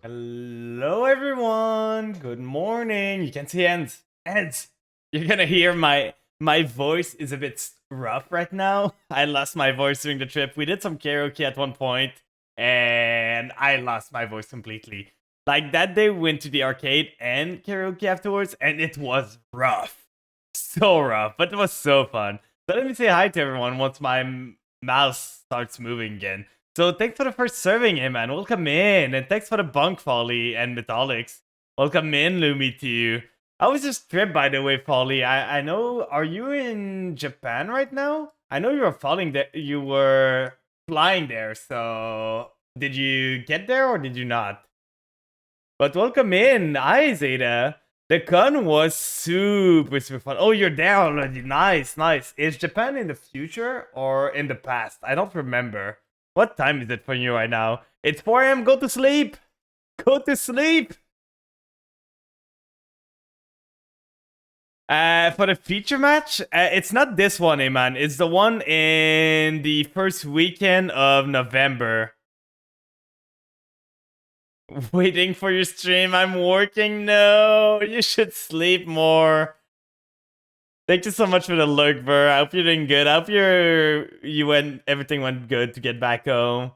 Hello, everyone. Good morning. You can see hands. Hands. You're gonna hear my voice is a bit rough right now. I lost my voice during the trip. We did some karaoke at one point, and I lost my voice completely. Like that day, we went to the arcade and karaoke afterwards, and it was rough, so rough, but it was so fun. So let me say hi to everyone once my mouse starts moving again. So thanks for the first serving, hey man. Welcome in, and thanks for the bunk folly and metallics. Welcome in, Lumi, to you. How was your trip, by the way, Folly? I know. Are you in Japan right now? I know you were falling there. You were flying there. So did you get there or did you not? But welcome in, hi Zeta. The con was super fun. Oh, you're there already. Nice, nice. Is Japan in the future or in the past? I don't remember. What time is it for you right now? It's 4 a.m. Go to sleep. Go to sleep. For the feature match, it's not this one, man. It's the one in the first weekend of November. Waiting for your stream. I'm working. No, you should sleep more. Thank you so much for the lurk, Ver. I hope you're doing good. I hope everything went good to get back home.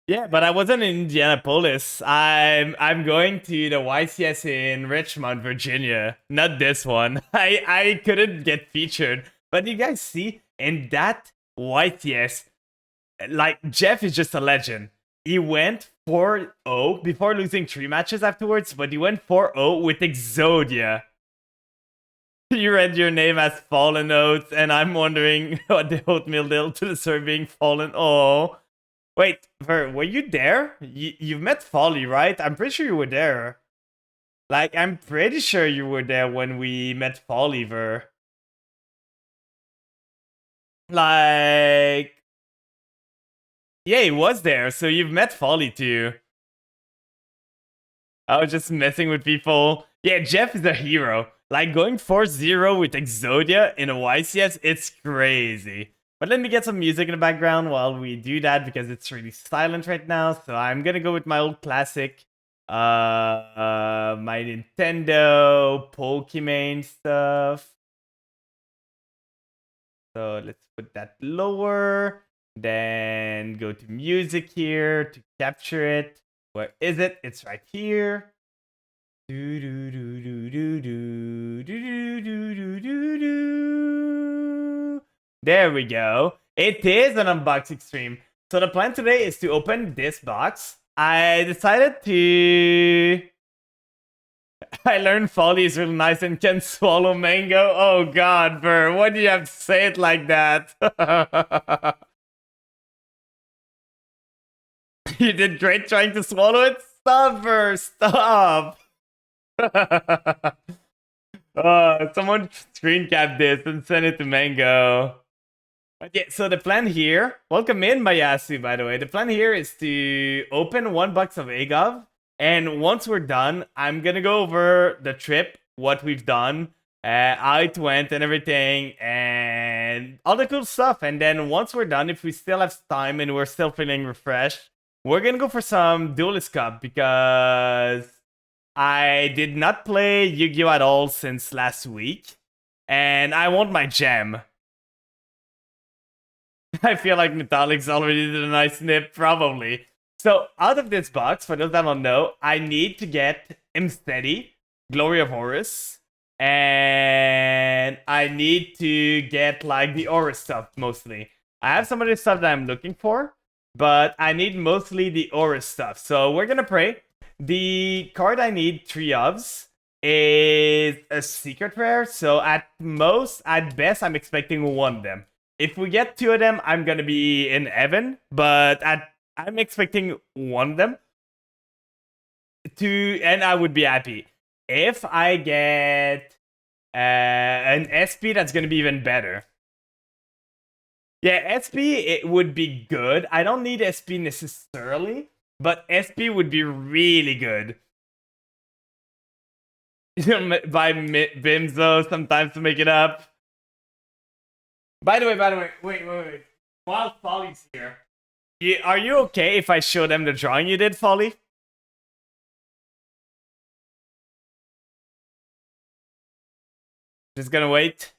Yeah, but I wasn't in Indianapolis. I'm going to the YCS in Richmond, Virginia. Not this one. I couldn't get featured. But you guys see, in that YCS, like Jeff is just a legend. He went 4-0 before losing 3 matches afterwards, but he went 4-0 with Exodia. You read your name as Fallen Oats, and I'm wondering what the oatmeal deal to the serve being fallen. Oh. Wait, Ver, were you there? You've met Folly, right? I'm pretty sure you were there. Like, I'm pretty sure you were there when we met Folly, Ver. Like, yeah, he was there, so you've met Folly too. I was just messing with people. Yeah, Jeff is a hero. Like, going 4-0 with Exodia in a YCS, it's crazy. But let me get some music in the background while we do that because it's really silent right now. So I'm gonna go with my old classic, my Nintendo Pokemon stuff. So let's put that lower. Then go to music here to capture it. Where is it? It's right here. Do do do do do do do do do do do. There we go. It is an unboxing stream. So the plan today is to open this box. I decided to... I learned Folly is really nice and can swallow mango. Oh god, Burr, why do you have to say it like that? You did great trying to swallow it? Stop, Burr, stop! Someone screen cap this and send it to Mango. Okay, so the plan here, welcome in Mayasu, by the way. The plan here is to open 1 box of AGOV, and once we're done, I'm gonna go over the trip, what we've done, how it went and everything, and all the cool stuff. And then once we're done, if we still have time and we're still feeling refreshed, we're gonna go for some Duelist Cup because I did not play Yu-Gi-Oh! At all since last week, and I want my gem. I feel like Metallics already did a nice snip, probably. So, out of this box, for those that don't know, I need to get Imsteady, Glory of Horus, and I need to get, like, the Aura stuff, mostly. I have some of the stuff that I'm looking for, but I need mostly the Aura stuff. So, we're gonna pray. The card I need 3 ofs is a secret rare, so at best, I'm expecting 1 of them. If we get 2 of them, I'm gonna be in heaven, but I'm expecting 1 of them. And I would be happy. If I get an SP, that's gonna be even better. Yeah, SP, it would be good. I don't need SP necessarily, but SP would be really good. Buy Bims though, sometimes to make it up. By the way, wait. While Folly's here, are you okay if I show them the drawing you did, Folly? Just gonna wait.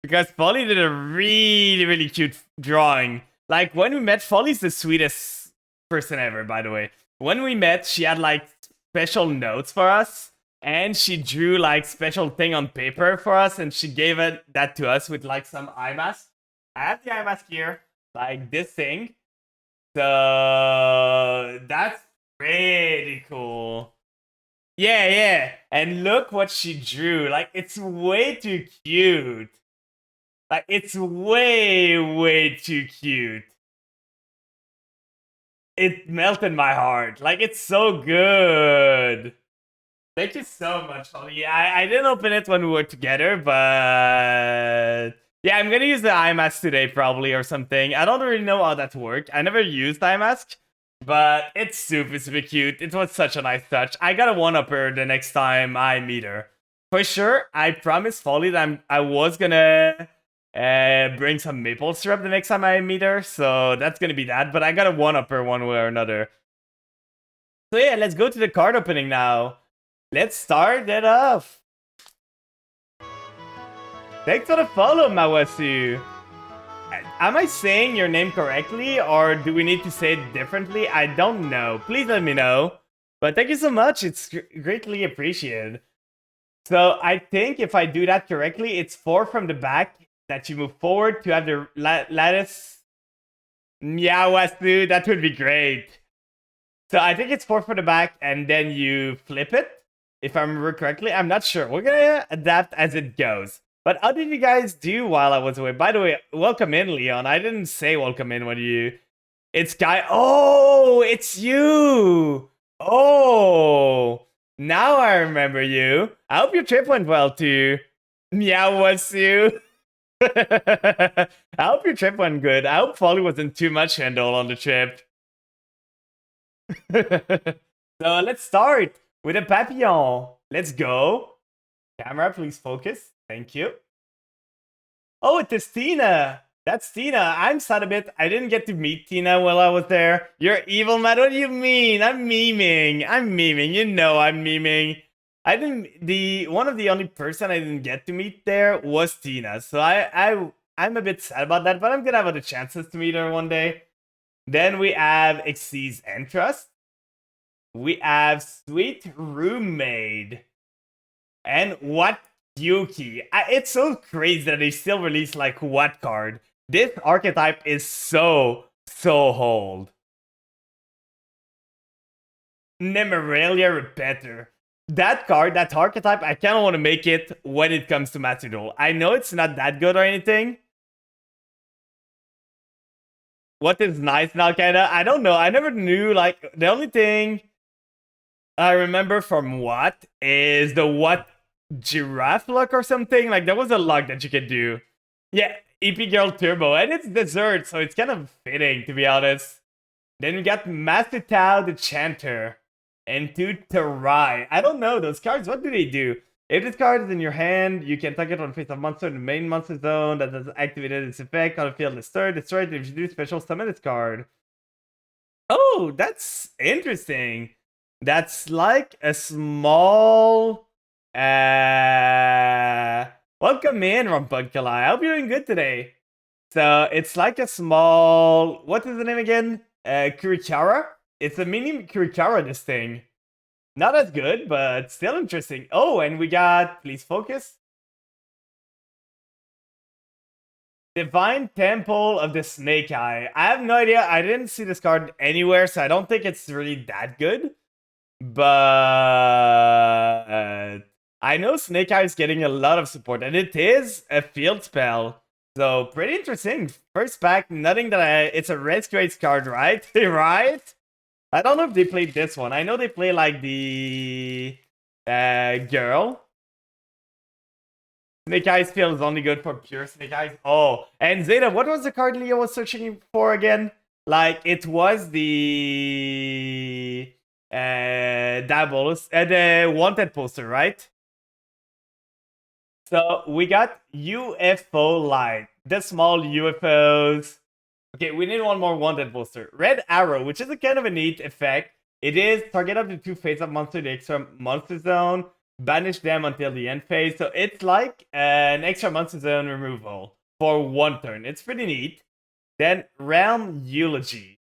Because Folly did a really, really cute drawing. Like, when we met, Folly's the sweetest person ever, by the way. When we met, she had, like, special notes for us. And she drew, like, special thing on paper for us. And she gave that to us with, like, some eye mask. I have the eye mask here. Like, this thing. So, that's pretty cool. Yeah, yeah. And look what she drew. Like, it's way too cute. Like, it's way, way too cute. It melted my heart. Like, it's so good. Thank you so much, Holly. I didn't open it when we were together, but... Yeah, I'm gonna use the eye mask today, probably, or something. I don't really know how that works. I never used eye mask, but it's super, super cute. It was such a nice touch. I gotta one-up her the next time I meet her. For sure, I promised Folly that I was gonna... bring some maple syrup the next time I meet her, so that's gonna be that. But I gotta one-up her one way or another. So yeah, let's go to the card opening now. Let's start it off. Thanks for the follow, Mawasu. Am I saying your name correctly, or do we need to say it differently? I don't know. Please let me know. But thank you so much. It's greatly appreciated. So I think if I do that correctly, it's 4 from the back that you move forward to have the lattice. Meowasu, that would be great. So I think it's 4 for the back, and then you flip it, if I remember correctly. I'm not sure. We're gonna adapt as it goes. But how did you guys do while I was away? By the way, welcome in, Leon. I didn't say welcome in when you... It's Guy. Oh, it's you. Oh, now I remember you. I hope your trip went well too. Meowasu. I hope your trip went good. I hope Folly wasn't too much handle on the trip. So let's start with a papillon. Let's go. Camera, please focus. Thank you. Oh, it is Tina. That's Tina. I'm sad a bit. I didn't get to meet Tina while I was there. You're evil, man. What do you mean? I'm memeing. I'm memeing. You know I'm memeing. I didn't. One of the only person I didn't get to meet there was Tina. So I'm a bit sad about that, but I'm gonna have other chances to meet her one day. Then we have Exceeds and Trust. We have Sweet Roommate. And What Yuki. It's so crazy that they still release like What card. This archetype is so old. Nemeralia Repeater. That card, that archetype, I kind of want to make it when it comes to Matador. I know it's not that good or anything. What is nice now, kinda? I don't know. I never knew, like, the only thing I remember from What is the What Giraffe luck or something. Like, there was a luck that you could do. Yeah, EP Girl Turbo. And it's dessert, so it's kind of fitting, to be honest. Then we got Master Tao the Chanter. And to Terai. I don't know, those cards, what do they do? If this card is in your hand, you can target on face of monster in the main monster zone that has activated its effect on the field destroyed. Destroy it if you do special summon this card. Oh, that's interesting. That's like a small... Welcome in, Rampunculi. I hope you're doing good today. So, it's like a small... What is the name again? Kurichara? It's a mini Kurichara, this thing. Not as good, but still interesting. Oh, and we got... Please focus. Divine Temple of the Snake Eye. I have no idea. I didn't see this card anywhere, so I don't think it's really that good. But... I know Snake Eye is getting a lot of support, and it is a field spell. So, pretty interesting. First pack, nothing that It's a red grades card, right? Right? I don't know if they played this one. I know they play, like, the... girl. Snake Eyes field is only good for pure Snake Eyes. Oh, and Zeta, what was the card Leo was searching for again? Like, it was the... Dabbles, the wanted poster, right? So we got UFO Light, the small UFOs. Okay, we need one more wanted poster. Red Arrow, which is a kind of a neat effect. It is target up to 2 face-up monster in the extra monster zone. banish them until the end phase. So it's like an extra monster zone removal for 1 turn. It's pretty neat. Then Realm Eulogy.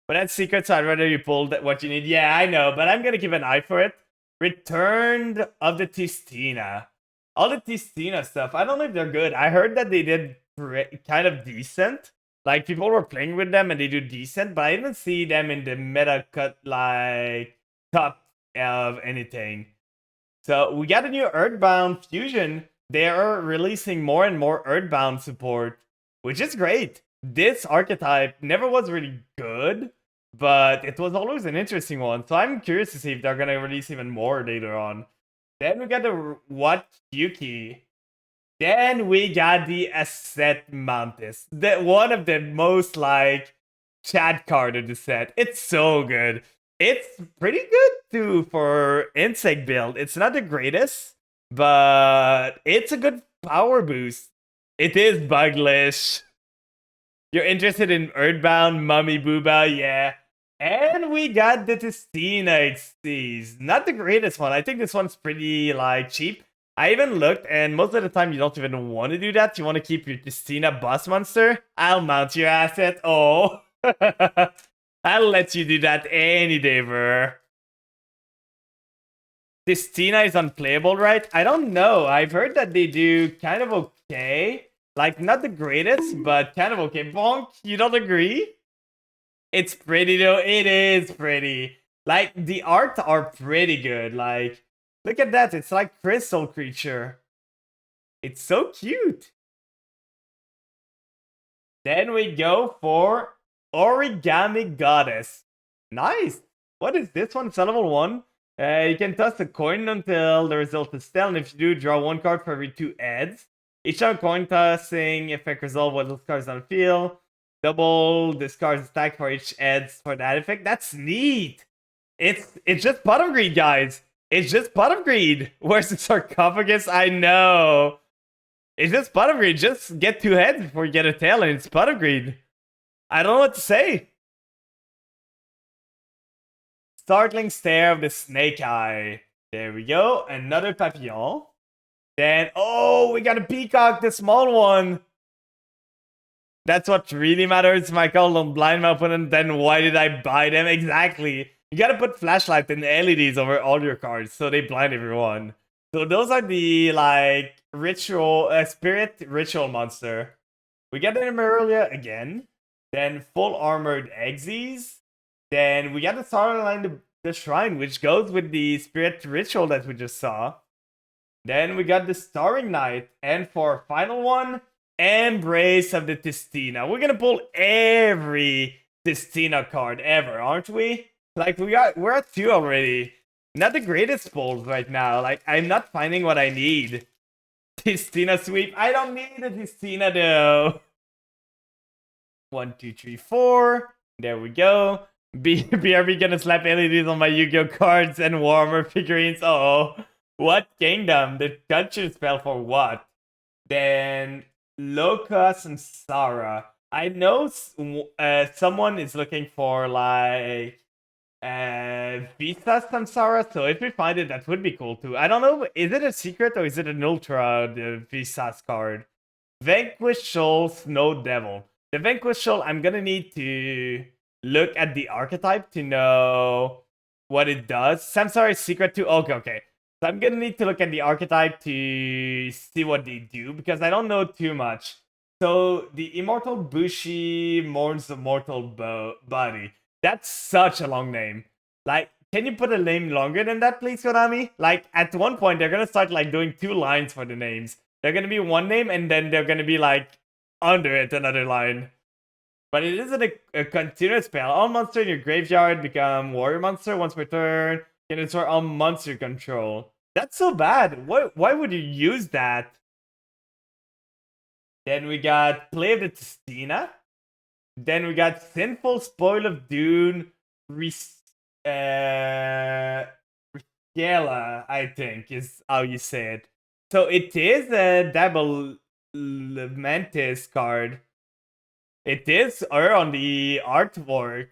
But that's secret, so I'd rather you pull what you need. Yeah, I know, but I'm gonna keep an eye for it. Return of the Tistina. All the Tistina stuff, I don't know if they're good. I heard that they did kind of decent. Like, people were playing with them and they do decent, but I didn't see them in the meta cut, like, top of anything. So, we got a new Earthbound fusion. They are releasing more and more Earthbound support, which is great. This archetype never was really good, but it was always an interesting one. So I'm curious to see if they're gonna release even more later on. Then we got the What Yuki. Then we got the Asset Mantis. One of the most like chat card of the set. It's so good. It's pretty good too for insect build. It's not the greatest, but it's a good power boost. It is buglish. You're interested in Earthbound, Mummy Booba, yeah. And we got the Testina XCs. Not the greatest one. I think this one's pretty, like, cheap. I even looked, and most of the time you don't even want to do that. You want to keep your Testina boss monster. I'll mount your asset. Oh. I'll let you do that any day, bro. Testina is unplayable, right? I don't know. I've heard that they do kind of okay. Like, not the greatest, but kind of okay. Bonk, you don't agree? It's pretty, though. It is pretty. Like, the art are pretty good. Like, look at that. It's like Crystal Creature. It's so cute. Then we go for Origami Goddess. Nice. What is this one? It's a level 1. You can toss a coin until the result is still, and if you do, draw 1 card for every 2 ads. Each time coin tossing effect resolve what those cards on the field. Double discards attack for each ads for that effect. That's neat. It's just Pot of Greed, guys. It's just Pot of Greed. Where's the sarcophagus? I know. It's just Pot of Greed. Just get 2 heads before you get a tail, and it's Pot of Greed. I don't know what to say. Startling Stare of the Snake Eye. There we go. Another Papillon. Then, oh, we got a Peacock, the small one. That's what really matters, Michael. Don't blind my opponent. Then why did I buy them? Exactly. You gotta put flashlight and LEDs over all your cards so they blind everyone. So those are the, like, spirit ritual monster. We got the Emerelia again. Then full armored Exes. Then we got the Starline, the Shrine, which goes with the spirit ritual that we just saw. Then we got the Starring Knight. And for our final one, Embrace of the Testina. We're gonna pull every Testina card ever, aren't we? Like, we're at 2 already. Not the greatest pulls right now. Like, I'm not finding what I need. Testina sweep. I don't need a Testina though. 1, 2, 3, 4. There we go. BRB gonna slap LEDs on my Yu-Gi-Oh cards and warmer figurines. Oh, what kingdom? The culture spell for what? Then Locus and Sarah. I know someone is looking for like Visa Samsara, so if we find it, that would be cool too. I don't know, is it a secret or is it an ultra, the Visa's card? Vanquish Soul, Snow Devil. The Vanquish Soul, I'm gonna need to look at the archetype to know what it does. Samsara is secret too. Okay. So I'm gonna need to look at the archetype to see what they do, because I don't know too much. So the Immortal Bushi mourns the mortal body. That's such a long name. Like, can you put a name longer than that, please, Konami? Like, at one point, they're gonna start like doing 2 lines for the names. They're gonna be one name, and then they're gonna be like under it another line. But it isn't a continuous spell. All monsters in your graveyard become warrior monster once per turn. Can restore all monster control. That's so bad. Why would you use that? Then we got Play of the Testina. Then we got Sinful Spoil of Dune. Riscala, I think, is how you say it. So it is a double Mantis card. It is her on the artwork.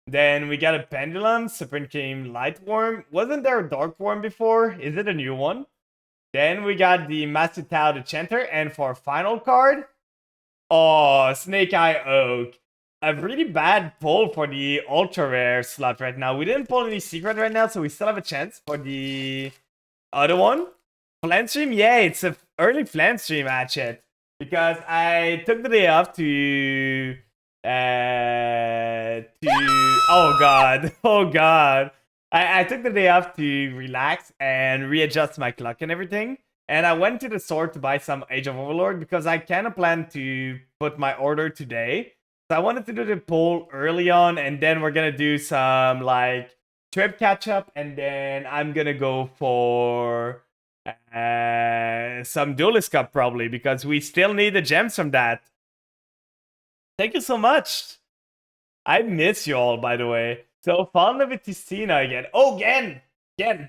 Then we got a Pendulum, Supreme King Lightworm. Wasn't there a Dark Worm before? Is it a new one? Then we got the Master Tao the Chanter, and for our final card, oh, Snake Eye Oak. A really bad pull for the ultra rare slot right now. We didn't pull any secret right now, so we still have a chance for the other one. Flame Stream, yeah, it's a early Flame Stream hatchet because I took the day off to oh god. I took the day off to relax and readjust my clock and everything. And I went to the store to buy some Age of Overlord because I kind of planned to put my order today. So I wanted to do the poll early on, and then we're gonna do some like trip catch up, and then I'm gonna go for some Duelist Cup probably because we still need the gems from that. Thank you so much. I miss you all, by the way. So, Fallen of Ticina again. Oh, again!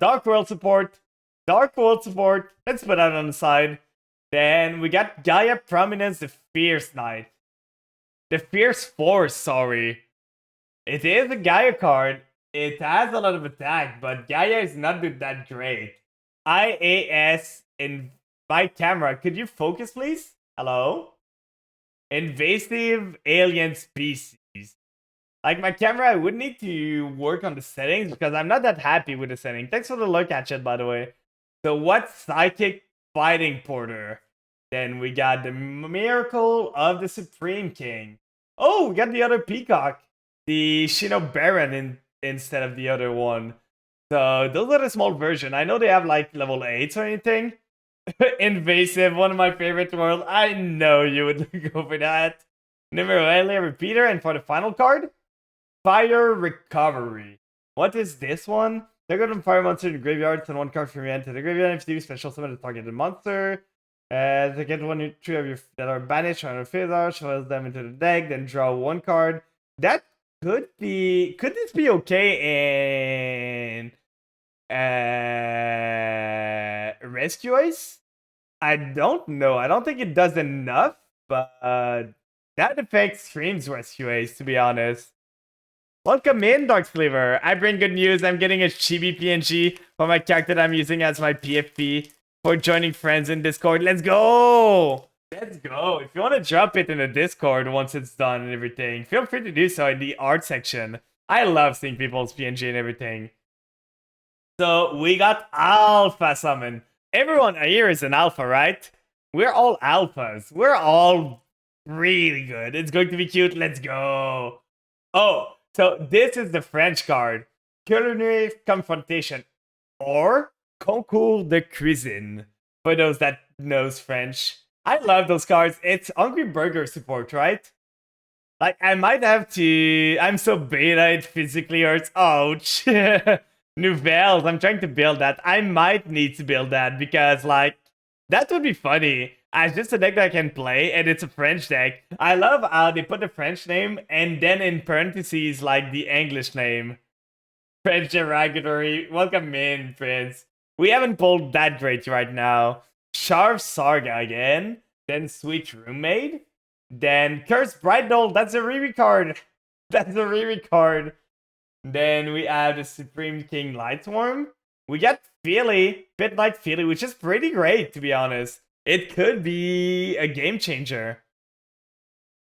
Dark World support. Dark World support. Let's put that on the side. Then we got Gaia Prominence, the Fierce Knight. The Fierce Force, sorry. It is a Gaia card. It has a lot of attack, but Gaia is not that great. IAS in my camera. Could you focus, please? Hello? Invasive alien species. Like my camera, I would need to work on the settings because I'm not that happy with the setting. Thanks for the look at it, by the way. So what Psychic Fighting Porter? Then we got the Miracle of the Supreme King. Oh, we got the other Peacock. The Shino Baron instead of the other one. So those are the small version. I know they have like level 8s or anything. Invasive, one of my favorite world. I know you would go for that. Numero Repeater, and for the final card, Fire Recovery. What is this one? They go to fire monster in the graveyard, send one card from your hand to the graveyard. If you do special summon the targeted monster. To get 1 or 2 of your that are banished on a field, shuffle them into the deck, then draw 1 card. That could be. Could this be okay in Rescue Ice? I don't know. I don't think it does enough, but that effect screams Rescue Ace, to be honest. Welcome in, Dark Flavor. I bring good news. I'm getting a chibi PNG for my character that I'm using as my PFP for joining friends in Discord. Let's go! Let's go. If you want to drop it in the Discord once it's done and everything, feel free to do so in the art section. I love seeing people's PNG and everything. So we got Alpha Summon. Everyone here is an alpha, right? We're all alphas. We're all really good. It's going to be cute. Let's go. Oh, so this is the French card. Culinary Confrontation or Concours de Cuisine. For those that knows French. I love those cards. It's Hungry Burger support, right? Like, I might have to... I'm so beta, it physically hurts. Ouch. Nouvelles, I'm trying to build that. I might need to build that because, like, that would be funny. It's just a deck that I can play, and it's a French deck. I love how they put the French name, and then in parentheses, like, the English name. French derogatory. Welcome in, Prince. We haven't pulled that great right now. Sharp Sarga again. Then Sweet Roommate. Then Cursed Bridal. That's a Riri card. That's a Riri card. Then we have the Supreme King Lightsworm. We got Philly, Pit Knight Philly, which is pretty great, to be honest. It could be a game changer.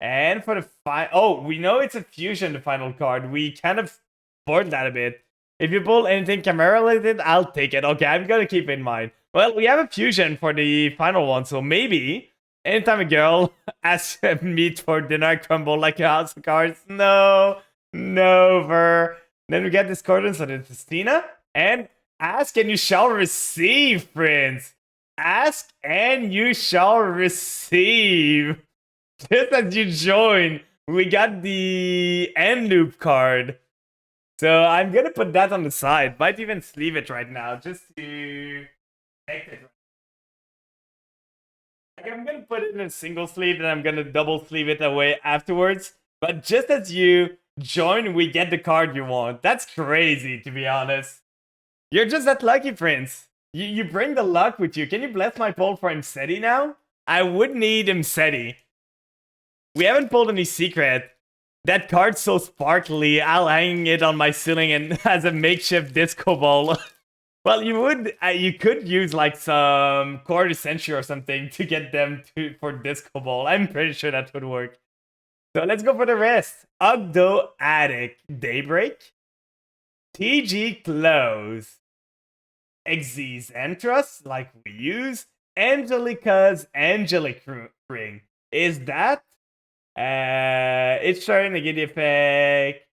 And for the oh, we know it's a fusion, the final card. We kind of spoiled that a bit. If you pull anything camera related, I'll take it. Okay, I'm gonna keep it in mind. Well, we have a fusion for the final one, so maybe anytime a girl asks me for dinner, crumble like a house of cards. No, never. Then we get Discordance on the Testina. And ask and you shall receive, Prince. Ask and you shall receive. Just as you join, we got the end loop card. So I'm gonna put that on the side. Might even sleeve it right now, just to protect it. Like, I'm gonna put it in a single sleeve, and I'm gonna double sleeve it away afterwards. But just as you join, we get the card you want. That's crazy, to be honest. You're just that lucky, Prince. You bring the luck with you. Can you bless my poll for Imseti now? I would need Imseti. We haven't pulled any secret. That card's so sparkly. I'll hang it on my ceiling and as a makeshift disco ball. Well, you could use like some quarter century or something to get them for disco ball. I'm pretty sure that would work. So let's go for the rest. Ogdo Attic Daybreak, TG Close, Xyz Entros, like we use, Angelica's Angelic Ring. Is that? It's showing the giddy effect.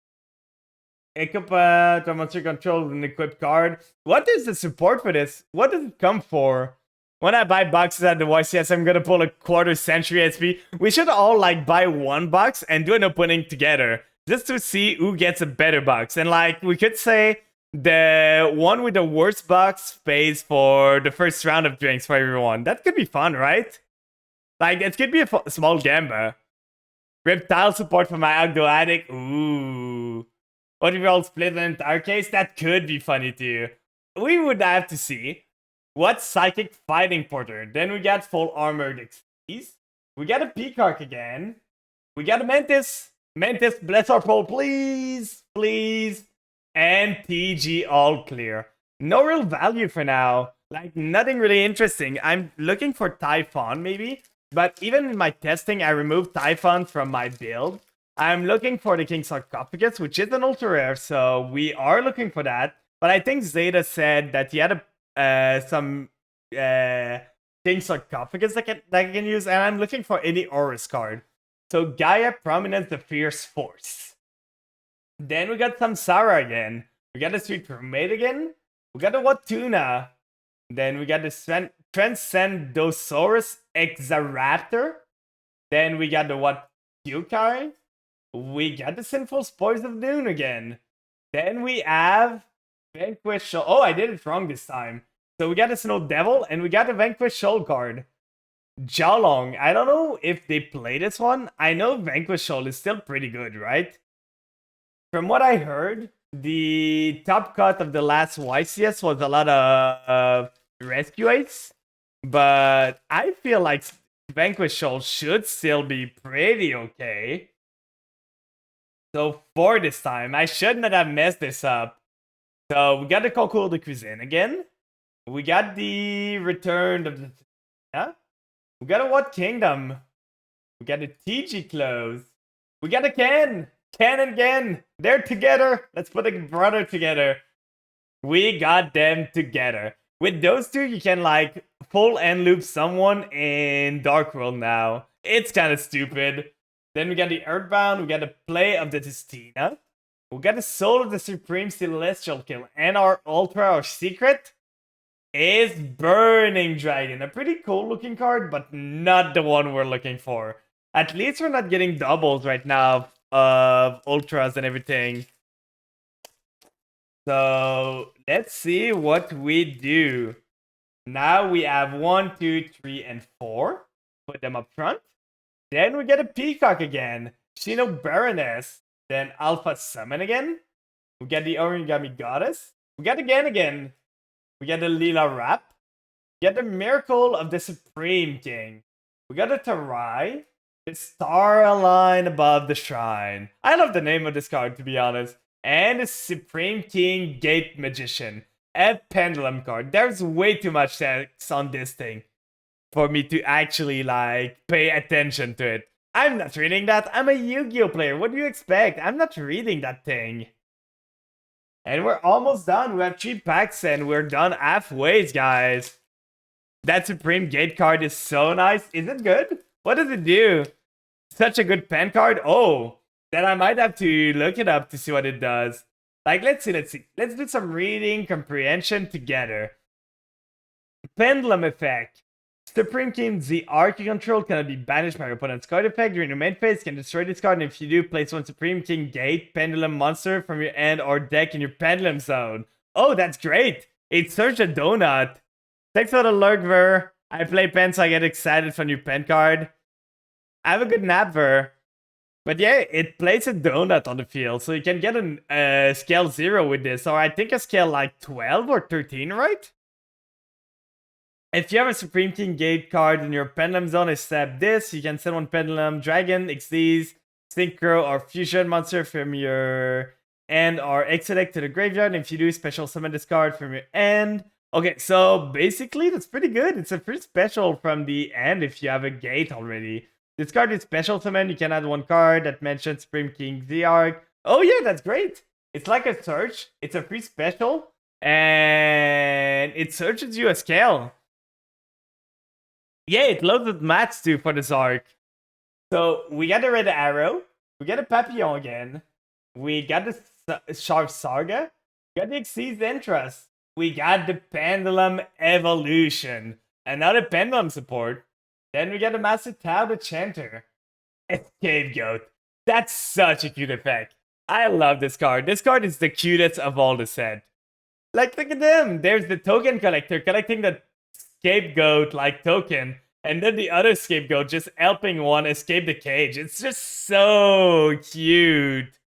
Equip to monster control with an equipped card. What is the support for this? What does it come for? When I buy boxes at the YCS, I'm gonna pull a quarter century SP. We should all like buy one box and do an opening together, just to see who gets a better box. And like we could say the one with the worst box pays for the first round of drinks for everyone. That could be fun, right? Like it could be a small gamble. Reptile support for my Ogdo Attic. Ooh. What if we all split an entire case? That could be funny too. We would have to see. What Psychic Fighting Porter? Then we got Full Armored XPs. We got a Peacock again. We got a Mantis. Mantis, bless our poll, please. Please. And TG all clear. No real value for now. Like, nothing really interesting. I'm looking for Typhon, maybe. But even in my testing, I removed Typhon from my build. I'm looking for the King Sarcophagus, which is an ultra rare, so we are looking for that. But I think Zeta said that he had some King Sarcophagus that I can use, and I'm looking for any Aurus card. So Gaia Prominence, the Fierce Force. Then we got Samsara again. We got the Sweet Roommate again. We got the Watuna. Then we got the Transcendosaurus Exaraptor. Then we got the Watyukai. We got the Sinful Spores of Noon again. Then we have Vanquish Shoal. Oh, I did it wrong this time. So we got the Snow Devil, and we got the Vanquish Shoal card. Jalong. I don't know if they play this one. I know Vanquish Shoal is still pretty good, right? From what I heard, the top cut of the last YCS was a lot of Rescue Ace. But I feel like Vanquish Shoal should still be pretty okay. So for this time, I should not have messed this up. So we got the Concours de Cuisine again. We got the Return of the... Yeah? We got a What Kingdom? We got a TG Close. We got a Ken! Ken and Gen! They're together! Let's put a brother together. We got them together. With those two, you can like full end loop someone in Dark World now. It's kind of stupid. Then we got the Earthbound, we got the Play of the Destina. We got the Soul of the Supreme Celestial Kill. And our Ultra, our secret, is Burning Dragon. A pretty cool looking card, but not the one we're looking for. At least we're not getting doubles right now of Ultras and everything. So let's see what we do. Now we have 1, 2, 3, and 4. Put them up front. Then we get a Peacock again. Shino Baroness. Then Alpha Summon again. We get the Origami Goddess. We got again. We got the Leela Rap. We got the Miracle of the Supreme King. We got the Tarai. The Star Line Above the Shrine. I love the name of this card, to be honest. And the Supreme King Gate Magician. A Pendulum card. There's way too much text on this thing for me to actually, like, pay attention to it. I'm not reading that. I'm a Yu-Gi-Oh player. What do you expect? I'm not reading that thing. And we're almost done. We have 3 packs and we're done halfway, guys. That Supreme Gate card is so nice. Is it good? What does it do? Such a good pen card? Oh, then I might have to look it up to see what it does. Like, let's see. Let's do some reading comprehension together. Pendulum effect. Supreme King Z Arc you control cannot be banished by your opponent's card effect. During your main phase, you can destroy this card, and if you do, place one Supreme King Gate Pendulum monster from your end or deck in your Pendulum zone. Oh, that's great! It's such a donut. Thanks for the lurk, Ver. I play pen, so I get excited for new pen card. Have a good nap, Ver. But yeah, it plays a donut on the field, so you can get a scale 0 with this, or I think a scale like 12 or 13, right? If you have a Supreme King Gate card in your Pendulum zone, except this, you can send one Pendulum Dragon, XDs, synchro or fusion monster from your end or exit deck to the graveyard. If you do, special summon this card from your end. Okay, so basically that's pretty good. It's a pretty special from the end if you have a gate already. This card is special summon. You can add one card that mentions Supreme King Zearch. Oh yeah, that's great. It's like a search. It's a free special. And it searches you a scale. Yeah, it loads with mats too for the Zark. So we got the red arrow. We got a Papillon again. We got the Sharp Saga. We got the Exceeds Interest. We got the Pendulum Evolution. Another Pendulum support. Then we got the Massive Tau the Chanter. Scapegoat. That's such a cute effect. I love this card. This card is the cutest of all the set. Like, look at them. There's the token collector collecting the scapegoat like token, and then the other scapegoat just helping one escape the cage. It's just so cute.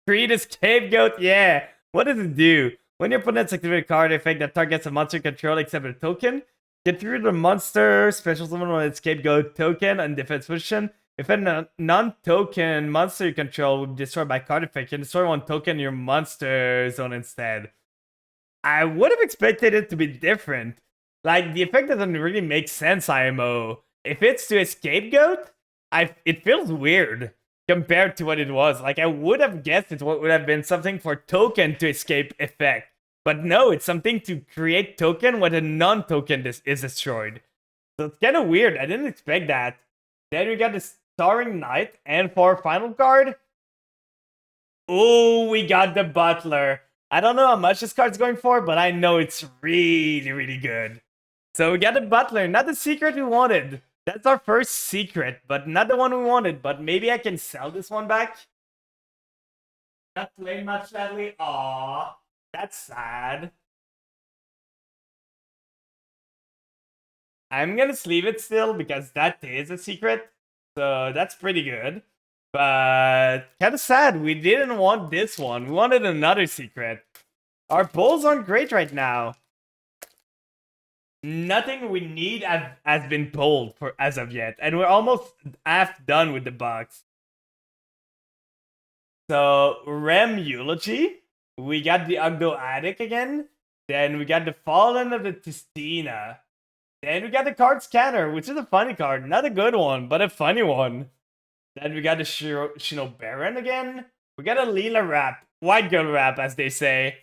Create a scapegoat, yeah. What does it do? When your opponent's activate a card effect that targets a monster control except a token, get through the monster, special summon on its scapegoat token and defense position. If a non-token monster you control will be destroyed by card effect, you can destroy one token in your monster zone instead. I would have expected it to be different. Like, the effect doesn't really make sense, IMO. If it's to a scapegoat, it feels weird compared to what it was. Like, I would have guessed it would have been something for token to escape effect. But no, it's something to create token when a non-token is destroyed. So it's kind of weird. I didn't expect that. Then we got the Starring Knight. And for final card, oh, we got the Butler. I don't know how much this card's going for, but I know it's really, really good. So we got the Butler, not the secret we wanted. That's our first secret, but not the one we wanted. But maybe I can sell this one back. Not playing much, sadly. Aww, that's sad. I'm gonna sleeve it still because that is a secret. So that's pretty good. But kind of sad. We didn't want this one. We wanted another secret. Our pulls aren't great right now. Nothing we need has been pulled for as of yet. And we're almost half done with the box. So, Rem Eulogy. We got the Ugdo Attic again. Then we got the Fallen of the Tistina. Then we got the Card Scanner, which is a funny card. Not a good one, but a funny one. Then we got the Shino Baron again. We got a Leela Rap. White Girl Rap, as they say.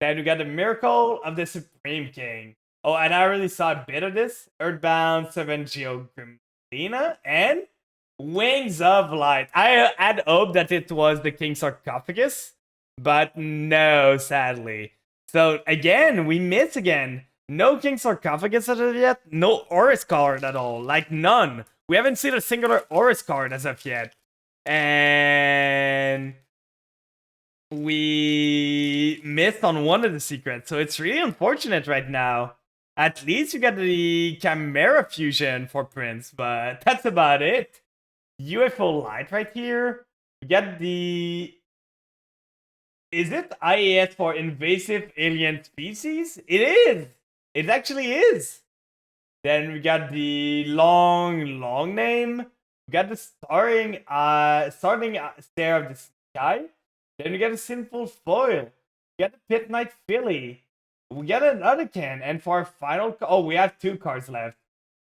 Then we got the Miracle of the Supreme King. Oh, and I already saw a bit of this. Earthbound, Servantio Grimlina, and Wings of Light. I had hoped that it was the King Sarcophagus, but no, sadly. So again, we miss again. No King Sarcophagus as of yet. No Oris card at all. Like, none. We haven't seen a singular Oris card as of yet. And we missed on one of the secrets, so it's really unfortunate right now. At least you got the Chimera Fusion for Prince, but that's about it. UFO Light right here. We got the... Is it IAS for Invasive Alien Species? It is! It actually is! Then we got the long name. We got the starting Stare of the Sky. Then we got a Sinful Foil. We got the Pit Knight Philly. We got another can. And for our final... Oh, we have 2 cards left.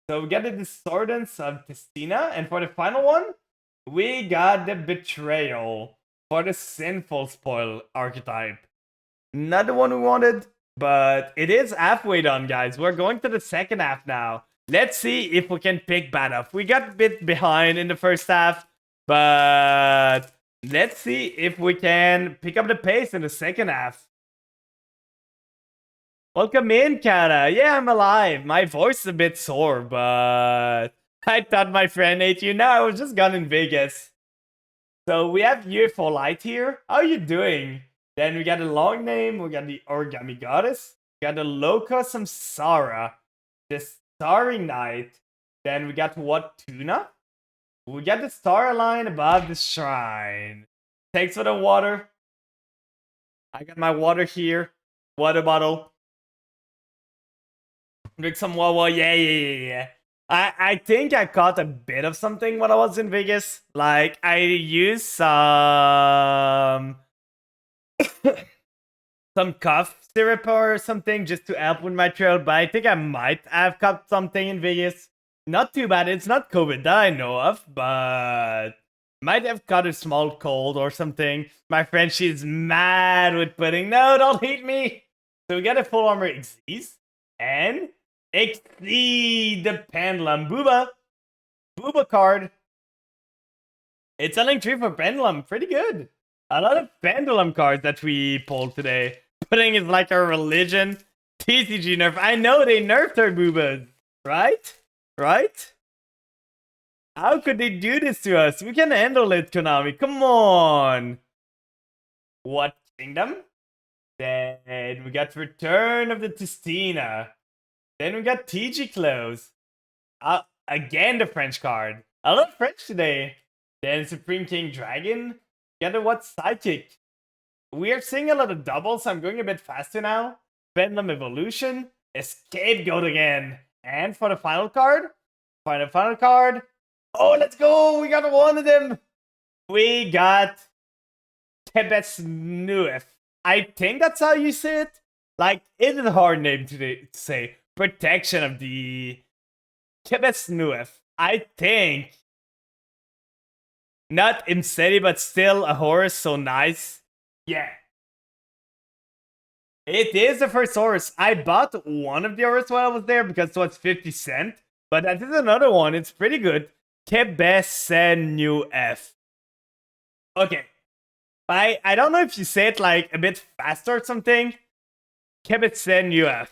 So we got the Discordance of Testina. And for the final one, we got the Betrayal for the Sinful Spoil archetype. Not the one we wanted, but it is halfway done, guys. We're going to the second half now. Let's see if we can pick bad up. We got a bit behind in the first half, but let's see if we can pick up the pace in the second half. Welcome in, Kata. Yeah, I'm alive. My voice is a bit sore, but I thought my friend ate you. No, I was just gone in Vegas. So we have UFO Light here. How are you doing? Then we got the long name. We got the Origami Goddess. We got the Loca Samsara. The Starry Knight. Then we got what Tuna? We got the star line above the shrine. Thanks for the water. I got my water here. Water bottle. Drink some wawa. Yeah. I think I caught a bit of something when I was in Vegas. Like I used some some cough syrup or something just to help with my throat, but I think I might have caught something in Vegas. Not too bad. It's not COVID that I know of, but might have caught a small cold or something. My friend, she's mad with pudding. No, don't hate me. So we got a full armor Xyz and Exceed the Pendulum. Booba card. It's selling 3 for Pendulum. Pretty good. A lot of Pendulum cards that we pulled today. Pudding is like a religion. TCG nerf. I know they nerfed our boobas. Right? Right? How could they do this to us? We can handle it, Konami. Come on. What kingdom? Then we got Return of the Tistina. Then we got TG Close. Again, the French card. I love French today. Then Supreme King Dragon. Got a what Psychic. We are seeing a lot of doubles, so I'm going a bit faster now. Pendulum Evolution. Scapegoat again. And for the final card. Final card. Oh, let's go! We got one of them! We got Tebesnuef. I think that's how you say it. Like, it is a hard name to say. Protection of the Tebesnuef. I think. Not Imseti, but still a horse, so nice. Yeah. It is the first horse. I bought one of the horses while I was there because it was 50 cents. But that is another one. It's pretty good. Tebesnuef. Okay. I don't know if you say it like a bit faster or something. Tebesnuef.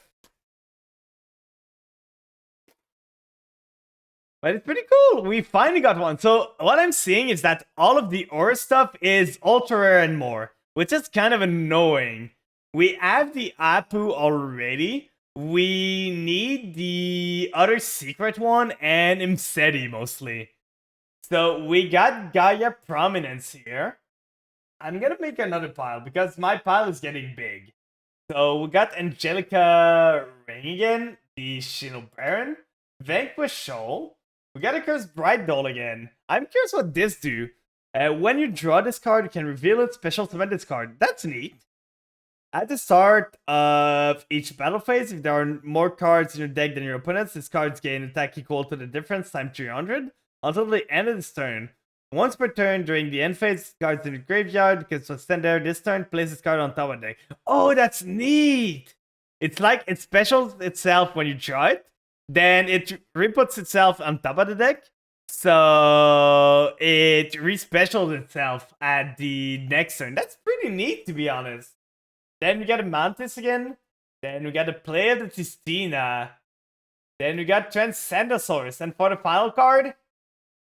But it's pretty cool. We finally got one. So what I'm seeing is that all of the aura stuff is ultra rare and more, which is kind of annoying. We have the Apu already. We need the other secret one and Imseti mostly. So we got Gaia Prominence here. I'm gonna make another pile because my pile is getting big. So we got Angelica Ring again, the Shield Baron, Vanquish Shoal. We got a Cursed Bright Doll again. I'm curious what this do. When you draw this card, you can reveal its special summon this card. That's neat. At the start of each battle phase, if there are more cards in your deck than your opponents, this card's gain attack equal to the difference times 300 until the end of this turn. Once per turn during the end phase, this card's in the graveyard because it's stand there this turn, place this card on top of the deck. Oh, that's neat! It's like it specials itself when you draw it, then it reputs itself on top of the deck. So it respecials itself at the next turn. That's pretty neat, to be honest. Then we got a Mantis again. Then we got a Play of the Tistina. Then we got Transcendosaurus. And for the final card,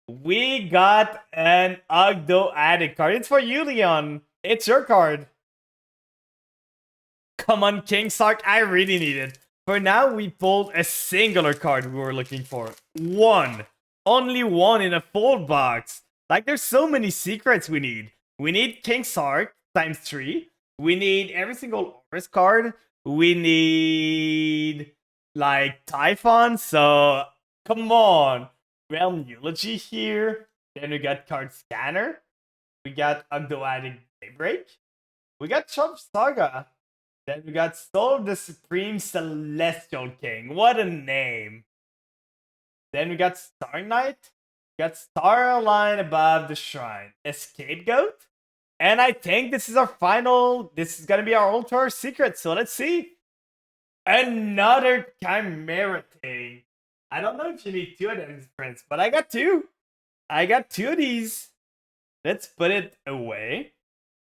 we got an Ogdo Addict card. It's for you, Leon. It's your card. Come on, King Sark. I really need it. For now, we pulled a singular card we were looking for. One. Only one in a full box. Like, there's so many secrets we need. We need King Sark times 3. We need every single Oris card. We need, like, Typhon. So, come on. Realm Eulogy here. Then we got Card Scanner. We got Ogdoadic Daybreak. We got Chump Saga. Then we got Soul of the Supreme Celestial King. What a name. Then we got Star Knight. We got Star Line Above the Shrine. Scapegoat. And I think this is our final. This is going to be our Ultra secret. So let's see. Another Chimera thing. I don't know if you need 2 of them, friends, but I got 2. I got 2 of these. Let's put it away.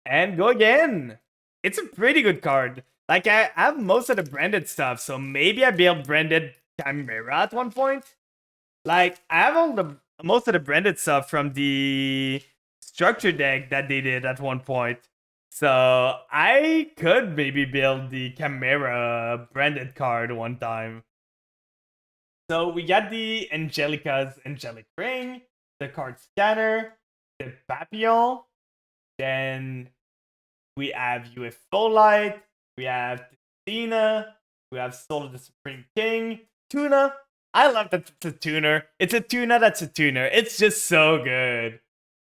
And go again. It's a pretty good card. Like, I have most of the branded stuff, so maybe I'll be able to branded Chimera at one point. Like, I have most of the branded stuff from the structure deck that they did at one point. So I could maybe build the Chimera branded card one time. So we got the Angelica's Angelic Ring, the Card Scanner, the Papillon, then we have UFO Light, we have Tina, we have Soul of the Supreme King, Tuna, I love that it's a tuner. It's a tuner that's a tuner. It's just so good.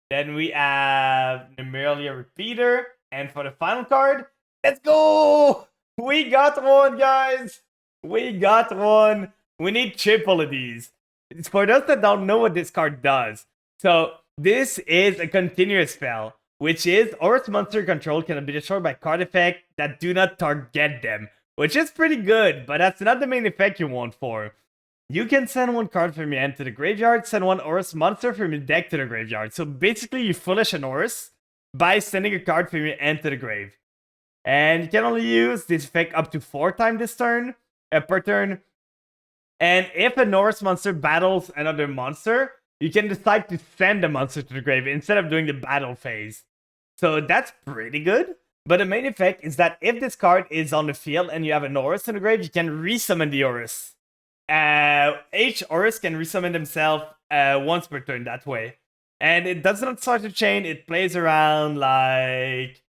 Then we have Numeria Repeater. And for the final card, let's go! We got one, guys! We got one. We need triple of these. It's for those that don't know what this card does. So, this is a continuous spell, which is Aura's monster control can be destroyed by card effect that do not target them, which is pretty good, but that's not the main effect you want for. You can send one card from your hand to the graveyard, send one Aura's monster from your deck to the graveyard. So basically, you foolish an Aura's by sending a card from your hand to the grave. And you can only use this effect up to 4 times this turn, per turn. And if a Norse monster battles another monster, you can decide to send the monster to the grave instead of doing the battle phase. So that's pretty good. But the main effect is that if this card is on the field and you have a Norse in the grave, you can resummon the Aura's. Each Aura's can resummon themselves once per turn that way. And it does not start a chain, it plays around like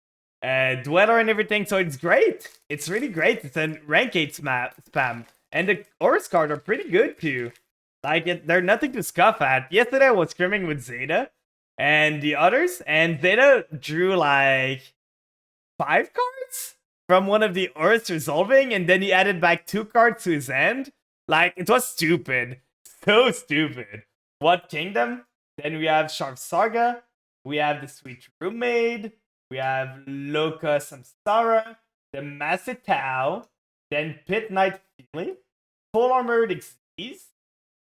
Dweller and everything, so it's great. It's really great. It's a rank 8 spam. And the Aura's cards are pretty good too. Like, they're nothing to scoff at. Yesterday I was scrimming with Zeta and the others, and Zeta drew like 5 cards from one of the Aura's resolving, and then he added back 2 cards to his hand. Like, it was stupid. So stupid. What kingdom? Then we have Sharp Saga. We have the Sweet Roommate. We have Loka Samsara. The Massive Tau. Then Pit Knight Feeling. Full Armored Xyz.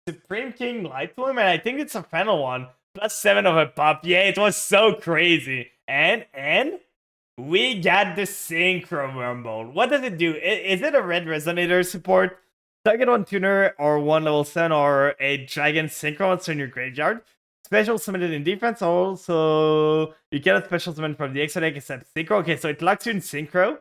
Supreme King Lightworm. And I think it's a final one. Plus 7 of a pop. Yeah, it was so crazy. And we got the Synchro Rumble. What does it do? Is it a red resonator support? Target 1 tuner or 1 level 7 or a dragon synchro monster in your graveyard. Special summoned in defense. Also, you cannot special summon from the extra deck except synchro. Okay, so it locks you in synchro.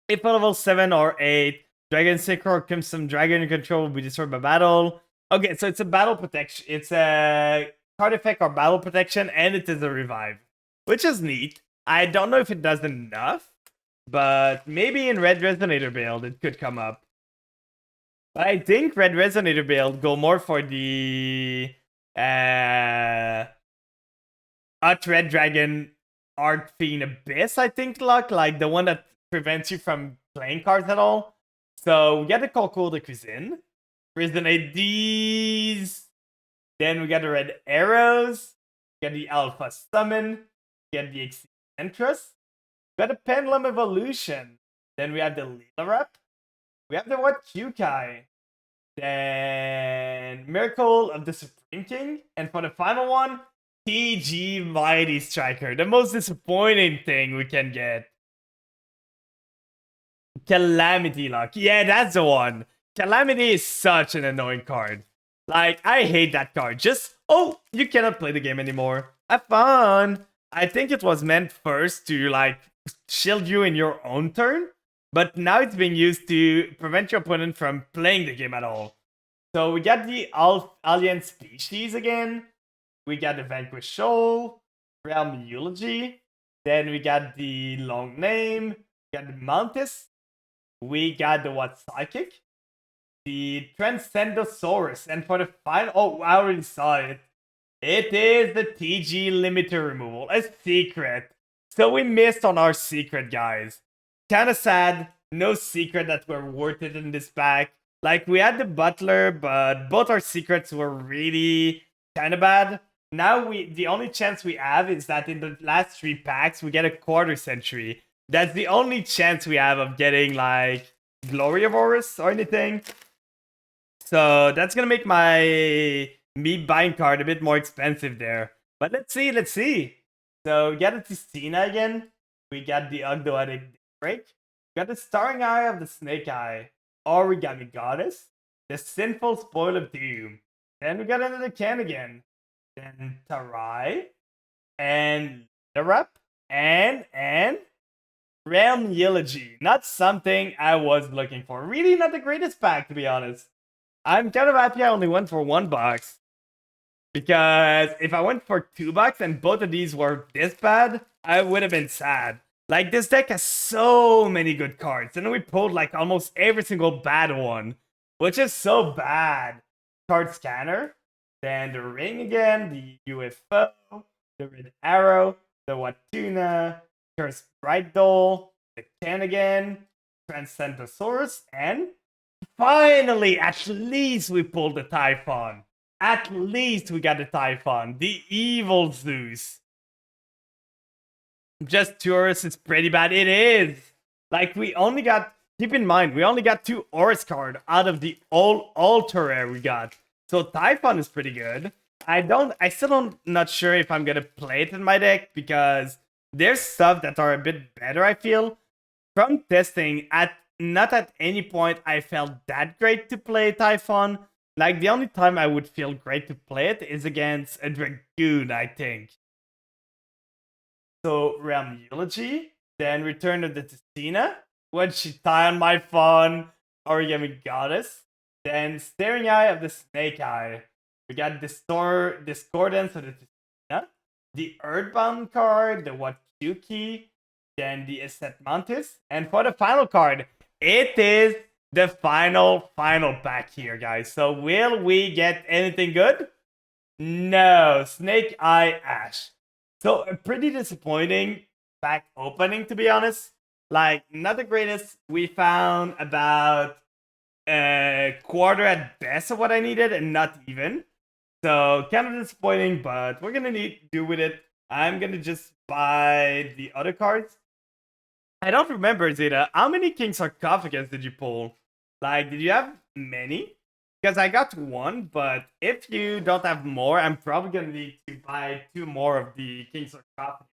If a level 7 or 8 dragon synchro comes some dragon you control will be destroyed by battle. Okay, so it's a battle protection. It's a card effect or battle protection, and it is a revive, which is neat. I don't know if it does enough, but maybe in Red Resonator build it could come up. But I think Red Resonator build go more for the Red Dragon Art Fiend Abyss, I think, like the one that prevents you from playing cards at all. So we got the Concours de Cuisine, Resonate these. Then we got the Red Arrows, we got the Alpha Summon, we got the Eccentrus, we got the Pendulum Evolution, then we have the Lila Rep, we have the What Kyukai, then Miracle of the Supreme King, and for the final one, TG Mighty Striker, the most disappointing thing we can get. Calamity Lock, yeah, that's the one. Calamity is such an annoying card. Like, I hate that card. Just, oh, you cannot play the game anymore. Have fun. I think it was meant first to, like, shield you in your own turn. But now it's being used to prevent your opponent from playing the game at all. So we got the Alien Species again. We got the Vanquish Shoal. Realm Eulogy. Then we got the Long Name. We got the Mantis. We got the What Psychic. The Transcendosaurus. And for the final... Oh, I already saw it. It is the TG Limiter removal. A secret. So we missed on our secret, guys. Kinda sad. No secret that were worth it in this pack. Like, we had the Butler, but both our secrets were really kinda bad. Now the only chance we have is that in the last 3 packs, we get a Quarter Century. That's the only chance we have of getting, like, Glory of Horus or anything. So that's gonna make me buying card a bit more expensive there. But let's see. So we got the Tistina again. We got the Ogdoadic Break. We got the Starring Eye of the Snake Eye. Origami Goddess. The Sinful Spoil of Doom. Then we got another Can again. Then Tarai. And the Rep. And Realm Eulogy. Not something I was looking for. Really not the greatest pack, to be honest. I'm kind of happy I only went for $1. Because if I went for $2 and both of these were this bad, I would have been sad. Like, this deck has so many good cards. And we pulled like almost every single bad one. which is so bad. Card scanner, then the ring again, the UFO, the red arrow, the Watuna, Curse Bright Doll, the can again, Transcendosaurus, and finally, at least we pulled the Typhon. At least we got the Typhon, the evil Zeus. Just tourists is pretty bad. It is. Like, we only got, keep in mind, we only got 2 Oris card out of the ultra rare we got. So Typhon is pretty good. I still don't, not sure if I'm gonna play it in my deck because there's stuff that are a bit better, I feel. From testing, not at any point I felt that great to play Typhon. Like, the only time I would feel great to play it is against a Dragoon, I think. So, Realm Eulogy, then Return of the Testina, When She Tie on My Phone, Origami Goddess, then Staring Eye of the Snake Eye. We got Discordance of the Testina, the Earthbound card, the Watsuki, then the Estet Mantis, and for the final card, it is the final pack here, guys. So will we get anything good? No, Snake Eye Ash. So a pretty disappointing pack opening, to be honest. Like, not the greatest. We found about a quarter at best of what I needed, and not even. So kind of disappointing, but we're gonna need to do with it. I'm gonna just buy the other cards. I don't remember, Zeta. How many King Sarcophagus did you pull? Like, did you have many? Because I got 1, but if you don't have more, I'm probably gonna need to buy 2 more of the King Sarcophagus.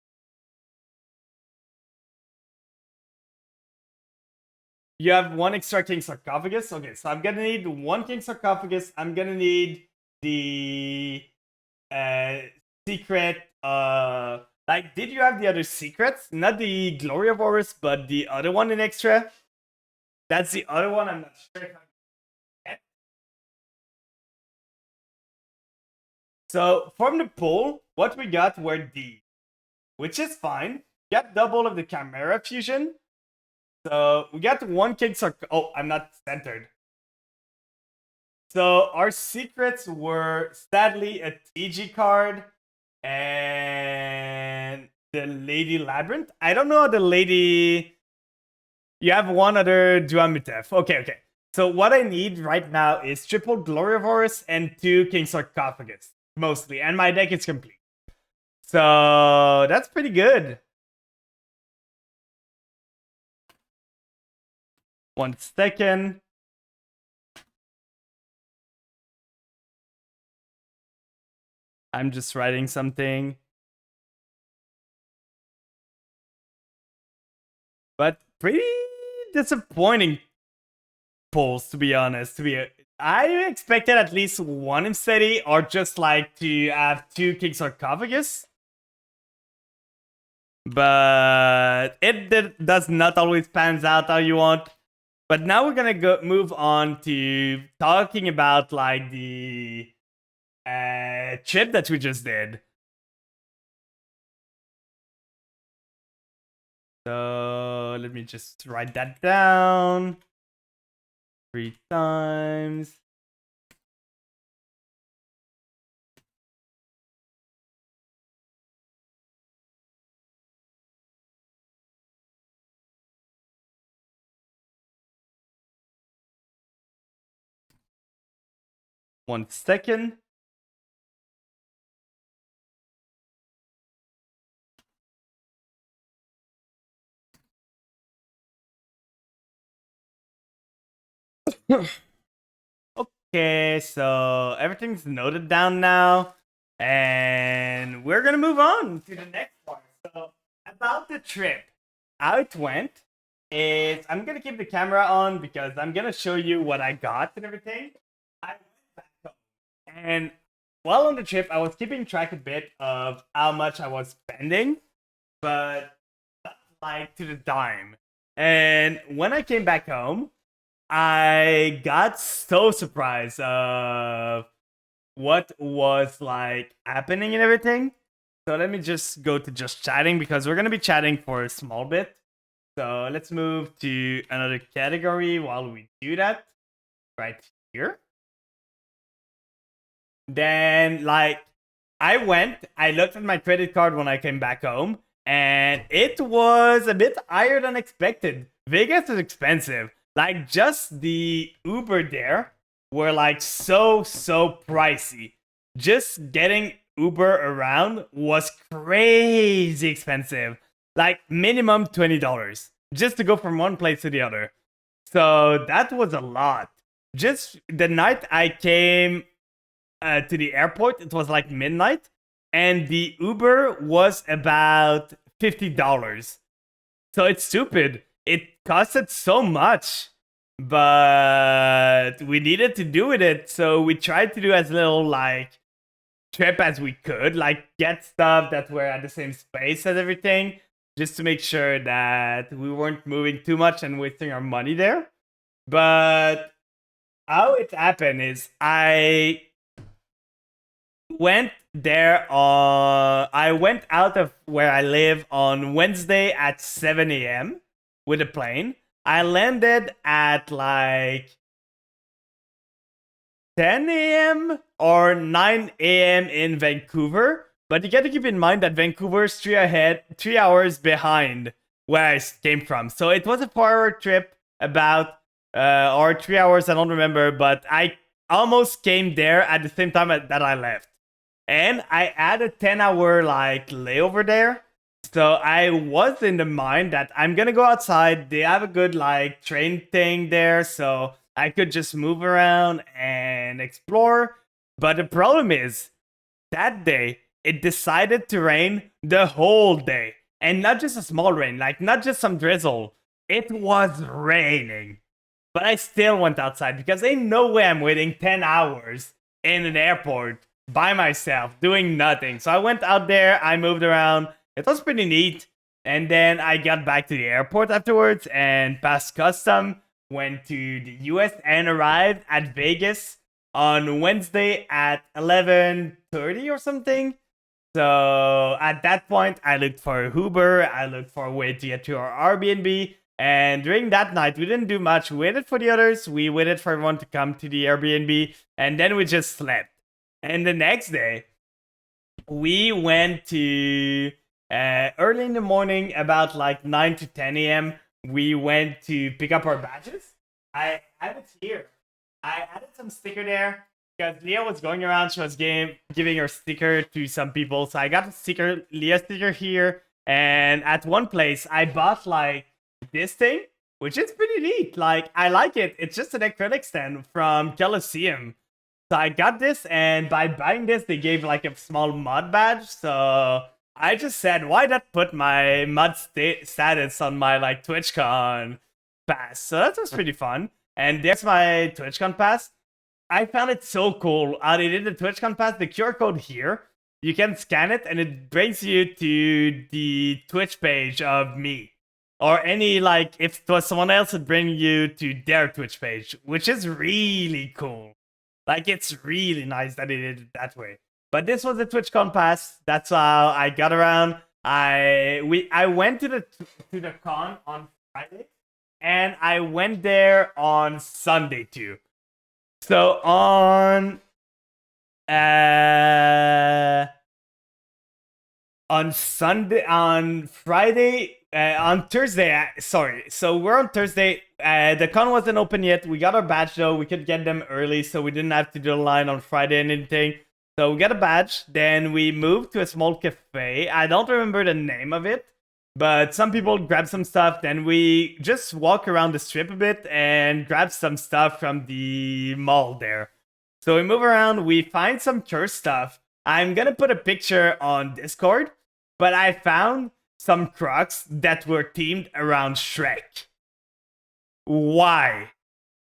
You have 1 extra King Sarcophagus? Okay, so I'm gonna need 1 King Sarcophagus. I'm gonna need the secret. Like, did you have the other secrets? Not the Glory of Horus, but the other one in extra? That's the other one. I'm not sure if I get. So, from the pool, what we got were D, which is fine. Got double of the Chimera Fusion. So, we got 1 King Oh, I'm not centered. So, our secrets were, sadly, a TG card and the Lady Labyrinth. I don't know the Lady. You have 1 other Duamutef. Okay. So what I need right now is triple Glory of Horus and 2 King Sarcophagus, mostly. And my deck is complete. So that's pretty good. 1 second. I'm just writing something. But pretty disappointing pulls, to be honest. I expected at least 1 Imsteady, or just like to have 2 King Sarcophagus. But it does not always pans out how you want. But now we're gonna move on to talking about like the chip that we just did. So let me just write that down 3 times. One second. Okay, so everything's noted down now, and we're gonna move on to the next part. So about the trip, how it went is I'm gonna keep the camera on because I'm gonna show you what I got and everything. I went back home, and while on the trip, I was keeping track a bit of how much I was spending, but not like to the dime. And when I came back home, I got so surprised of what was like happening and everything. So let me just go to just chatting because we're gonna be chatting for a small bit. So let's move to another category while we do that. right here. Then, like, I looked at my credit card when I came back home, and it was a bit higher than expected. Vegas is expensive. Like, just the Uber there were like so pricey. Just getting Uber around was crazy expensive. Like, minimum $20 just to go from one place to the other. So that was a lot. Just the night I came to the airport, it was like midnight, and the Uber was about $50. So it's stupid. It costed so much, but we needed to do with it. So we tried to do as little like trip as we could, like get stuff that were at the same space as everything, just to make sure that we weren't moving too much and wasting our money there. But how it happened is I went out of where I live on Wednesday at 7 a.m. with a plane. I landed at like 10 a.m. or 9 a.m. in Vancouver. But you got to keep in mind that Vancouver is 3 hours behind where I came from. So it was a 4-hour trip, about or 3 hours. I don't remember, but I almost came there at the same time that I left. And I had a 10-hour like layover there. So I was in the mind that I'm gonna go outside. They have a good like train thing there, so I could just move around and explore. But the problem is, that day it decided to rain the whole day. And not just a small rain, like not just some drizzle. It was raining. But I still went outside because ain't no way I'm waiting 10 hours in an airport by myself doing nothing. So I went out there, I moved around. It was pretty neat. And then I got back to the airport afterwards and passed custom, went to the US and arrived at Vegas on Wednesday at 11:30 or something. So at that point, I looked for Uber, I looked for a way to get to our Airbnb. And during that night, we didn't do much. We waited for the others. We waited for everyone to come to the Airbnb. And then we just slept. And the next day, we went to early in the morning, about like 9 to 10 a.m. We went to pick up our badges. I have it here. I added some sticker there because Leah was going around. She was giving her sticker to some people. So I got a sticker, Leah sticker here. And at one place, I bought like this thing, which is pretty neat. Like, I like it. It's just an acrylic stand from Coliseum. So I got this, and by buying this, they gave like a small mod badge. So I just said, why not put my mod status on my like TwitchCon pass? So that was pretty fun. And there's my TwitchCon pass. I found it so cool how they did the TwitchCon pass. The QR code here, you can scan it, and it brings you to the Twitch page of me. Or any, like, if it was someone else, it'd bring you to their Twitch page, which is really cool. Like, it's really nice that they did it that way. But this was the TwitchCon pass. That's how I got around. I went to the con on Friday, and I went there on Sunday too. So on Friday, on Thursday, sorry. So we're on Thursday. The con wasn't open yet. We got our badge though. We could get them early, so we didn't have to do a line on Friday and anything. So we got a badge. Then we moved to a small cafe. I don't remember the name of it, but some people grabbed some stuff. Then we just walk around the strip a bit and grab some stuff from the mall there. So we move around. We find some cursed stuff. I'm gonna put a picture on Discord, but I found some Crocs that were themed around Shrek. Why?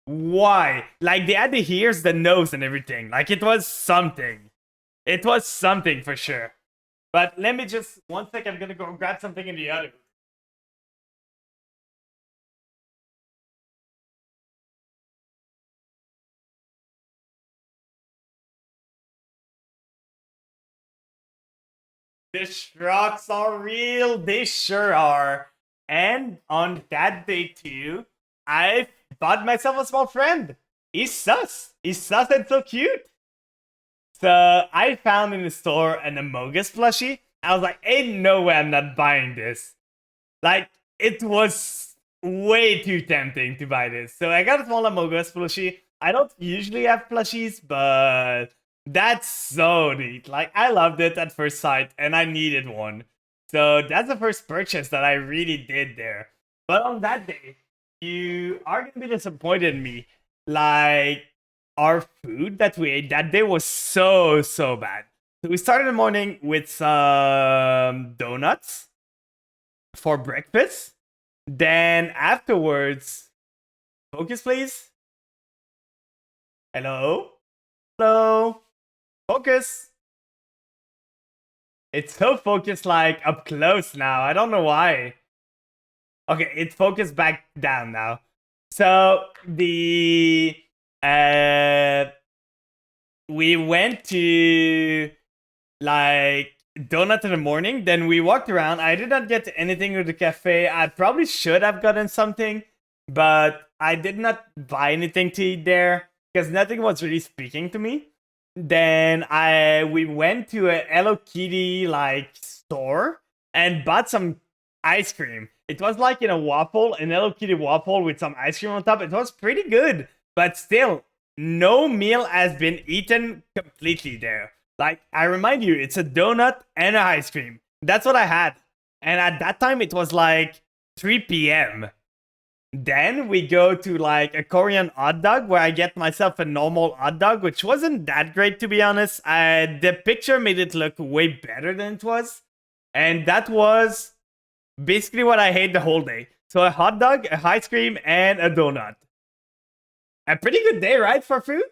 Why? Like, they had the ears, the nose, and everything. Like, it was something. It was something for sure. But let me just, one sec, I'm gonna go grab something in the other. The Shrocs are real. They sure are. And on that day too, I bought myself a small friend. He's sus. He's sus and so cute. So I found in the store an Amogus plushie. I was like, ain't no way I'm not buying this. Like, it was way too tempting to buy this. So I got a small Amogus plushie. I don't usually have plushies, but that's so neat. Like, I loved it at first sight, and I needed one. So that's the first purchase that I really did there. But on that day, you are gonna be disappointed in me. Like, our food that we ate that day was so bad. So we started the morning with some donuts for breakfast. Then afterwards, focus please. Hello? Hello? Focus. It's so focused like up close now. I don't know why. Okay, it's focused back down now. So the we went to like donut in the morning, then we walked around. I did not get anything with the cafe. I probably should have gotten something, but I did not buy anything to eat there because nothing was really speaking to me. Then we went to a Hello Kitty like store and bought some ice cream. It was like in a waffle, an Hello Kitty waffle with some ice cream on top. It was pretty good, but still, no meal has been eaten completely there. Like, I remind you, it's a donut and an ice cream. That's what I had. And at that time, it was like 3 p.m. Then we go to like a Korean hot dog where I get myself a normal hot dog, which wasn't that great to be honest. The picture made it look way better than it was. And that was basically what I ate the whole day. So a hot dog, a ice cream, and a donut. A pretty good day, right, for food?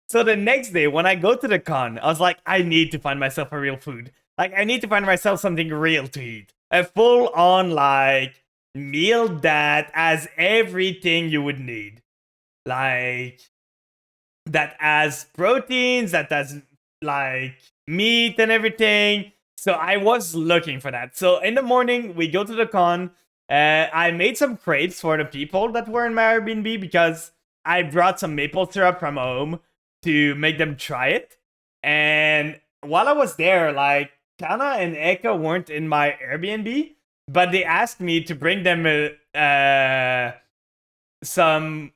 So the next day, when I go to the con, I was like, I need to find myself a real food. Like, I need to find myself something real to eat. A full-on, like, meal that has everything you would need. Like, that has proteins, that has, like, meat and everything. So I was looking for that. So in the morning, we go to the con. I made some crepes for the people that were in my Airbnb because I brought some maple syrup from home to make them try it. And while I was there, like, Kana and Eka weren't in my Airbnb, but they asked me to bring them some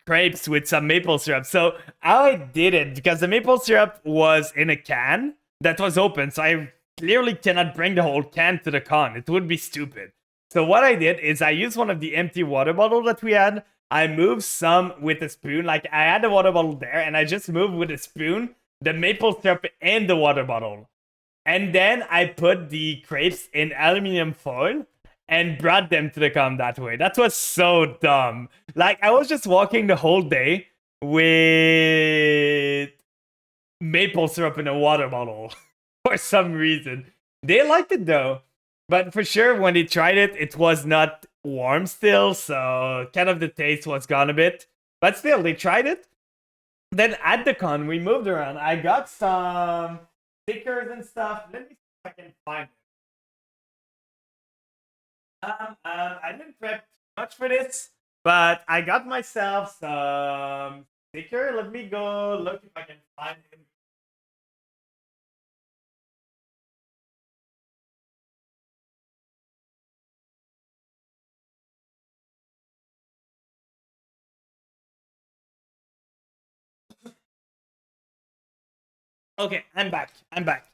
crepes with some maple syrup. So I did it because the maple syrup was in a can that was open. So I clearly cannot bring the whole can to the con. It would be stupid. So what I did is I used one of the empty water bottles that we had. I moved some with a spoon. Like, I had the water bottle there, and I just moved with a spoon the maple syrup in the water bottle. And then I put the crepes in aluminum foil and brought them to the con that way. That was so dumb. Like, I was just walking the whole day with maple syrup in a water bottle for some reason. They liked it though. But for sure, when they tried it, it was not warm still, so kind of the taste was gone a bit. But still, they tried it. Then at the con, we moved around. I got some stickers and stuff. Let me see if I can find them. I didn't prep too much for this, but I got myself some sticker. Let me go look if I can find it. Okay, I'm back. I'm back.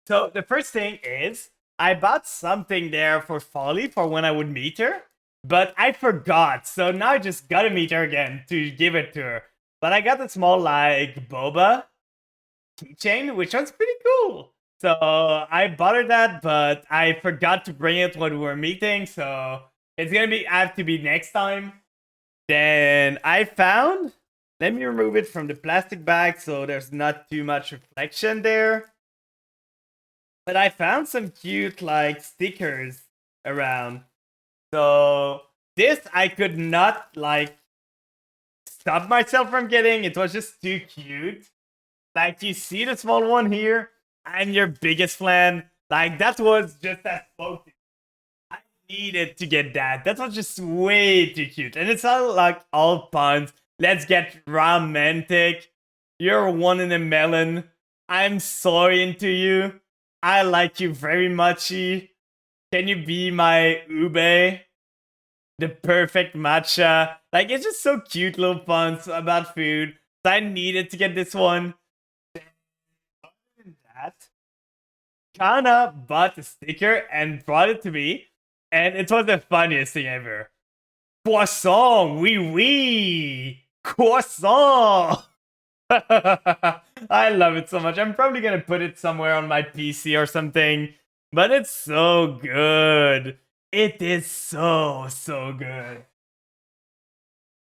So the first thing is I bought something there for Folly for when I would meet her, but I forgot. So now I just gotta meet her again to give it to her. But I got a small like boba keychain, which was pretty cool. So I bought her that, but I forgot to bring it when we were meeting. So it's gonna be have to be next time. Then I found. Let me remove it from the plastic bag so there's not too much reflection there. But I found some cute like stickers around. So this I could not like stop myself from getting. It was just too cute. Like, you see the small one here? I'm your biggest fan. Like, that was just that spoke. I needed to get that. That was just way too cute. And it's all like all puns. Let's get romantic. You're one in a melon. I'm so into you. I like you very muchy. Can you be my ube? The perfect matcha. Like, it's just so cute little puns about food. So I needed to get this one. Other than that, Kana bought a sticker and brought it to me. And it was the funniest thing ever. Croissant, oui, oui. Croissant. I love it so much. I'm probably gonna put it somewhere on my PC or something, but it's so good. It is so good.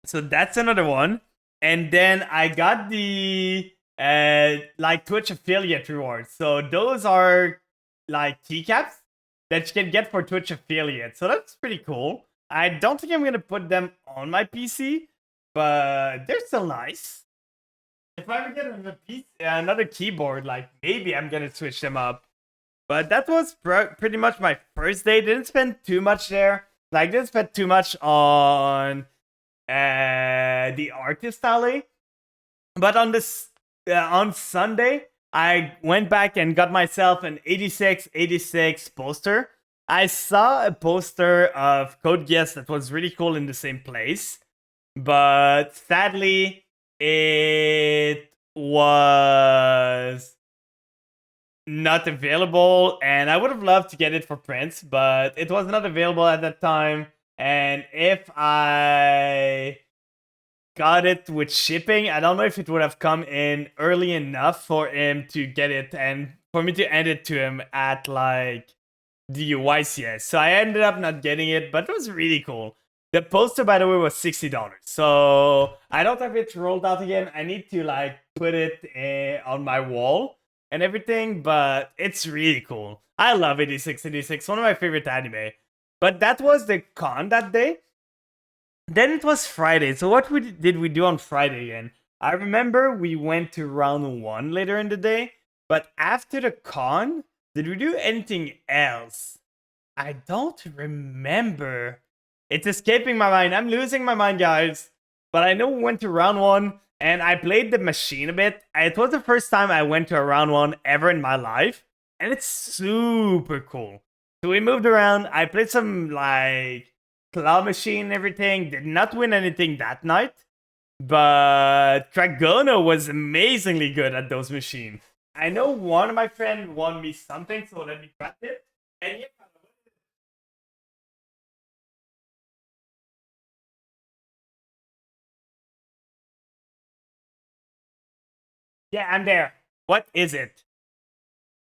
So that's another one. And then I got the like Twitch affiliate rewards. So those are like keycaps that you can get for Twitch affiliate. So that's pretty cool. I don't think I'm gonna put them on my PC, but they're still nice. If I ever get another keyboard, like maybe I'm gonna switch them up. But that was pretty much my first day. Didn't spend too much there. Like didn't spend too much on the artist alley. But on this on Sunday, I went back and got myself an 8686 poster. I saw a poster of Code Geass that was really cool in the same place, but sadly, it was not available, and I would have loved to get it for print, but it was not available at that time. And if I got it with shipping, I don't know if it would have come in early enough for him to get it and for me to end it to him at like the YCS. So I ended up not getting it, but it was really cool. The poster, by the way, was $60. So I don't have it rolled out again. I need to like put it on my wall and everything, but it's really cool. I love 8686, one of my favorite anime. But that was the con that day. Then it was Friday. So what did we do on Friday again? I remember we went to round 1 later in the day, but after the con, did we do anything else? I don't remember. It's escaping my mind. I'm losing my mind, guys. But I know we went to round 1 and I played the machine a bit. It was the first time I went to a round 1 ever in my life, and it's super cool. So we moved around. I played some like claw machine and everything. Did not win anything that night, but Dragono was amazingly good at those machines. I know one of my friends won me something, so let me grab it. And yeah, yeah, I'm there. What is it?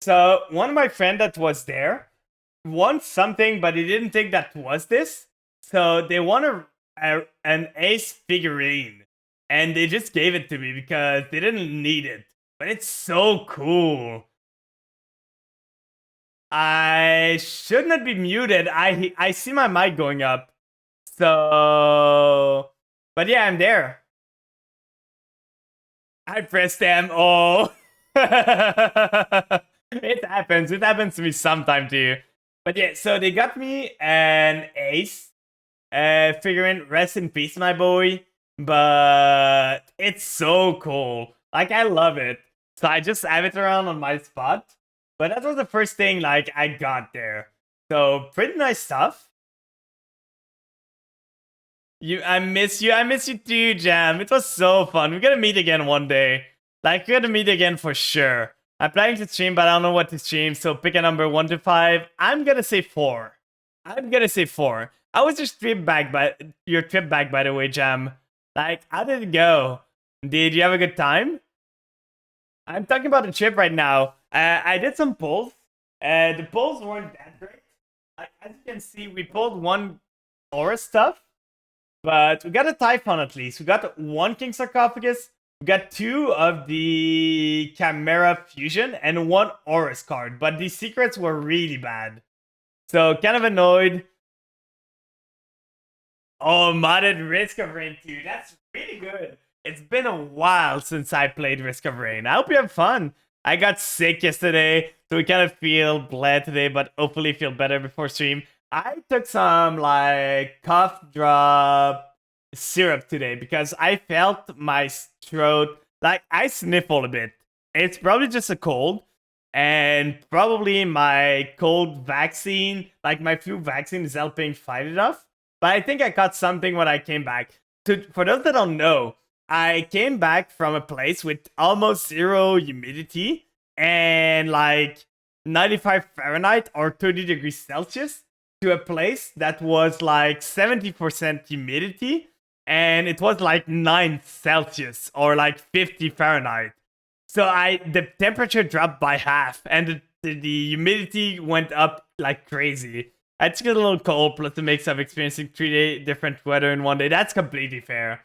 So one of my friend that was there won something, but he didn't think that was this. So they won an ace figurine, and they just gave it to me because they didn't need it. But it's so cool. I should not be muted. I see my mic going up. So, but yeah, I'm there. I pressed M. Oh. It happens. It happens to me sometime too. But yeah, so they got me an ace figurine. Rest in peace, my boy. But it's so cool. Like, I love it. So I just have it around on my spot. But that was the first thing, like, I got there. So, pretty nice stuff. I miss you. I miss you too, Jam. It was so fun. We're gonna meet again one day. Like, we're gonna meet again for sure. I'm planning to stream, but I don't know what to stream. So pick a number 1 to 5. I'm gonna say 4. I'm gonna say 4. How was your trip back, by the way, Jam? Like, how did it go? Did you have a good time? I'm talking about the trip right now. I did some polls. The polls weren't that great. As you can see, we pulled one Aura stuff, but we got a Typhon at least. We got 1 King Sarcophagus. We got 2 of the Chimera Fusion and 1 Horus card, but these secrets were really bad. So, kind of annoyed. Oh, modded Risk of Rain 2. That's really good. It's been a while since I played Risk of Rain. I hope you have fun. I got sick yesterday, so we kind of feel bled today, but hopefully feel better before stream. I took some, like, cough drop syrup today because I felt my throat, like I sniffle a bit. It's probably just a cold, and probably my cold vaccine, like my flu vaccine, is helping fight it off. But I think I caught something when I came back. For those that don't know, I came back from a place with almost zero humidity and like 95 Fahrenheit or 30 degrees Celsius to a place that was like 70% humidity and it was like 9 Celsius or like 50 Fahrenheit. So the temperature dropped by half and the humidity went up like crazy. I took a little cold plus the mix of experiencing 3 different weather in one day. That's completely fair.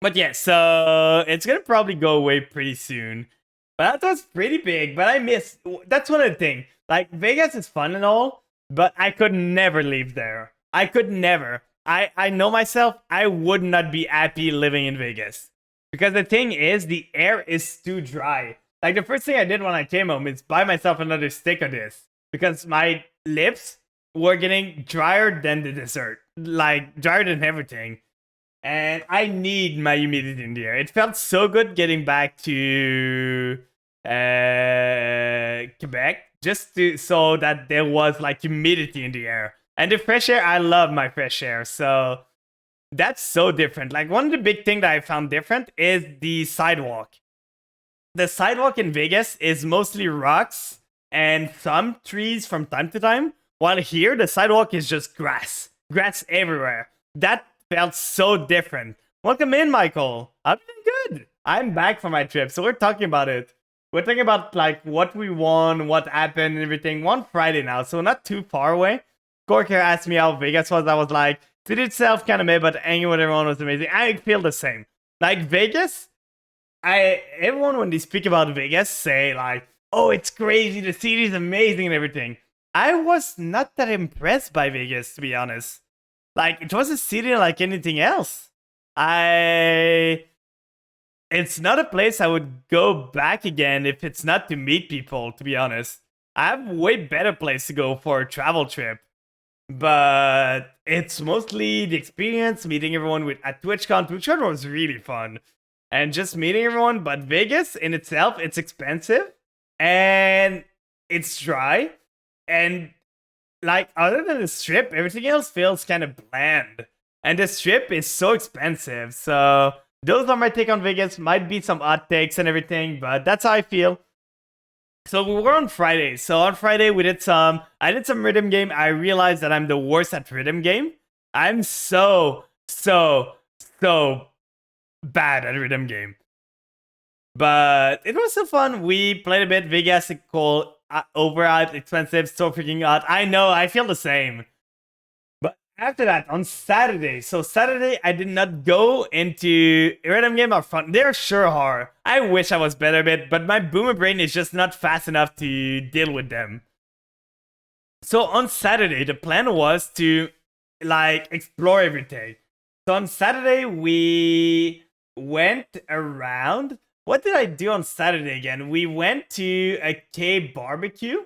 But yeah, so it's gonna probably go away pretty soon. But that was pretty big. But I miss. That's one of the things. Like Vegas is fun and all, but I could never leave there. I could never. I know myself. I would not be happy living in Vegas because the thing is, the air is too dry. Like the first thing I did when I came home is buy myself another stick of this because my lips were getting drier than the dessert, like drier than everything. And I need my humidity in the air. It felt so good getting back to Quebec, just so that there was like humidity in the air. And the fresh air, I love my fresh air. So that's so different. Like one of the big things that I found different is the sidewalk. The sidewalk in Vegas is mostly rocks and some trees from time to time, while here the sidewalk is just grass. Grass everywhere. That felt so different. Welcome in, Michael. I'm doing good. I'm back from my trip, so we're talking about it. We're talking about like what we won, what happened, and everything. One Friday now, so not too far away. Corker asked me how Vegas was. I was like, it itself kind of made, but hanging with everyone was amazing. I feel the same. Like Vegas, everyone when they speak about Vegas say like, oh, it's crazy, the city is amazing and everything. I was not that impressed by Vegas, to be honest. Like, it was a city like anything else. It's not a place I would go back again if it's not to meet people, to be honest. I have a way better place to go for a travel trip. But it's mostly the experience, meeting everyone at TwitchCon. TwitchCon was really fun. And just meeting everyone. But Vegas in itself, it's expensive. And it's dry. And like, other than the strip, everything else feels kind of bland. And the strip is so expensive. So those are my take on Vegas. Might be some hot takes and everything, but that's how I feel. So we were on Friday. So on Friday I did some rhythm game. I realized that I'm the worst at rhythm game. I'm so bad at rhythm game. But it was so fun. We played a bit. Vegas is cool, overhyped, expensive, so freaking hot. I know, I feel the same. But after that, on Saturday, I did not go into rhythm game or fun. They're sure hard. I wish I was better at it, but my boomer brain is just not fast enough to deal with them. So on Saturday, the plan was to like explore everything. So on Saturday, we went around. What did I do on Saturday again? We went to a K barbecue.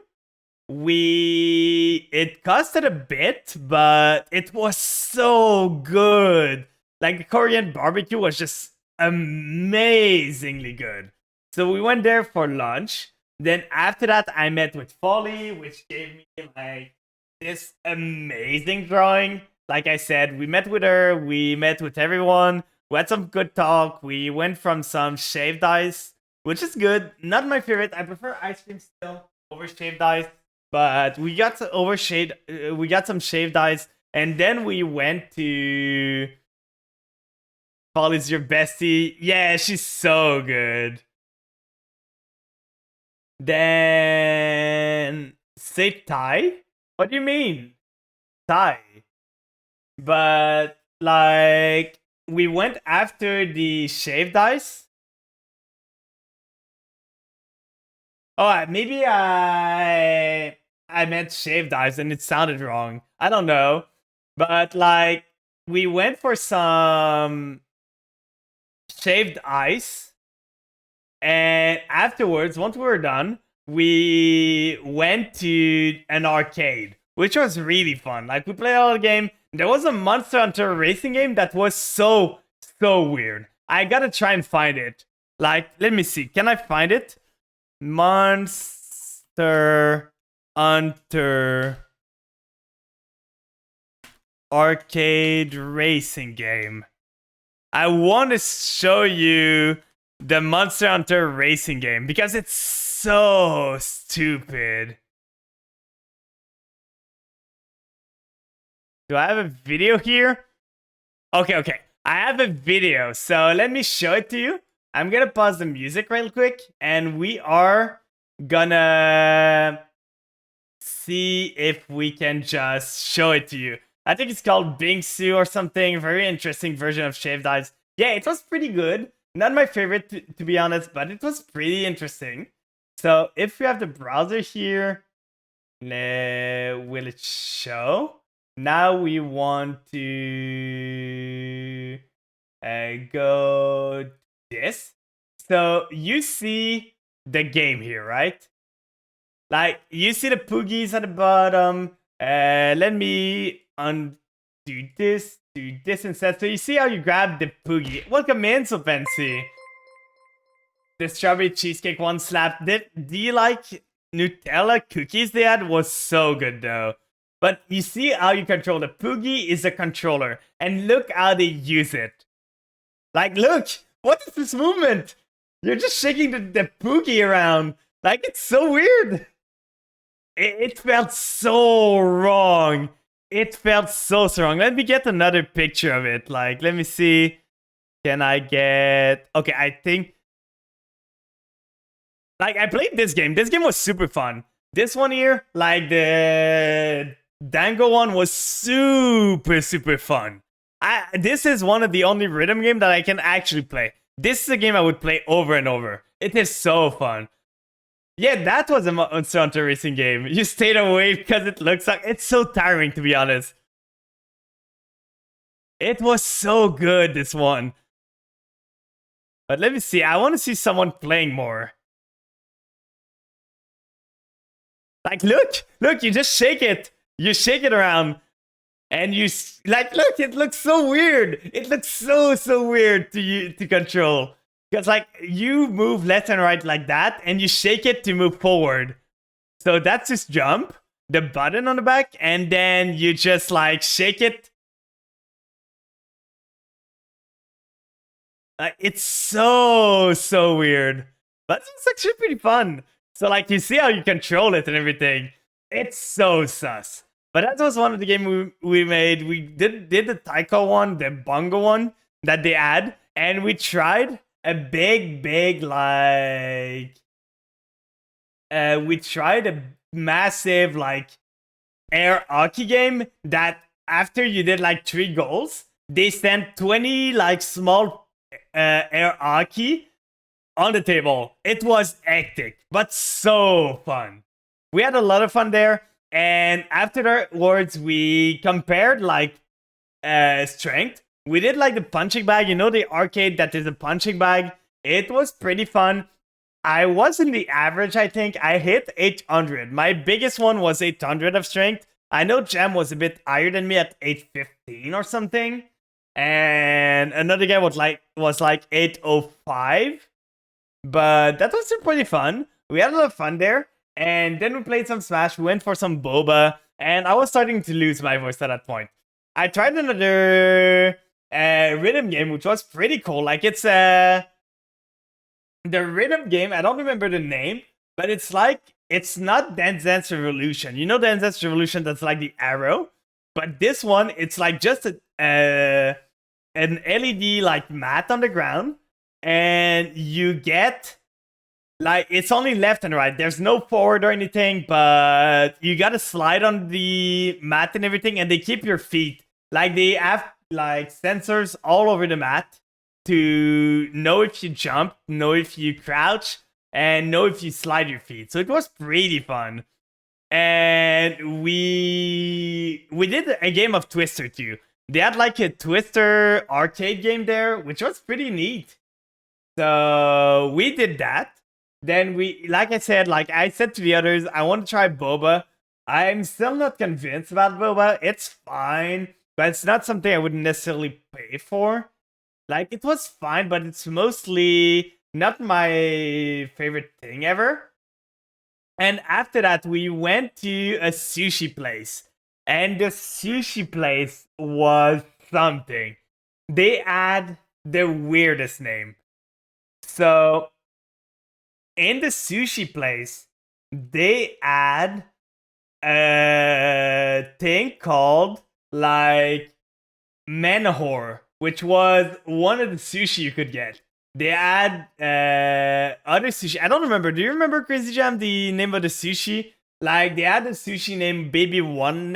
It costed a bit, but it was so good. Like the Korean barbecue was just amazingly good. So we went there for lunch. Then after that, I met with Folly, which gave me like this amazing drawing. Like I said, we met with her, we met with everyone, we had some good talk. We went from some shaved ice, which is good. Not my favorite. I prefer ice cream still over shaved ice. But we got we got some shaved ice, and then we went to Folly's your bestie. Yeah, she's so good. Then say Thai? What do you mean? Thai. But like we went after the shaved ice. Oh, maybe I meant shaved ice and it sounded wrong. I don't know. But like we went for some shaved ice, and afterwards, once we were done, we went to an arcade, which was really fun. Like we played all the game. There was a Monster Hunter racing game that was so weird. I gotta try and find it. Like, let me see. Can I find it? Monster Hunter arcade racing game. I want to show you the Monster Hunter racing game because it's so stupid. Do I have a video here? Okay. I have a video, so let me show it to you. I'm gonna pause the music real quick, and we are gonna see if we can just show it to you. I think it's called Bingsu or something. Very interesting version of Shaved Ice. Yeah, it was pretty good. Not my favorite, to be honest, but it was pretty interesting. So if we have the browser here, will it show? Now we want to go this. So you see the game here, right? Like, you see the Poogies at the bottom. Let me undo this, do this instead. So you see how you grab the Poogie. Welcome in, so fancy. The strawberry cheesecake one slap. Do you like Nutella cookies they had? Was so good though. But you see how you control the Poogie is a controller. And look how they use it. Like, look! What is this movement? You're just shaking the Poogie around. Like, it's so weird. It felt so wrong. It felt so wrong. Let me get another picture of it. Like, let me see. Can I get... Okay, I think... Like, I played this game. This game was super fun. This one here, like the Dango one, was super fun. This is one of the only rhythm games that I can actually play. This is a game I would play over and over. It is so fun. Yeah, that was a Monster Hunter racing game. You stayed away because it looks like... It's so tiring, to be honest. It was so good, this one. But let me see. I want to see someone playing more. Like, look! Look, you just shake it. You shake it around. And you... Like, look, it looks so weird. It looks so weird to control. Because, like, you move left and right like that, and you shake it to move forward. So that's just jump, the button on the back, and then you just, like, shake it. It's so weird. But it's actually pretty fun. So, like, you see how you control it and everything. It's so sus. But that was one of the games we made. We did the Taiko one, the Bongo one that they add, and we tried a big like we tried a massive like air hockey game that after you did like 3 goals, they sent 20 like small air hockey on the table. It was hectic, but so fun. We had a lot of fun there, and afterwards we compared like strength. We did like the punching bag, you know, the arcade that is a punching bag. It was pretty fun. I was in the average, I think. I hit 800. My biggest one was 800 of strength. I know Jam was a bit higher than me at 815 or something. And another guy was like 805. But that was still pretty fun. We had a lot of fun there. And then we played some Smash. We went for some boba. And I was starting to lose my voice at that point. I tried another rhythm game, which was pretty cool. Like, it's the rhythm game, I don't remember the name, but it's like, it's not Dance Dance Revolution. You know Dance Dance Revolution, that's like the arrow? But this one, it's like just an LED like mat on the ground, and you get, like, it's only left and right. There's no forward or anything, but you gotta slide on the mat and everything, and they keep your feet. Like, they have like sensors all over the mat to know if you jump, know if you crouch, and know if you slide your feet. So it was pretty fun. And we did a game of Twister too. They had like a Twister arcade game there, which was pretty neat. So we did that. Then we, like I said to the others, I want to try boba. I'm still not convinced about boba. It's fine, but it's not something I would necessarily pay for. Like, it was fine, but it's mostly not my favorite thing ever. And after that, we went to a sushi place. And the sushi place was something. They had the weirdest name. So, in the sushi place, they had a thing called, like, Menhor, which was one of the sushi you could get. They had other sushi. I don't remember. Do you remember, Crazy Jam, the name of the sushi? Like, they had a sushi named Baby One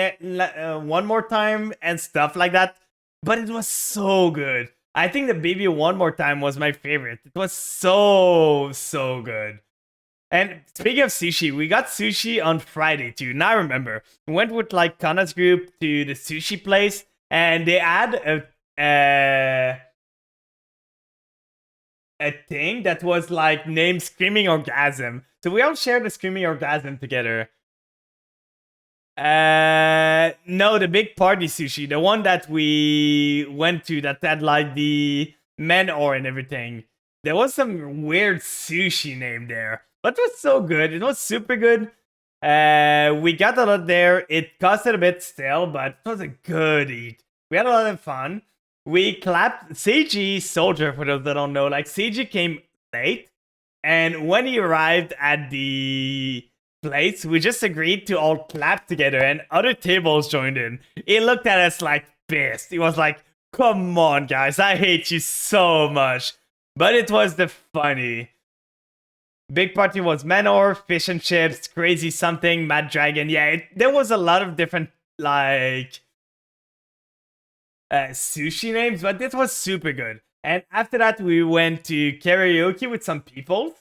More Time and stuff like that. But it was so good. I think the Baby One More Time was my favorite. It was so, so good. And speaking of sushi, we got sushi on Friday too. Now I remember. We went with like Kana's group to the sushi place, and they had a thing that was like named Screaming Orgasm. So we all shared the Screaming Orgasm together. No, the big party sushi, the one that we went to that had like the men or and everything. There was some weird sushi name there, but it was so good. It was super good. We got a lot there. It costed a bit still, but it was a good eat. We had a lot of fun. We clapped Seiji Soldier, for those that don't know. Like, Seiji came late, and when he arrived at the place, we just agreed to all clap together, and other tables joined in. He looked at us like pissed. He was like, "Come on, guys, I hate you so much." But it was the funny. Big party was Manor, fish and chips, crazy something, Mad Dragon. Yeah, there was a lot of different, like, sushi names, but this was super good. And after that, we went to karaoke with some people,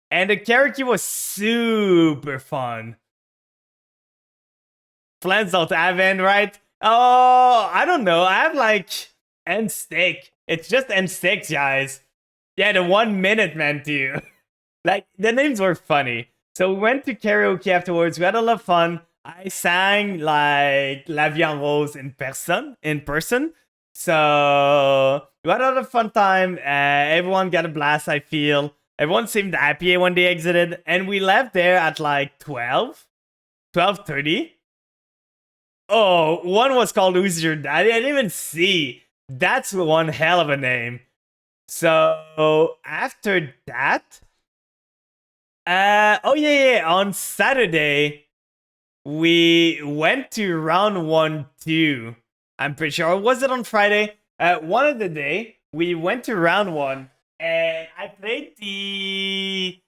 and the karaoke was super fun. Plans don't have end, right? Oh, I don't know. I have like end stick. It's just end sticks, guys. Yeah, the 1 minute man too. Like, the names were funny. So we went to karaoke afterwards. We had a lot of fun. I sang like La Vie en Rose in person. So we had a lot of fun time. Everyone got a blast, I feel. Everyone seemed happy when they exited. And we left there at like 12:30. Oh, one was called Who's Your Daddy? I didn't even see. That's one hell of a name. So after that, oh yeah, on Saturday we went to round 1 too. I'm pretty sure. Or was it on Friday? One of the day we went to round 1, and I played the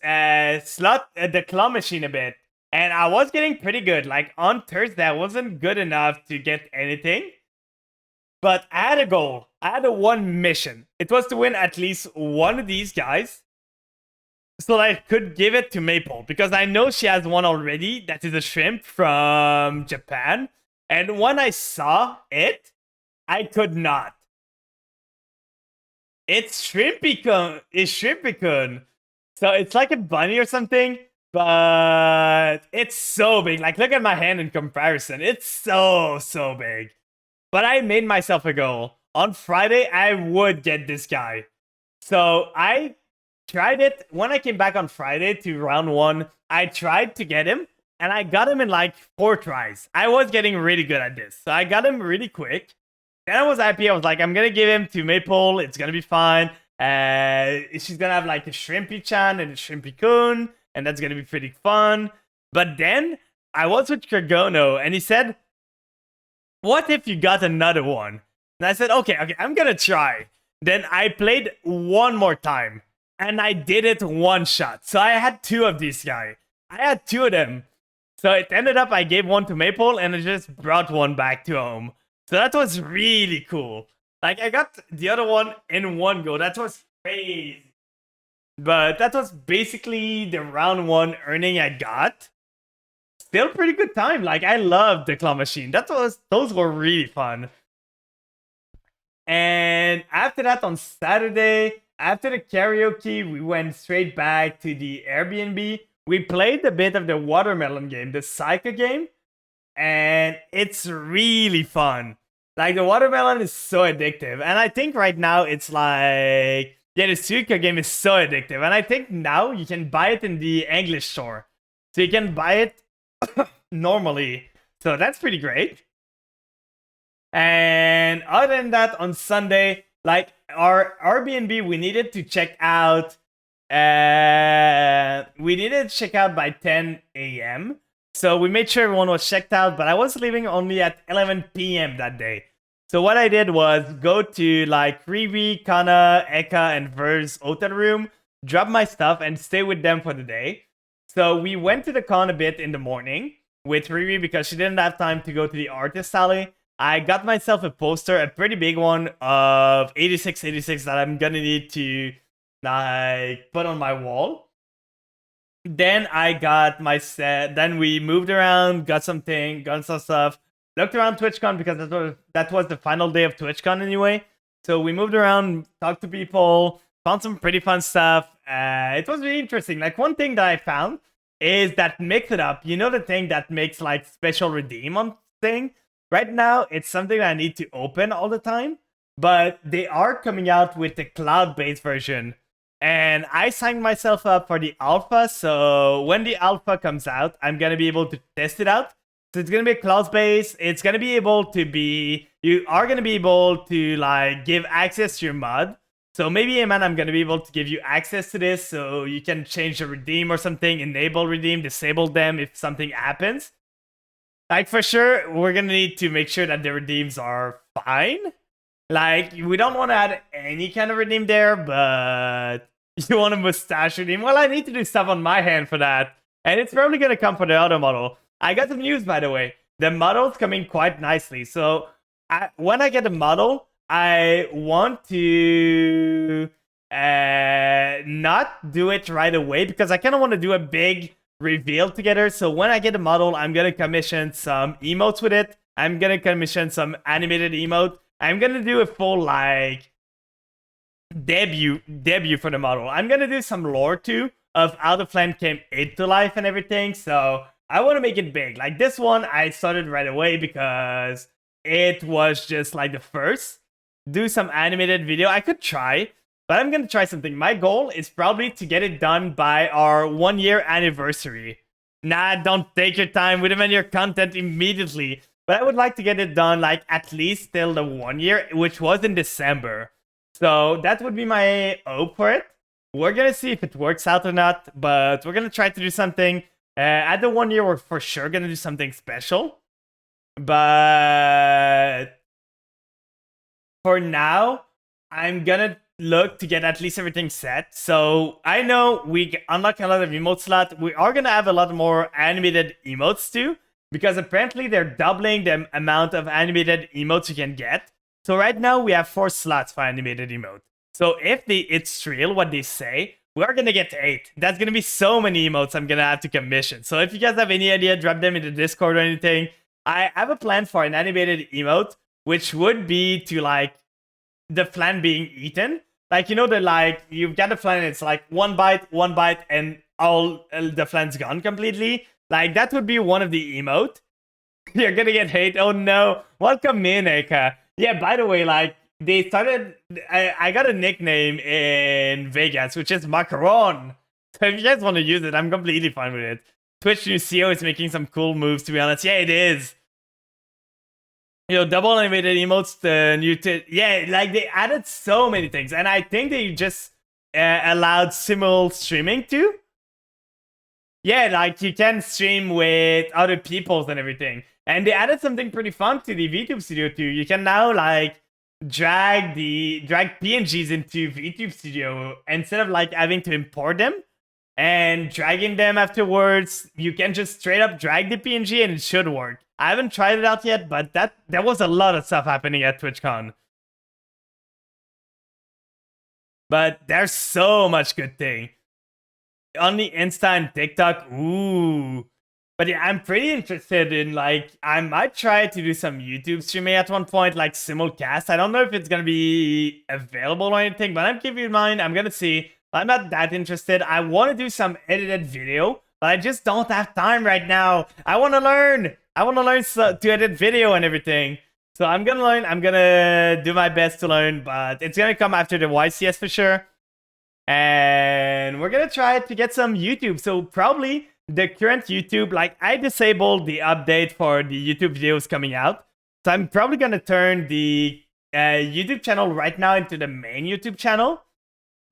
the claw machine a bit, and I was getting pretty good. Like, on Thursday, I wasn't good enough to get anything, but I had a goal. I had a one mission. It was to win at least one of these guys, so I could give it to Maple, because I know she has one already that is a shrimp from Japan. And when I saw it, I could not. It's Shrimpy-kun. It's Shrimpy-kun. So it's like a bunny or something, but it's so big. Like, look at my hand in comparison. It's so, so big. But I made myself a goal. On Friday, I would get this guy. So I tried it. When I came back on Friday to round 1, I tried to get him, and I got him in like 4 tries. I was getting really good at this. So I got him really quick. Then I was happy. I was like, I'm going to give him to Maple. It's going to be fine. She's going to have like a Shrimpy-chan and a Shrimpy-kun, and that's going to be pretty fun. But then I was with Kragono, and he said, what if you got another one? And I said, okay, I'm going to try. Then I played one more time, and I did it one shot. So I had 2 of these guys. I had 2 of them. So it ended up I gave one to Maple, and I just brought one back to home. So that was really cool. Like, I got the other one in one go. That was crazy. But that was basically the round 1 earning I got. Still pretty good time. Like, I loved the claw machine. Those were really fun. And after that, on Saturday, after the karaoke, we went straight back to the Airbnb. We played a bit of the watermelon game, the Psycho game, and it's really fun. Like, the watermelon is so addictive. And I think right now it's like, yeah, the Suica game is so addictive. And I think now you can buy it in the English store. So you can buy it normally. So that's pretty great. And other than that, on Sunday, like, our Airbnb, we needed to check out. We needed to check out by 10 a.m. So we made sure everyone was checked out, but I was leaving only at 11 p.m. that day. So what I did was go to like Riri, Kana, Eka, and Ver's hotel room, drop my stuff, and stay with them for the day. So we went to the con a bit in the morning with Riri because she didn't have time to go to the artist alley. I got myself a poster, a pretty big one of 8686 that I'm gonna need to like put on my wall. Then I got my set. Then we moved around, got some stuff. Looked around TwitchCon because that was the final day of TwitchCon anyway. So we moved around, talked to people, found some pretty fun stuff. It was really interesting. Like, one thing that I found is that Mix It Up. You know, the thing that makes like special redeem on thing. Right now, it's something that I need to open all the time. But they are coming out with the cloud-based version. And I signed myself up for the alpha, so when the alpha comes out, I'm gonna be able to test it out. So it's gonna be cloud-based. It's gonna be able to be, you are gonna be able to like give access to your mod. So maybe, man, I'm gonna be able to give you access to this, so you can change the redeem or something, enable redeem, disable them if something happens. Like, for sure, we're gonna need to make sure that the redeems are fine. Like, we don't want to add any kind of redeem there, but you want a mustache redeem? Well, I need to do stuff on my hand for that. And it's probably going to come for the other model. I got some news, by the way. The model's coming quite nicely. So, when I get a model, I want to not do it right away because I kind of want to do a big reveal together. So, when I get a model, I'm going to commission some emotes with it. I'm going to commission some animated emote. I'm gonna do a full like debut for the model. I'm gonna do some lore too of how the Flame came into life and everything. So I want to make it big. Like, this one, I started right away because it was just like the first. Do some animated video. I could try, but I'm gonna try something. My goal is probably to get it done by our 1-year anniversary. Nah, don't take your time. We demand your content immediately. But I would like to get it done, like, at least till the 1 year, which was in December. So that would be my hope for it. We're gonna see if it works out or not, but we're gonna try to do something. At the 1 year, we're for sure gonna do something special. But for now, I'm gonna look to get at least everything set. So I know we unlock a lot of emote slots. We are gonna have a lot more animated emotes too. Because apparently they're doubling the amount of animated emotes you can get. So right now we have 4 slots for animated emote. So if it's real what they say, we are gonna get 8. That's gonna be so many emotes I'm gonna have to commission. So if you guys have any idea, drop them in the Discord or anything. I have a plan for an animated emote, which would be to like the flan being eaten. Like, you know, you've got the flan and it's like one bite, and all the flan's gone completely. Like, that would be one of the emote. You're gonna get hate. Oh no. Welcome in, Eka. Yeah, by the way, like, they started. I got a nickname in Vegas, which is Macaron. So if you guys want to use it, I'm completely fine with it. Twitch new CEO is making some cool moves, to be honest. Yeah, it is. You know, double animated emotes, the new. Yeah, like, they added so many things. And I think they just allowed simul streaming too. Yeah, like, you can stream with other peoples and everything. And they added something pretty fun to the VTube Studio too. You can now like drag PNGs into VTube Studio instead of like having to import them and dragging them afterwards. You can just straight up drag the PNG and it should work. I haven't tried it out yet, but there was a lot of stuff happening at TwitchCon. But there's so much good thing. On the Insta and TikTok, ooh. But yeah, I'm pretty interested in, like, I might try to do some YouTube streaming at one point, like simulcast. I don't know if it's gonna be available or anything, but I'm keeping in mind, I'm gonna see. I'm not that interested. I want to do some edited video, but I just don't have time right now. I want to learn. I want to learn to edit video and everything. So I'm gonna learn. I'm gonna do my best to learn, but it's gonna come after the YCS for sure. And we're gonna try to get some YouTube. So probably the current YouTube, like I disabled the update for the YouTube videos coming out. So I'm probably gonna turn the YouTube channel right now into the main YouTube channel.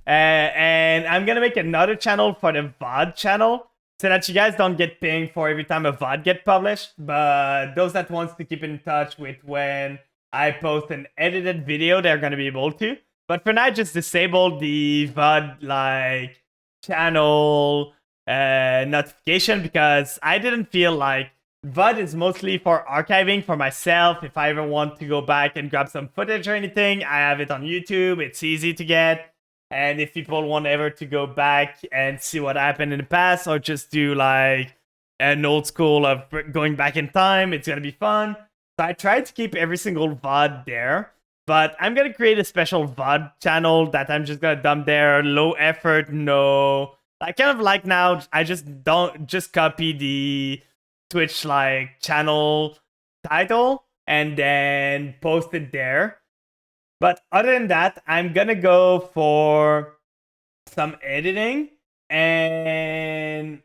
And I'm gonna make another channel for the VOD channel so that you guys don't get pinged for every time a VOD get published. But those that wants to keep in touch with when I post an edited video, they're gonna be able to. But for now, I just disabled the VOD like channel notification because I didn't feel like VOD is mostly for archiving for myself. If I ever want to go back and grab some footage or anything, I have it on YouTube. It's easy to get. And if people want ever to go back and see what happened in the past or just do like an old school of going back in time, it's gonna be fun. So I tried to keep every single VOD there. But I'm gonna create a special VOD channel that I'm just gonna dump there. Low effort, no. I kind of like now, I just copy the Twitch like channel title and then post it there. But other than that, I'm gonna go for some editing, and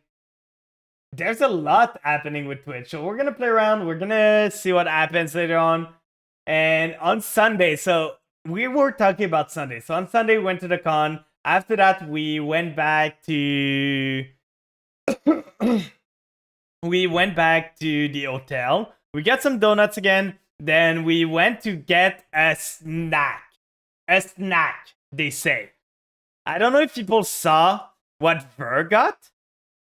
there's a lot happening with Twitch. So we're gonna play around, we're gonna see what happens later on. And on Sunday, so we were talking about Sunday. So on Sunday, we went to the con. After that, we went back to the hotel. We got some donuts again. Then we went to get a snack. A snack, they say. I don't know if people saw what Ver got,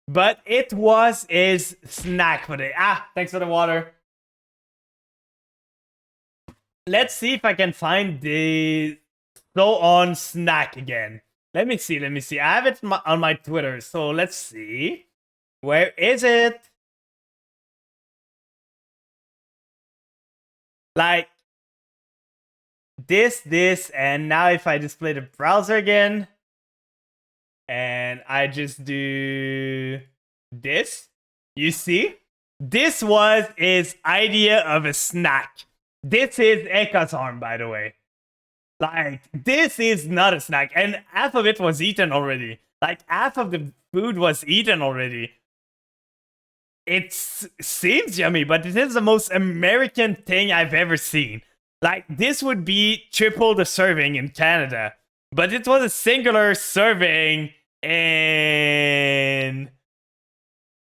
but it was his snack for the day. Thanks for the water. Let's see if I can find the so-on snack again. Let me see. I have it on my Twitter, so let's see. Where is it? Like, this, and now if I display the browser again, and I just do this, you see? This was his idea of a snack. This is Eka's arm, by the way. Like, this is not a snack, and half of it was eaten already. Like, half of the food was eaten already. It seems yummy, but it is the most American thing I've ever seen. Like, this would be triple the serving in Canada, but it was a singular serving in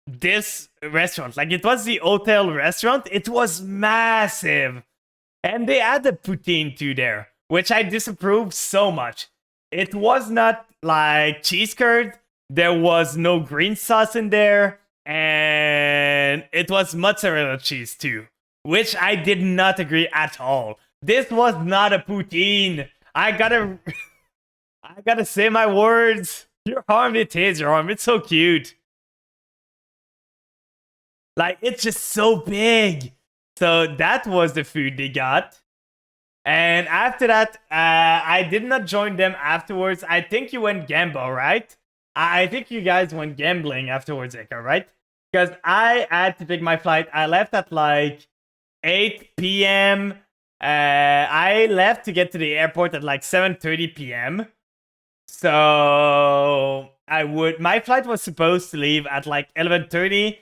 this restaurant. Like, it was the hotel restaurant. It was massive. And they had the poutine too there, which I disapprove so much. It was not like cheese curd. There was no green sauce in there. And it was mozzarella cheese too, which I did not agree at all. This was not a poutine. I gotta say my words. Your arm, it is your arm. It's so cute. Like, it's just so big. So that was the food they got. And after that, I did not join them afterwards. I think you went gamble, right? I think you guys went gambling afterwards, Eka, right? Because I had to take my flight. I left at like 8 p.m. I left to get to the airport at like 7:30 p.m. So my flight was supposed to leave at like 11:30,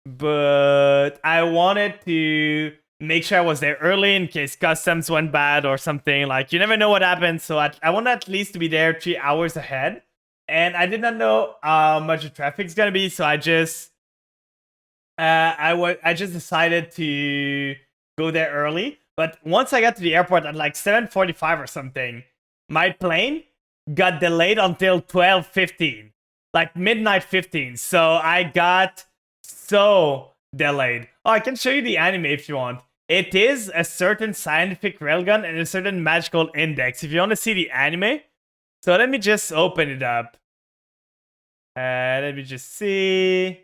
but I wanted to make sure I was there early in case customs went bad or something. Like, you never know what happens. So I wanted at least to be there 3 hours ahead. And I did not know how much the traffic's gonna be, so I just decided to go there early. But once I got to the airport at like 7:45 or something, my plane got delayed until 12:15, like midnight 15. So I got so delayed. Oh, I can show you the anime if you want. It is a certain scientific railgun and a certain magical index. If you want to see the anime, so let me just open it up. Let me just see.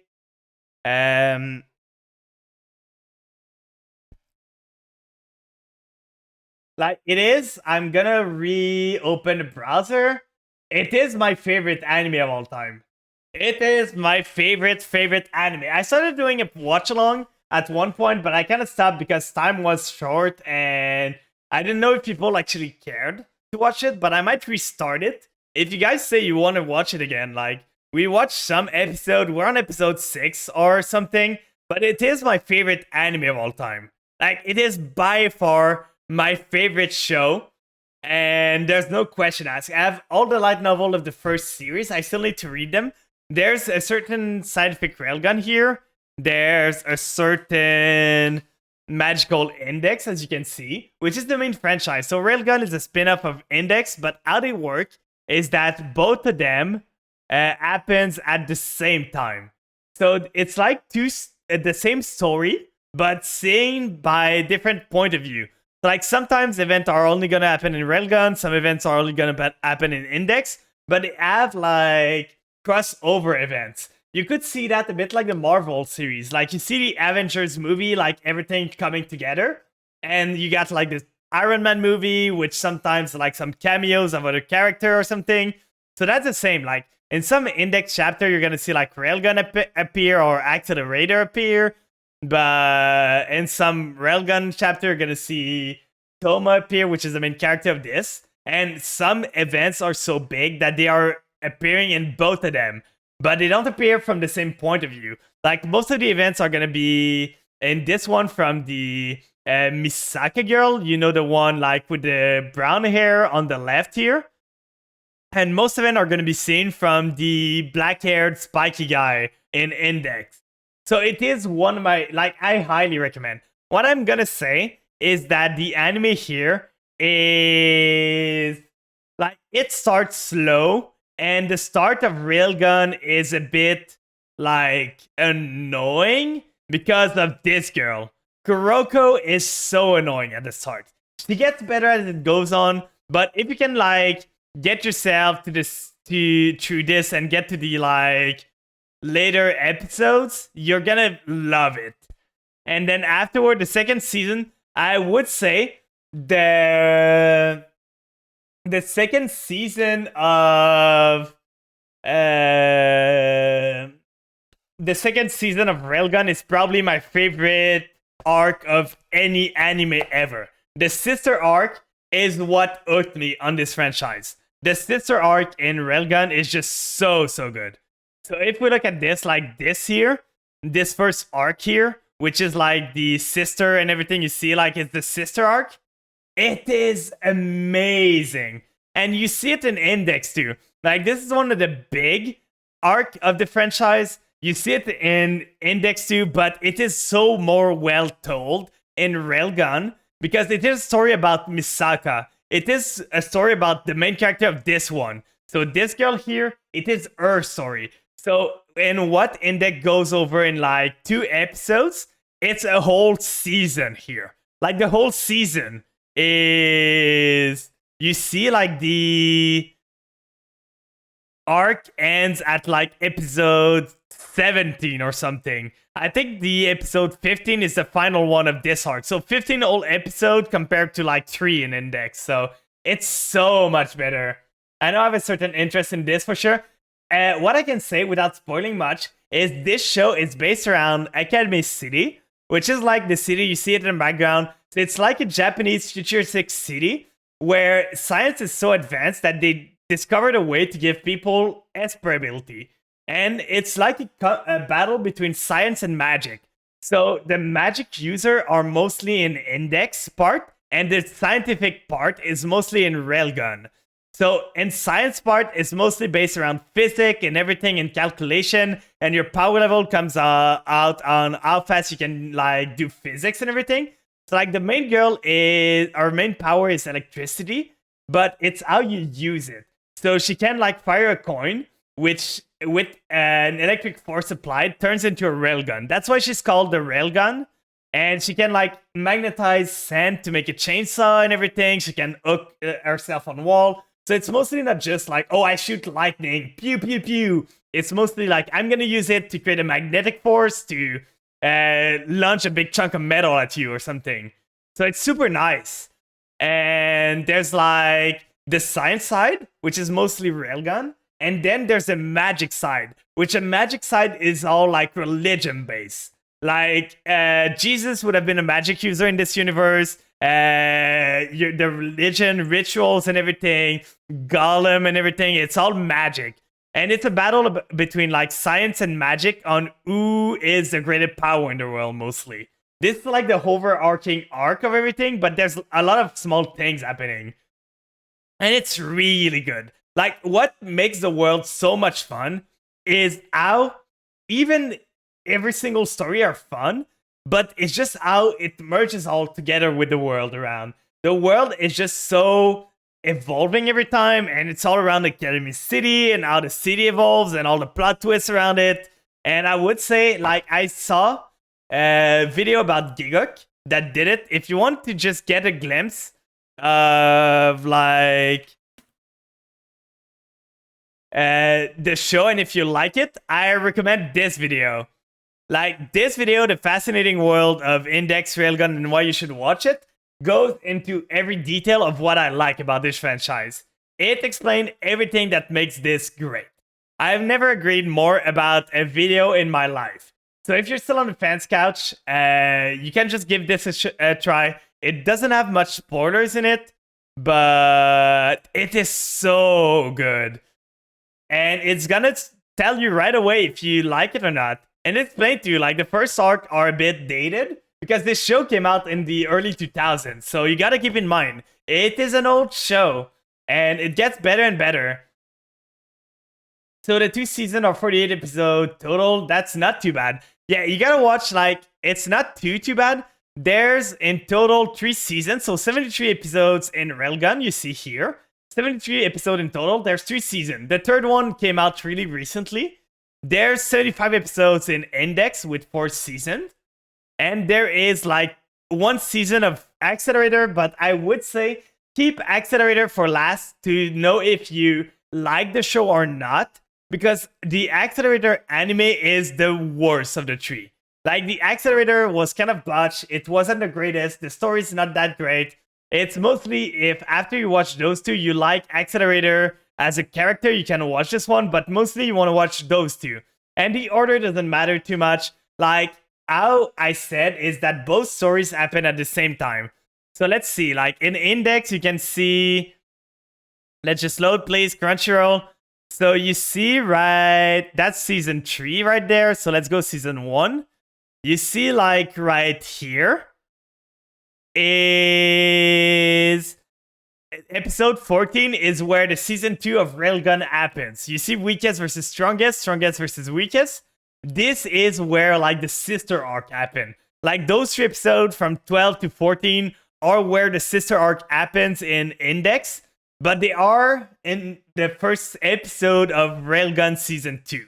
Like, it is. I'm gonna reopen the browser. It is my favorite anime of all time. It is my favorite anime. I started doing a watch along at one point, but I kind of stopped because time was short and I didn't know if people actually cared to watch it, but I might restart it. If you guys say you want to watch it again, like, we watched some episode, we're on episode 6 or something, but it is my favorite anime of all time. Like, it is by far my favorite show, and there's no question asked. I have all the light novel of the first series, I still need to read them. There's a certain scientific railgun here, there's a certain magical index, as you can see, which is the main franchise. So railgun is a spin-off of index, but how they work is that both of them happens at the same time. So it's like the same story, but seen by different point of view. So like sometimes events are only gonna happen in railgun, some events are only gonna happen in index, but they have like crossover events. You could see that a bit like the Marvel series. Like, you see the Avengers movie, like everything coming together, and you got like this Iron Man movie, which sometimes like some cameos of other character or something. So that's the same. Like, in some index chapter, you're gonna see like Railgun appear or Accelerator appear, but in some Railgun chapter, you're gonna see Toma appear, which is the main character of this. And some events are so big that they are appearing in both of them, but they don't appear from the same point of view. Like, most of the events are gonna be in this one from the Misaka girl, you know, the one like with the brown hair on the left here. And most of them are gonna be seen from the black-haired spiky guy in Index. So it is one of my, like, I highly recommend. What I'm gonna say is that the anime here is, like, it starts slow, and the start of Railgun is a bit, like, annoying because of this girl. Kuroko is so annoying at the start. She gets better as it goes on, but if you can, like, get yourself to this, through this and get to the, like, later episodes, you're gonna love it. And then afterward, the second season, I would say the second season of Railgun is probably my favorite arc of any anime ever. The sister arc is what hooked me on this franchise. The sister arc in Railgun is just so good. So if we look at this, like this here, this first arc here, which is like the sister and everything, you see, like, it's the sister arc. It is amazing. And you see it in Index too. Like, this is one of the big arc of the franchise. You see it in Index too, but it is so more well told in Railgun because it is a story about Misaka. It is a story about the main character of this one. So this girl here, it is her story. So in what Index goes over in like 2 episodes, it's a whole season here. Like, the whole season is, you see, like, the arc ends at like episode 17 or something. I think the episode 15 is the final one of this arc. So 15 whole episode compared to like 3 in Index. So it's so much better. I know I have a certain interest in this for sure. What I can say without spoiling much is this show is based around Academy City, which is like the city, you see it in the background. So it's like a Japanese futuristic city where science is so advanced that they discovered a way to give people Esper ability. And it's like a battle between science and magic. So the magic user are mostly in Index part, and the scientific part is mostly in Railgun. So in science part, it's mostly based around physics and everything and calculation, and your power level comes out on how fast you can like do physics and everything. So like the main our main power is electricity, but it's how you use it. So she can like fire a coin, which with an electric force applied turns into a railgun. That's why she's called the railgun. And she can like magnetize sand to make a chainsaw and everything. She can hook herself on wall. So it's mostly not just like, oh, I shoot lightning, pew, pew, pew. It's mostly like, I'm going to use it to create a magnetic force to launch a big chunk of metal at you or something. So it's super nice. And there's like the science side, which is mostly railgun. And then there's a magic side, which a magic side is all like religion based. Like, Jesus would have been a magic user in this universe. The religion, rituals, and everything, Gollum and everything, it's all magic. And it's a battle between like science and magic on who is the greatest power in the world, mostly. This is like the overarching arc of everything, but there's a lot of small things happening. And it's really good. Like, what makes the world so much fun is how even every single story are fun, but it's just how it merges all together with the world around. The world is just so evolving every time, and it's all around the Academy City and how the city evolves and all the plot twists around it. And I would say, like, I saw a video about Gigok that did it. If you want to just get a glimpse of like the show, and if you like it, I recommend this video. Like, this video, The Fascinating World of Index Railgun and Why You Should Watch It, goes into every detail of what I like about this franchise. It explained everything that makes this great. I've never agreed more about a video in my life. So if you're still on the fans couch, you can just give this a try. It doesn't have much spoilers in it, but it is so good. And it's gonna tell you right away if you like it or not. And explain to you, like, the first arc are a bit dated because this show came out in the early 2000s. So you gotta keep in mind, it is an old show and it gets better and better. So the 2 seasons are 48 episodes total. That's not too bad. Yeah, you gotta watch, like, it's not too bad. There's in total 3 seasons, so 73 episodes in Railgun, you see here. 73 episodes in total. There's 3 seasons. The third one came out really recently. There's 75 episodes in Index with 4 seasons. And there is like 1 season of Accelerator, but I would say keep Accelerator for last to know if you like the show or not. Because the Accelerator anime is the worst of the 3. Like, the Accelerator was kind of botched. It wasn't the greatest. The story's not that great. It's mostly if after you watch those 2, you like Accelerator as a character, you can watch this one, but mostly you want to watch those 2. And the order doesn't matter too much. Like, how I said is that both stories happen at the same time. So let's see, like in Index, you can see, let's just load, please, Crunchyroll. So you see, right, that's season 3 right there. So let's go season 1. You see, like, right here is episode 14 is where the season 2 of Railgun happens. You see weakest versus strongest, strongest versus weakest. This is where, like, the sister arc happened. Like, those 3 episodes from 12 to 14 are where the sister arc happens in Index, but they are in the first episode of Railgun season 2.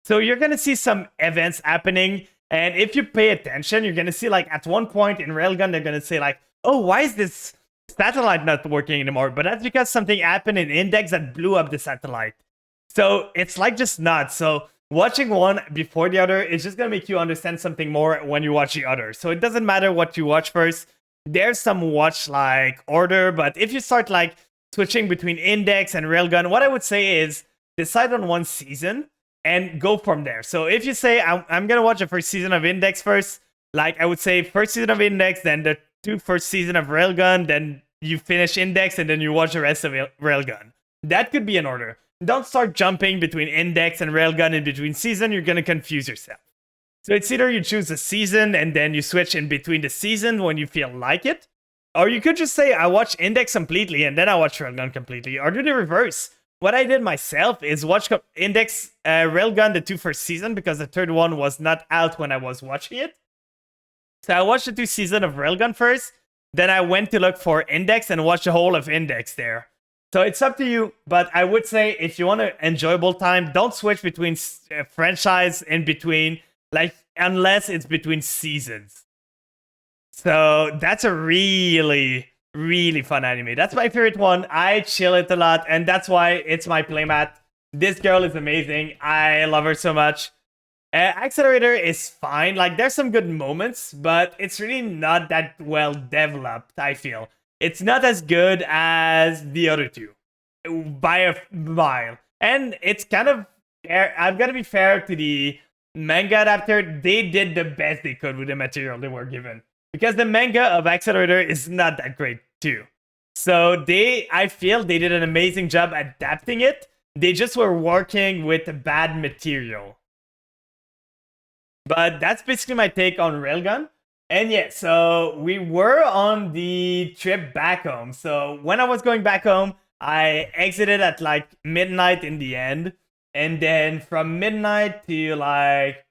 So you're gonna see some events happening, and if you pay attention, you're gonna see, like, at one point in Railgun, they're gonna say, like, oh, why is this satellite not working anymore? But that's because something happened in Index that blew up the satellite. So it's like just nuts. So watching one before the other is just gonna make you understand something more when you watch the other. So it doesn't matter what you watch first. There's some watch like order, but if you start like switching between Index and Railgun, what I would say is decide on one season and go from there. So if you say I'm gonna watch the first season of Index first, like I would say first season of Index, then the 2 first season of Railgun, then you finish Index, and then you watch the rest of Railgun. That could be an order. Don't start jumping between Index and Railgun in between season. You're gonna confuse yourself. So it's either you choose a season and then you switch in between the season when you feel like it, or you could just say I watch Index completely and then I watch Railgun completely, or do the reverse. What I did myself is watch Index, Railgun, the 2 first season, because the third one was not out when I was watching it. So I watched the 2 seasons of Railgun first, then I went to look for Index and watch the whole of Index there. So it's up to you, but I would say if you want an enjoyable time, don't switch between franchise in between, like, unless it's between seasons. So that's a really, really fun anime. That's my favorite one. I chill it a lot, and that's why it's my playmat. This girl is amazing. I love her so much. Accelerator is fine. Like, there's some good moments, but it's really not that well developed, I feel. It's not as good as the other 2 by a mile. And it's kind of fair. I'm gonna be fair to the manga adapter, they did the best they could with the material they were given. Because the manga of Accelerator is not that great too. So I feel they did an amazing job adapting it. They just were working with bad material. But that's basically my take on Railgun. And yeah, so we were on the trip back home. So when I was going back home, I exited at like midnight in the end. And then from midnight to like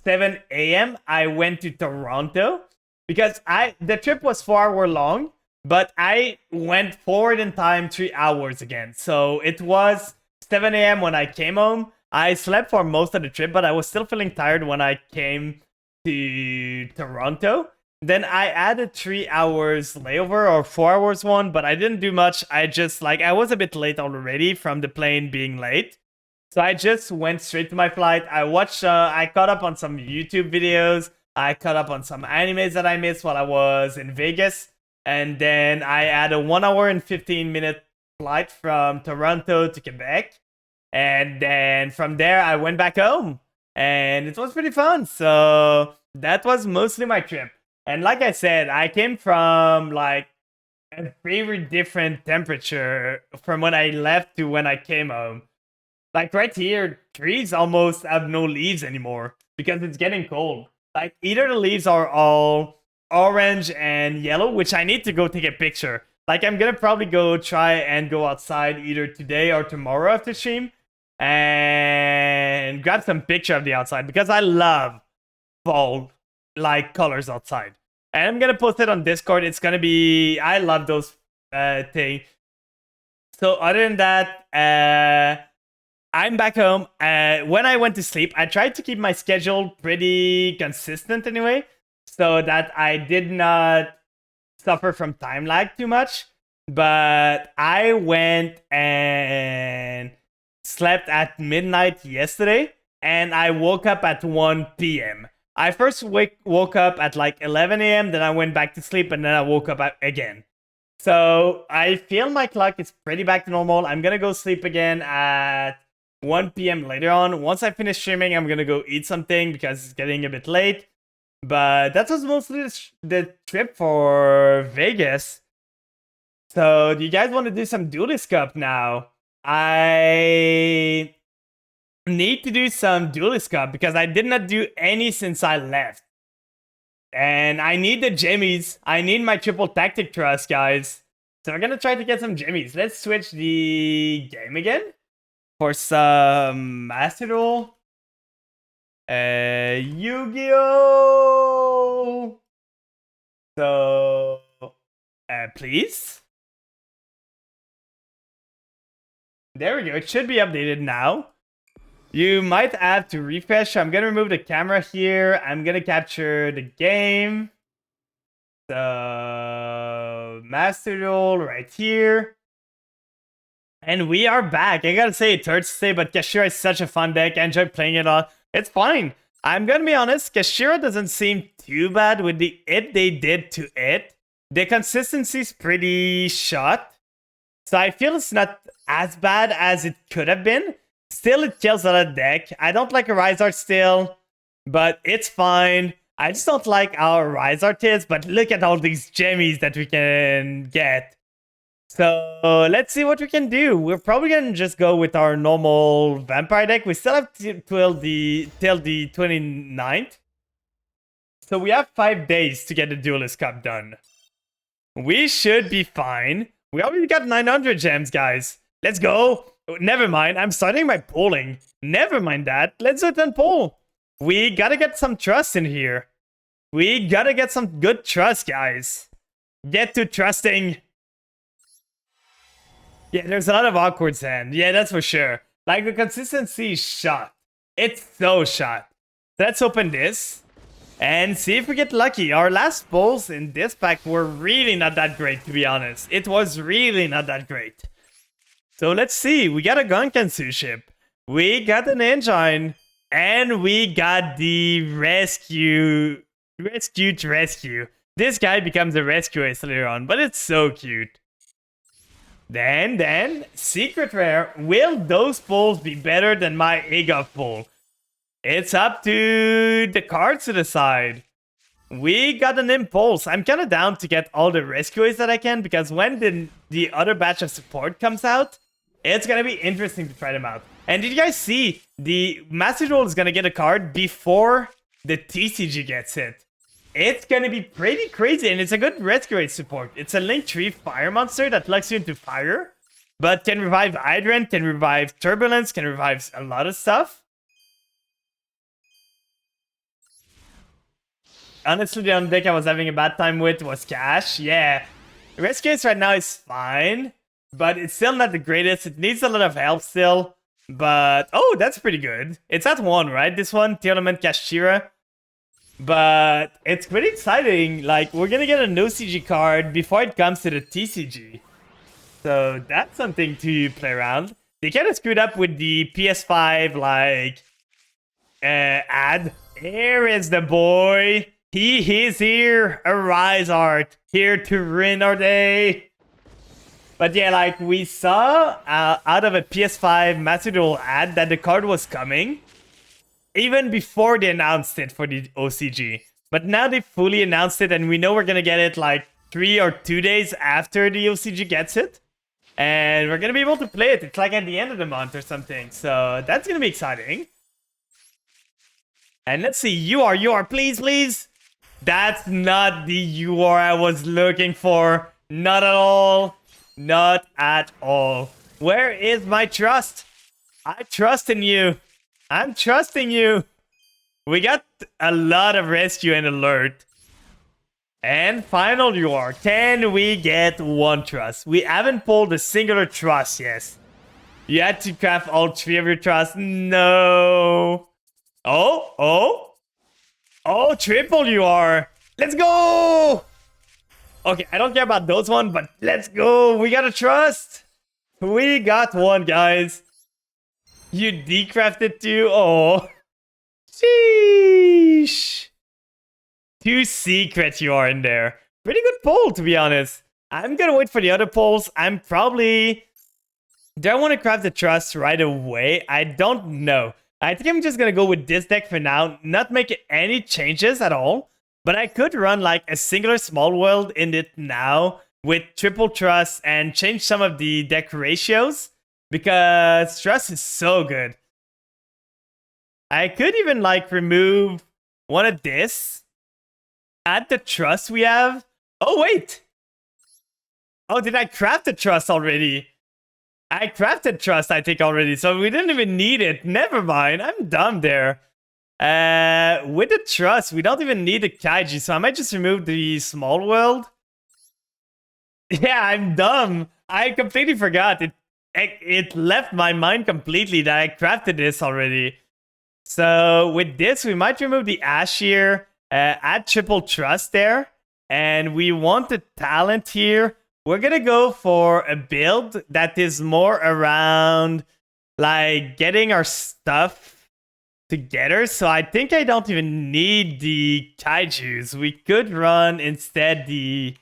7 a.m., I went to Toronto. Because the trip was 4 hours long, but I went forward in time 3 hours again. So it was 7 a.m. when I came home. I slept for most of the trip, but I was still feeling tired when I came to Toronto. Then I added 3 hours layover or 4 hours one, but I didn't do much. I just I was a bit late already from the plane being late. So I just went straight to my flight. I caught up on some YouTube videos. I caught up on some animes that I missed while I was in Vegas. And then I had a 1 hour and 15-minute flight from Toronto to Quebec. And then from there, I went back home. And it was pretty fun. So that was mostly my trip. And like I said, I came from like a very different temperature from when I left to when I came home. Like right here, trees almost have no leaves anymore because it's getting cold. Like either the leaves are all orange and yellow, which I need to go take a picture. Like I'm gonna probably go try and go outside either today or tomorrow after stream and grab some picture of the outside because I love fall like colors outside. And I'm gonna post it on Discord. It's gonna be, I love those things. So other than that, I'm back home. When I went to sleep, I tried to keep my schedule pretty consistent anyway, so that I did not suffer from time lag too much. But I went and slept at midnight yesterday, and I woke up at 1 p.m. I first woke up at like 11 a.m., then I went back to sleep, and then I woke up again. So I feel my clock is pretty back to normal. I'm gonna go sleep again at 1 p.m. later on. Once I finish streaming, I'm gonna go eat something because it's getting a bit late. But that was mostly the trip for Vegas. So do you guys want to do some Duelist Cup now? I need to do some Duelist Cup because I did not do any since I left. And I need the jimmies. I need my triple tactic trust, guys. So we're gonna try to get some jimmies. Let's switch the game again for some Master Duel. Yu-Gi-Oh! So, please. There we go. It should be updated now. You might have to refresh. I'm gonna remove the camera here. I'm gonna capture the game. So, Master Duel right here. And we are back. I gotta say, it hurts to say, but Kashira is such a fun deck. I enjoy playing it all. It's fine. I'm gonna be honest, Kashira doesn't seem too bad with the it they did to it. The consistency is pretty shot. So I feel it's not as bad as it could have been. Still, it kills a lot of deck. I don't like a Rise Art still, but it's fine. I just don't like our Rise Art is, but look at all these jimmies that we can get. So let's see what we can do. We're probably gonna just go with our normal vampire deck. We still have till the 29th. So we have 5 days to get the Duelist Cup done. We should be fine. We already got 900 gems, guys. Let's go. Never mind. I'm starting my polling. Never mind that. Let's do it and poll. We gotta get some trust in here. We gotta get some good trust, guys. Get to trusting. Yeah, there's a lot of awkward sand. Yeah, that's for sure. Like, the consistency is shot. It's so shot. Let's open this and see if we get lucky. Our last pulls in this pack were really not that great, to be honest. It was really not that great. So let's see. We got a Gunkansu ship. We got an engine. And we got the rescue. Rescue. This guy becomes a rescue ace later on, but it's so cute. Then, secret rare. Will those pulls be better than my AGOV pull? It's up to the cards to decide. We got an impulse. I'm kind of down to get all the rescuers that I can, because when the other batch of support comes out, it's going to be interesting to try them out. And did you guys see the Master Duel is going to get a card before the TCG gets hit? It's going to be pretty crazy, and it's a good rescue support. It's a Link 3 fire monster that plugs you into fire, but can revive Hydrant, can revive Turbulence, can revive a lot of stuff. Honestly, the only deck I was having a bad time with was Cash. Yeah, Rescues right now is fine, but it's still not the greatest. It needs a lot of help still. But, oh, that's pretty good. It's at 1, right? This one, Tournament Kashira. But it's pretty exciting. Like, we're gonna get a no-CG card before it comes to the TCG. So that's something to play around. They kind of screwed up with the PS5, like, ad. Here is the boy. He is here. Arise Art. Here to ruin our day. But yeah, like, we saw out of a PS5 Master Duel ad that the card was coming. Even before they announced it for the OCG. But now they fully announced it, and we know we're gonna get it like 3 or 2 days after the OCG gets it. And we're gonna be able to play it. It's like at the end of the month or something. So that's gonna be exciting. And let's see, you are, please, please. That's not the UR I was looking for. Not at all. Not at all. Where is my trust? I trust in you. I'm trusting you. We got a lot of rescue and alert. And final UR. Can we get one trust? We haven't pulled a singular trust yet. You had to craft all 3 of your trusts. No. Oh, triple UR. Let's go. Okay, I don't care about those ones, but let's go. We got a trust. We got one, guys. You decrafted 2. Oh. Sheesh. 2 secret you are in there. Pretty good poll, to be honest. I'm gonna wait for the other polls. I'm probably... Do I want to craft the trust right away? I don't know. I think I'm just gonna go with this deck for now. Not make any changes at all. But I could run like a singular small world in it now with triple trust and change some of the deck ratios. Because trust is so good. I could even like remove one of this. Add the trust we have. Oh, wait. Oh, did I craft the trust already? I crafted trust, I think, already. So we didn't even need it. Never mind. I'm dumb there. With the trust, we don't even need a Kaiji. So I might just remove the small world. Yeah, I'm dumb. I completely forgot. It left my mind completely that I crafted this already. So with this, we might remove the Ash here, add triple trust there, and we want the talent here. We're gonna go for a build that is more around like getting our stuff together. So I think I don't even need the Kaijus. We could run instead the...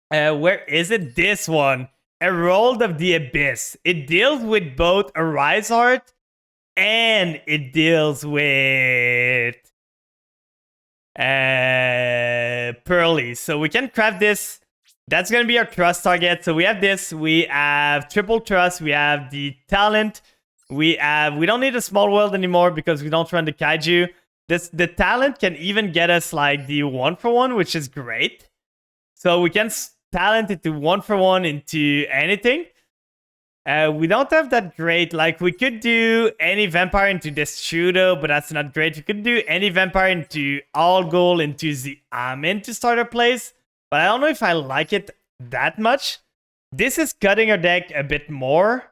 where is it? This one. Herald of the Abyss. It deals with both Arise Art and it deals with Pearly. So we can craft this. That's going to be our trust target. So we have this. We have triple trust. We have the talent. We don't need a small world anymore because we don't run the Kaiju. The talent can even get us like the 1-for-1, which is great. So we can talent into 1-for-1 into anything. We don't have that great. Like, we could do any vampire into Destrudo, but that's not great. We could do any vampire into All Goal into the Amin to start our plays, but I don't know if I like it that much. This is cutting our deck a bit more.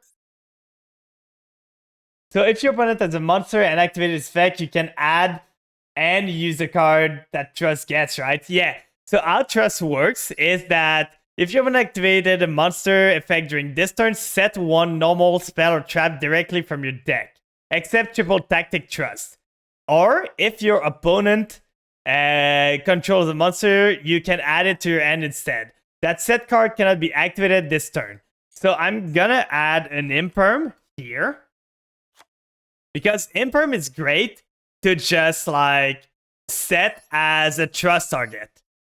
So if your opponent has a monster and activated its effect, you can add and use the card that Trust gets, right? Yeah. So how Trust works is that if you haven't activated a monster effect during this turn, set 1 normal spell or trap directly from your deck, except triple tactic Trust. Or if your opponent controls a monster, you can add it to your hand instead. That set card cannot be activated this turn. So I'm gonna add an Imperm here. Because Imperm is great to just like set as a trust target.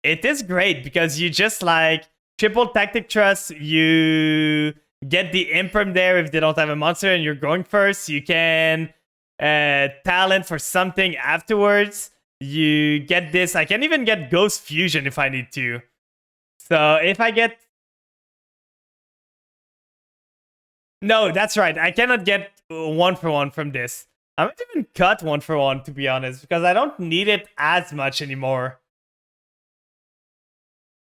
It is great because you just like triple tactic trust, you get the Imperm there if they don't have a monster and you're going first. You can talent for something afterwards. You get this. I can even get Ghost Fusion if I need to. So if I get... No, that's right. I cannot get 1-for-1 from this. I might even cut 1-for-1 to be honest, because I don't need it as much anymore.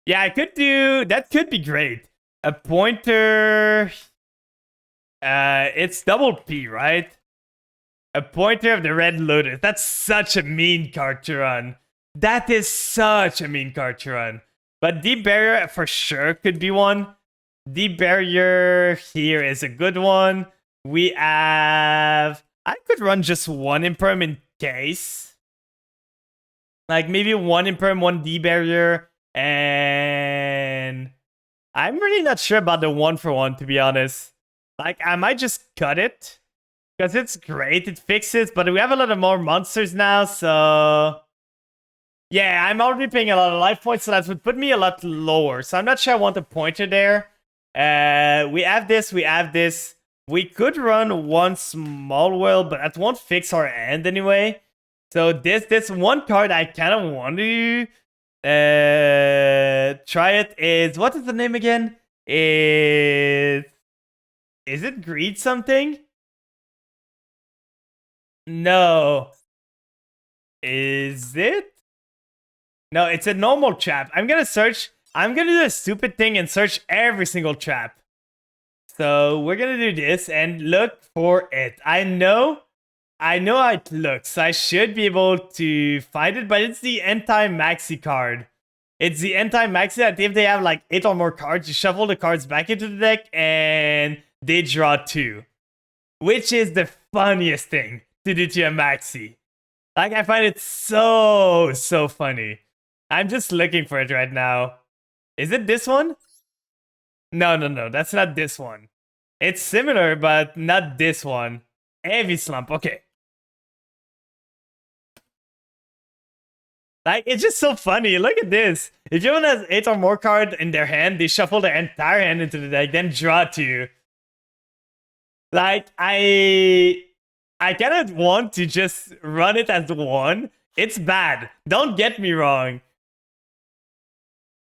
Yeah, I could do... That could be great. A pointer... it's double P, right? A pointer of the Red Lotus. That's such a mean card to run. That is such a mean card to run. But Deep Barrier for sure could be one. Deep Barrier here is a good one. We have... I could run just one Imperm in case. Like maybe one Imperm, one Deep Barrier, and... I'm really not sure about the 1-for-1 to be honest. Like I might just cut it. Because it's great, it fixes, but we have a lot of more monsters now, so... Yeah, I'm already paying a lot of life points, so that would put me a lot lower. So I'm not sure I want a pointer there. We have this, we have this. We could run one small world, but that won't fix our end anyway. So this one card I kind of want to try it is... What is the name again? Is it Greed something? No. Is it? No, it's a normal trap. I'm gonna search. I'm gonna do a stupid thing and search every single trap. So we're gonna do this and look for it. I know how it looks. I should be able to find it, but it's the anti-maxi card. It's the anti-maxi that if they have like 8 or more cards, you shuffle the cards back into the deck and they draw 2. Which is the funniest thing to do to a maxi. Like, I find it so funny. I'm just looking for it right now. Is it this one? No, that's not this one. It's similar, but not this one. Heavy Slump, okay. Like, it's just so funny. Look at this. If someone has 8 or more cards in their hand, they shuffle their entire hand into the deck, then draw 2. Like, I kind of want to just run it as 1. It's bad. Don't get me wrong.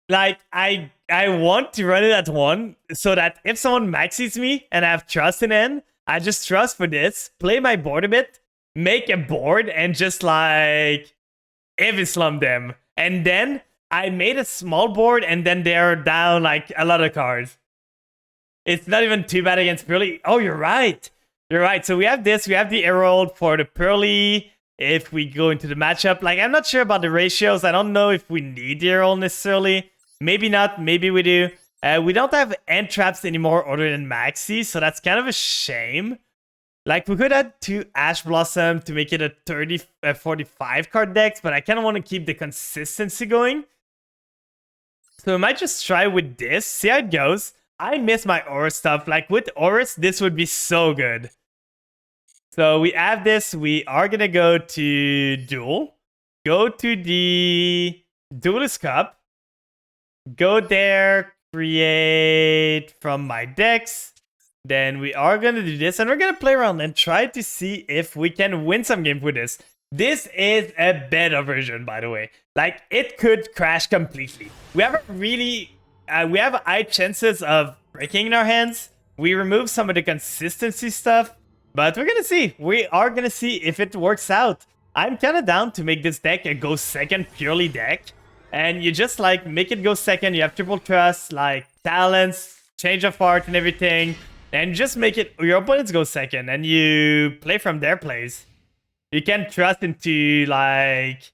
Like, I want to run it at 1 so that if someone maxes me and I have trust in end, I just trust for this, play my board a bit, make a board, and just like heavy slump them. And then I made a small board and then they're down like a lot of cards. It's not even too bad against Pearly. Oh, you're right. You're right. So we have this. We have the Herald for the Pearly. If we go into the matchup, like I'm not sure about the ratios. I don't know if we need the Herald necessarily. Maybe not. Maybe we do. We don't have end traps anymore other than Maxi, so that's kind of a shame. Like we could add 2 Ash Blossom to make it a 45 card deck, but I kind of want to keep the consistency going. So I might just try with this, see how it goes. I miss my Aura stuff. Like with Auras, this would be so good. So we have this. We are gonna go to Duel. Go to the Duelist Cup. Go there, create from my decks. Then we are gonna do this, and we're gonna play around and try to see if we can win some games with this. This is a beta version, by the way. Like, it could crash completely. We have a really... we have high chances of breaking in our hands. We remove some of the consistency stuff, but we're gonna see. We are gonna see if it works out. I'm kind of down to make this deck a go second purely deck. And you just like make it go second. You have triple trust, like talents, change of heart and everything. And just make it your opponents go second and you play from their plays. You can trust into like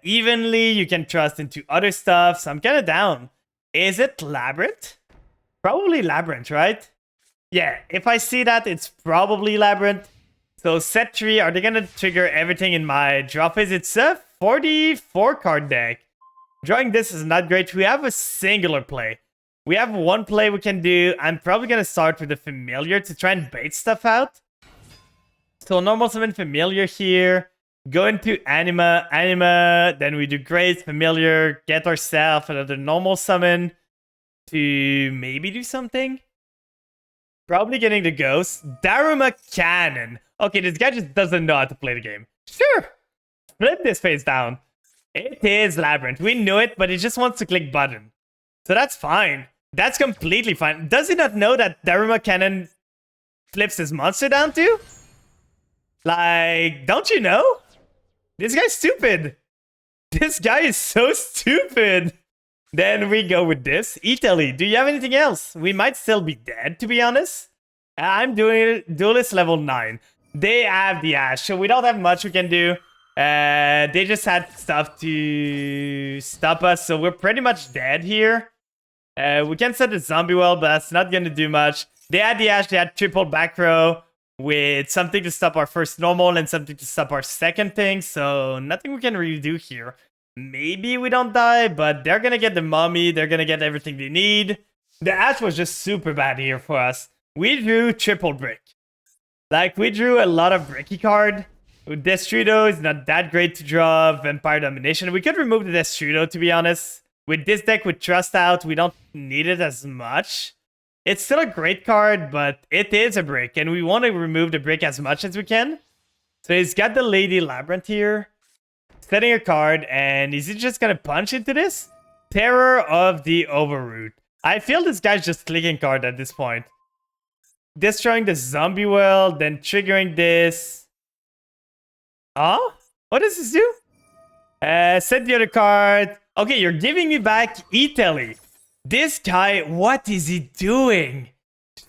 evenly, you can trust into other stuff. So I'm kind of down. Is it Labyrinth? Probably Labyrinth, right? Yeah, if I see that, it's probably Labyrinth. So set 3, are they gonna trigger everything in my draw phase? It's a 44 card deck. Drawing this is not great. We have a singular play. We have one play we can do. I'm probably gonna start with the Familiar to try and bait stuff out. So normal summon familiar here. Go into anima, then we do grace, familiar, get ourselves another normal summon to maybe do something. Probably getting the ghost. Daruma Cannon. Okay, this guy just doesn't know how to play the game. Sure, flip this face down. It is Labyrinth. We know it, but it just wants to click button. So that's fine. That's completely fine. Does he not know that Daruma Cannon flips his monster down too? Like, don't you know? This guy's stupid. This guy is so stupid. Then we go with this. Italy, do you have anything else? We might still be dead, to be honest. I'm doing Duelist level 9. They have the Ash, so we don't have much we can do. They just had stuff to stop us, so we're pretty much dead here. We can set the zombie well, but that's not gonna do much. They had the Ash, they had triple back row with something to stop our first normal and something to stop our second thing, so nothing we can really do here. Maybe we don't die, but they're gonna get the mummy, they're gonna get everything they need. The Ash was just super bad here for us. We drew triple brick. Like, we drew a lot of bricky card. Destrudo is not that great to draw Vampire Domination. We could remove the Destrudo, to be honest. With this deck, with Trust out, we don't need it as much. It's still a great card, but it is a brick, and we want to remove the brick as much as we can. So he's got the Lady Labyrinth here. Setting a card, and is he just gonna punch into this? Terror of the Overroot. I feel this guy's just clicking card at this point. Destroying the zombie world, then triggering this. Oh? What does this do? Set the other card. Okay, you're giving me back Italy. This guy, what is he doing?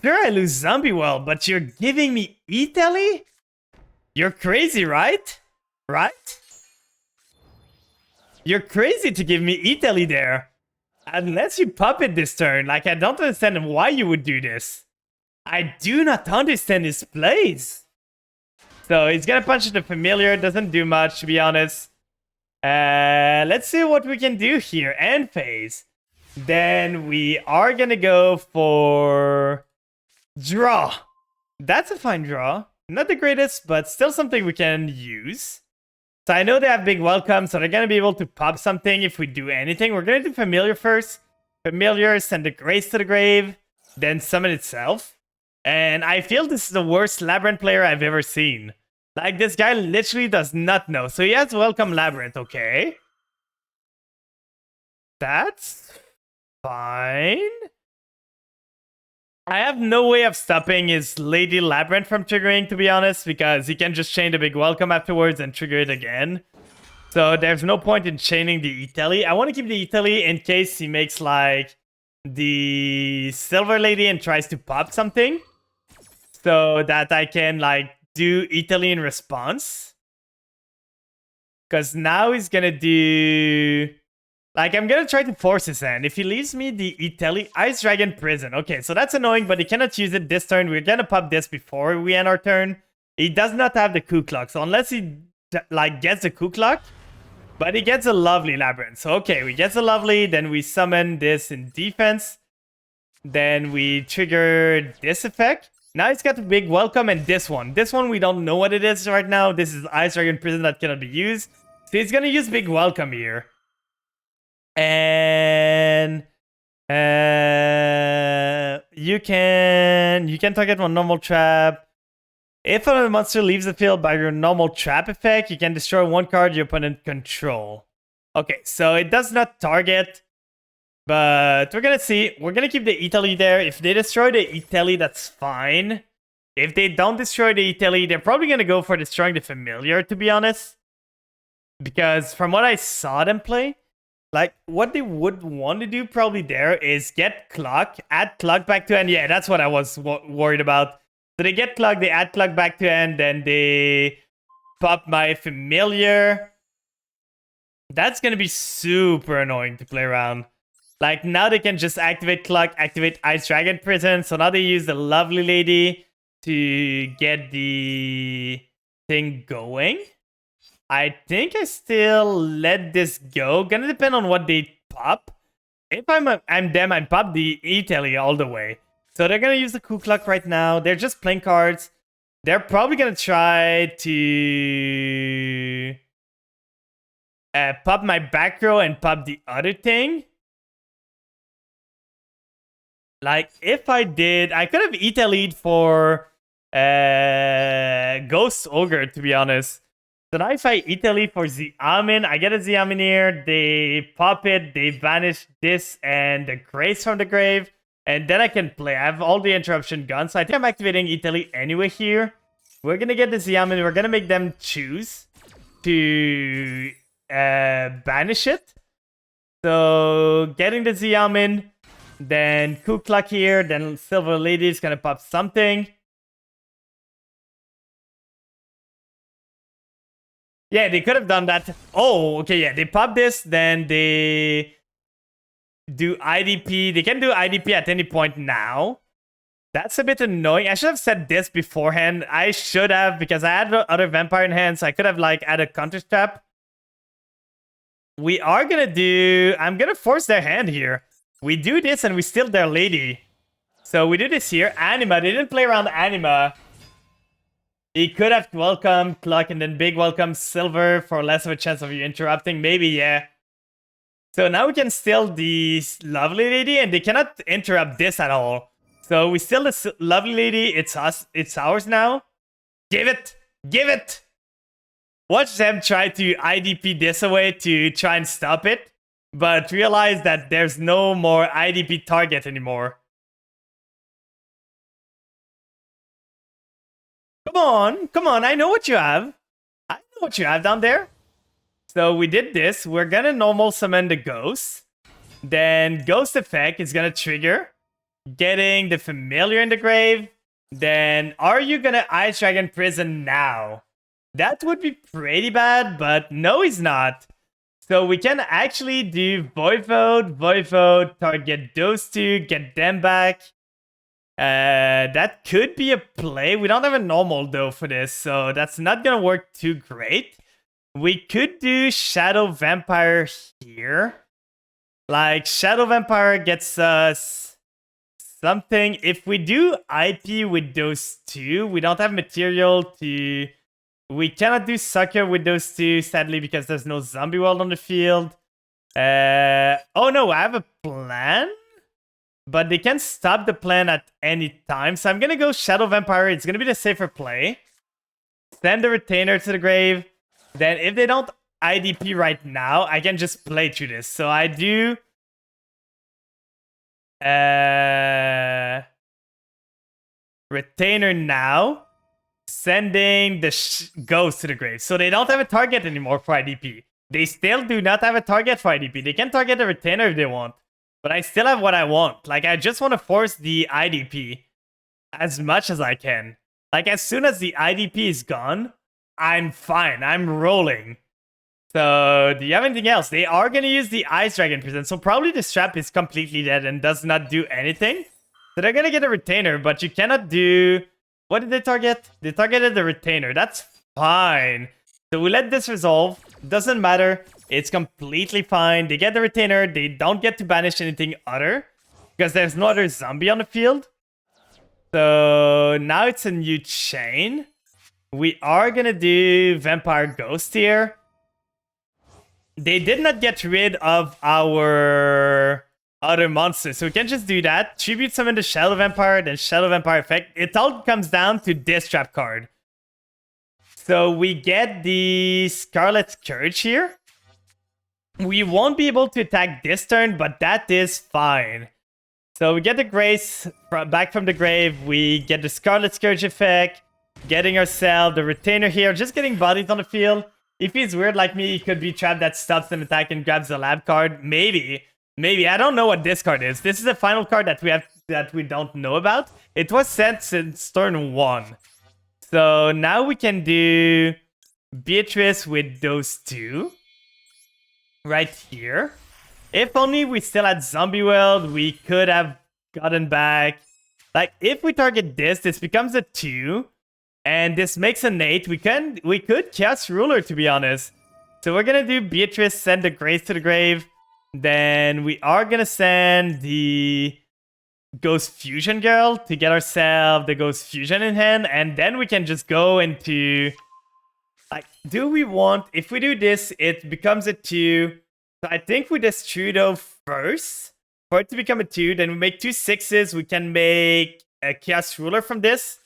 Sure, I lose zombie world, but you're giving me Italy? You're crazy, right? Right? You're crazy to give me Italy there. Unless you pop it this turn. Like, I don't understand why you would do this. I do not understand his plays. So, he's gonna punch the familiar. Doesn't do much, to be honest. Let's see what we can do here. End phase. Then we are gonna go for... draw. That's a fine draw. Not the greatest, but still something we can use. So I know they have big welcome, so they're gonna be able to pop something if we do anything. We're gonna do familiar first. Familiar, send the grace to the grave, then summon itself. And I feel this is the worst Labyrinth player I've ever seen. Like, this guy literally does not know. So he has welcome Labyrinth, okay. That's fine. I have no way of stopping his Lady Labyrinth from triggering, to be honest, because he can just chain the big welcome afterwards and trigger it again. So there's no point in chaining the Italy. I want to keep the Italy in case he makes, like, the Silver Lady and tries to pop something. So that I can, like, do Italy in response. Because now he's gonna do... Like, I'm gonna try to force his hand. If he leaves me the Italy Ice Dragon Prison. Okay, so that's annoying, but he cannot use it this turn. We're gonna pop this before we end our turn. He does not have the Ku Klux. So unless he, like, gets the Ku Klux. But he gets a lovely Labyrinth. So, okay, we get the lovely. Then we summon this in defense. Then we trigger this effect. Now he's got the big welcome and this one. This one, we don't know what it is right now. This is Ice Dragon Prison that cannot be used. So he's gonna use big welcome here. And you can target one normal trap. If a monster leaves the field by your normal trap effect, you can destroy one card your opponent control. Okay, so it does not target, but we're gonna see. We're gonna keep the Italy there. If they destroy the Italy, that's fine. If they don't destroy the Italy, they're probably gonna go for destroying the familiar, to be honest. Because from what I saw them play, like, what they would want to do probably there is get clock, add clock back to end. Yeah, that's what I was worried about. So they get clock, they add clock back to end, then they pop my familiar. That's going to be super annoying to play around. Like, now they can just activate clock, activate Ice Dragon Prison. So now they use the lovely lady to get the thing going. I think I still let this go. Gonna depend on what they pop. If I'm them, I pop the Italy all the way. So they're gonna use the Ku Klux right now. They're just playing cards. They're probably gonna try to pop my back row and pop the other thing. Like, if I did, I could have eat a lead for Ghost Ogre, to be honest. So now if I eat a lead for Xiaomin, I get a Xiaomin here, they pop it, they banish this and the Grace from the grave, and then I can play. I have all the interruption guns, so I think I'm activating Italy anyway here. We're gonna get the Xiaomin, we're gonna make them choose to banish it. So getting the Xiaomin, then Kuklak here, then Silver Lady is gonna pop something. Yeah, they could have done that. Oh, okay, yeah, they pop this, then they do IDP. They can do IDP at any point now. That's a bit annoying. I should have said this beforehand. I should have, because I had other vampire in hand, so I could have like added counter trap. We are gonna do... I'm gonna force their hand here. We do this and we steal their lady. So we do this here. Anima, they didn't play around Anima. He could have welcomed Clock and then big welcome Silver for less of a chance of you interrupting. Maybe, yeah. So now we can steal the Lovely Lady and they cannot interrupt this at all. So we steal the Lovely Lady. It's us. It's ours now. Give it. Give it. Watch them try to IDP this away to try and stop it. But realize that there's no more IDP target anymore. Come on, I know what you have. I know what you have down there. So we did this. We're gonna normal summon the ghost. Then ghost effect is gonna trigger. Getting the familiar in the grave. Then are you gonna Ice Dragon Prison now? That would be pretty bad, but no, he's not. So we can actually do Voivode, target those two, get them back. That could be a play. We don't have a normal though for this, so that's not gonna work too great. We could do Shadow Vampire here. Like, Shadow Vampire gets us something. If we do IP with those two, we don't have material to... We cannot do Sucker with those two, sadly, because there's no Zombie World on the field. Oh no, I have a plan? But they can stop the plan at any time. So I'm going to go Shadow Vampire. It's going to be the safer play. Send the Retainer to the grave. Then if they don't IDP right now, I can just play through this. So I do... Retainer now. Sending the Ghost to the grave. So they don't have a target anymore for IDP. They still do not have a target for IDP. They can target the Retainer if they want. But I still have what I want. Like, I just want to force the IDP as much as I can. Like, as soon as the IDP is gone, I'm fine. I'm rolling. So, do you have anything else? They are going to use the Ice Dragon Prison. So, probably the Strap is completely dead and does not do anything. So, they're going to get a Retainer, but you cannot do... What did they target? They targeted the Retainer. That's fine. So, we let this resolve. Doesn't matter. It's completely fine. They get the Retainer. They don't get to banish anything other. Because there's no other zombie on the field. So now it's a new chain. We are going to do Vampire Ghost here. They did not get rid of our other monsters. So we can just do that. Tribute summon the Shadow Vampire. Then Shadow Vampire effect. It all comes down to this trap card. So we get the Scarlet Scourge here. We won't be able to attack this turn, but that is fine. So we get the Grace back from the grave. We get the Scarlet Scourge effect. Getting ourselves the Retainer here. Just getting bodies on the field. If he's weird like me, he could be trapped that stops an attack and grabs the lab card. Maybe. Maybe. I don't know what this card is. This is the final card that we don't know about. It was sent since turn 1. So now we can do Beatrice with those two. Right here. If only we still had Zombie World, we could have gotten back. Like, if we target this, this becomes a 2. And this makes an 8. We could Chaos Ruler, to be honest. So we're gonna do Beatrice, send the Grace to the grave. Then we are gonna send the Ghost Fusion Girl to get ourselves the Ghost Fusion in hand, and then we can just go into... Like, do we want... If we do this, it becomes a 2. So I think we destroy though first. For it to become a 2, then we make 2 6s. We can make a Chaos Ruler from this.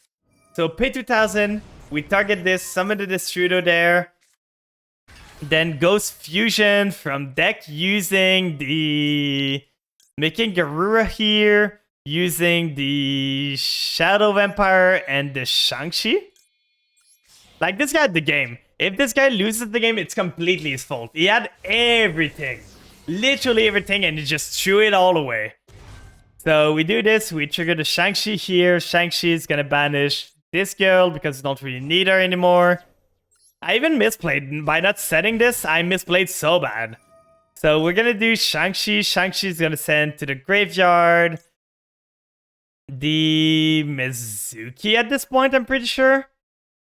So pay 2,000. We target this, summon the Destrudo there. Then Ghost Fusion from deck using the... Making Garura here. Using the Shadow Vampire and the Shang-Chi. Like, this guy had the game. If this guy loses the game, it's completely his fault. He had everything. Literally everything, and he just threw it all away. So we do this. We trigger the Shang-Chi here. Shang-Chi is gonna banish this girl because we don't really need her anymore. I even misplayed. By not setting this, I misplayed so bad. So we're gonna do Shang-Chi. Shang-Chi is gonna send to the graveyard the Mizuki at this point, I'm pretty sure.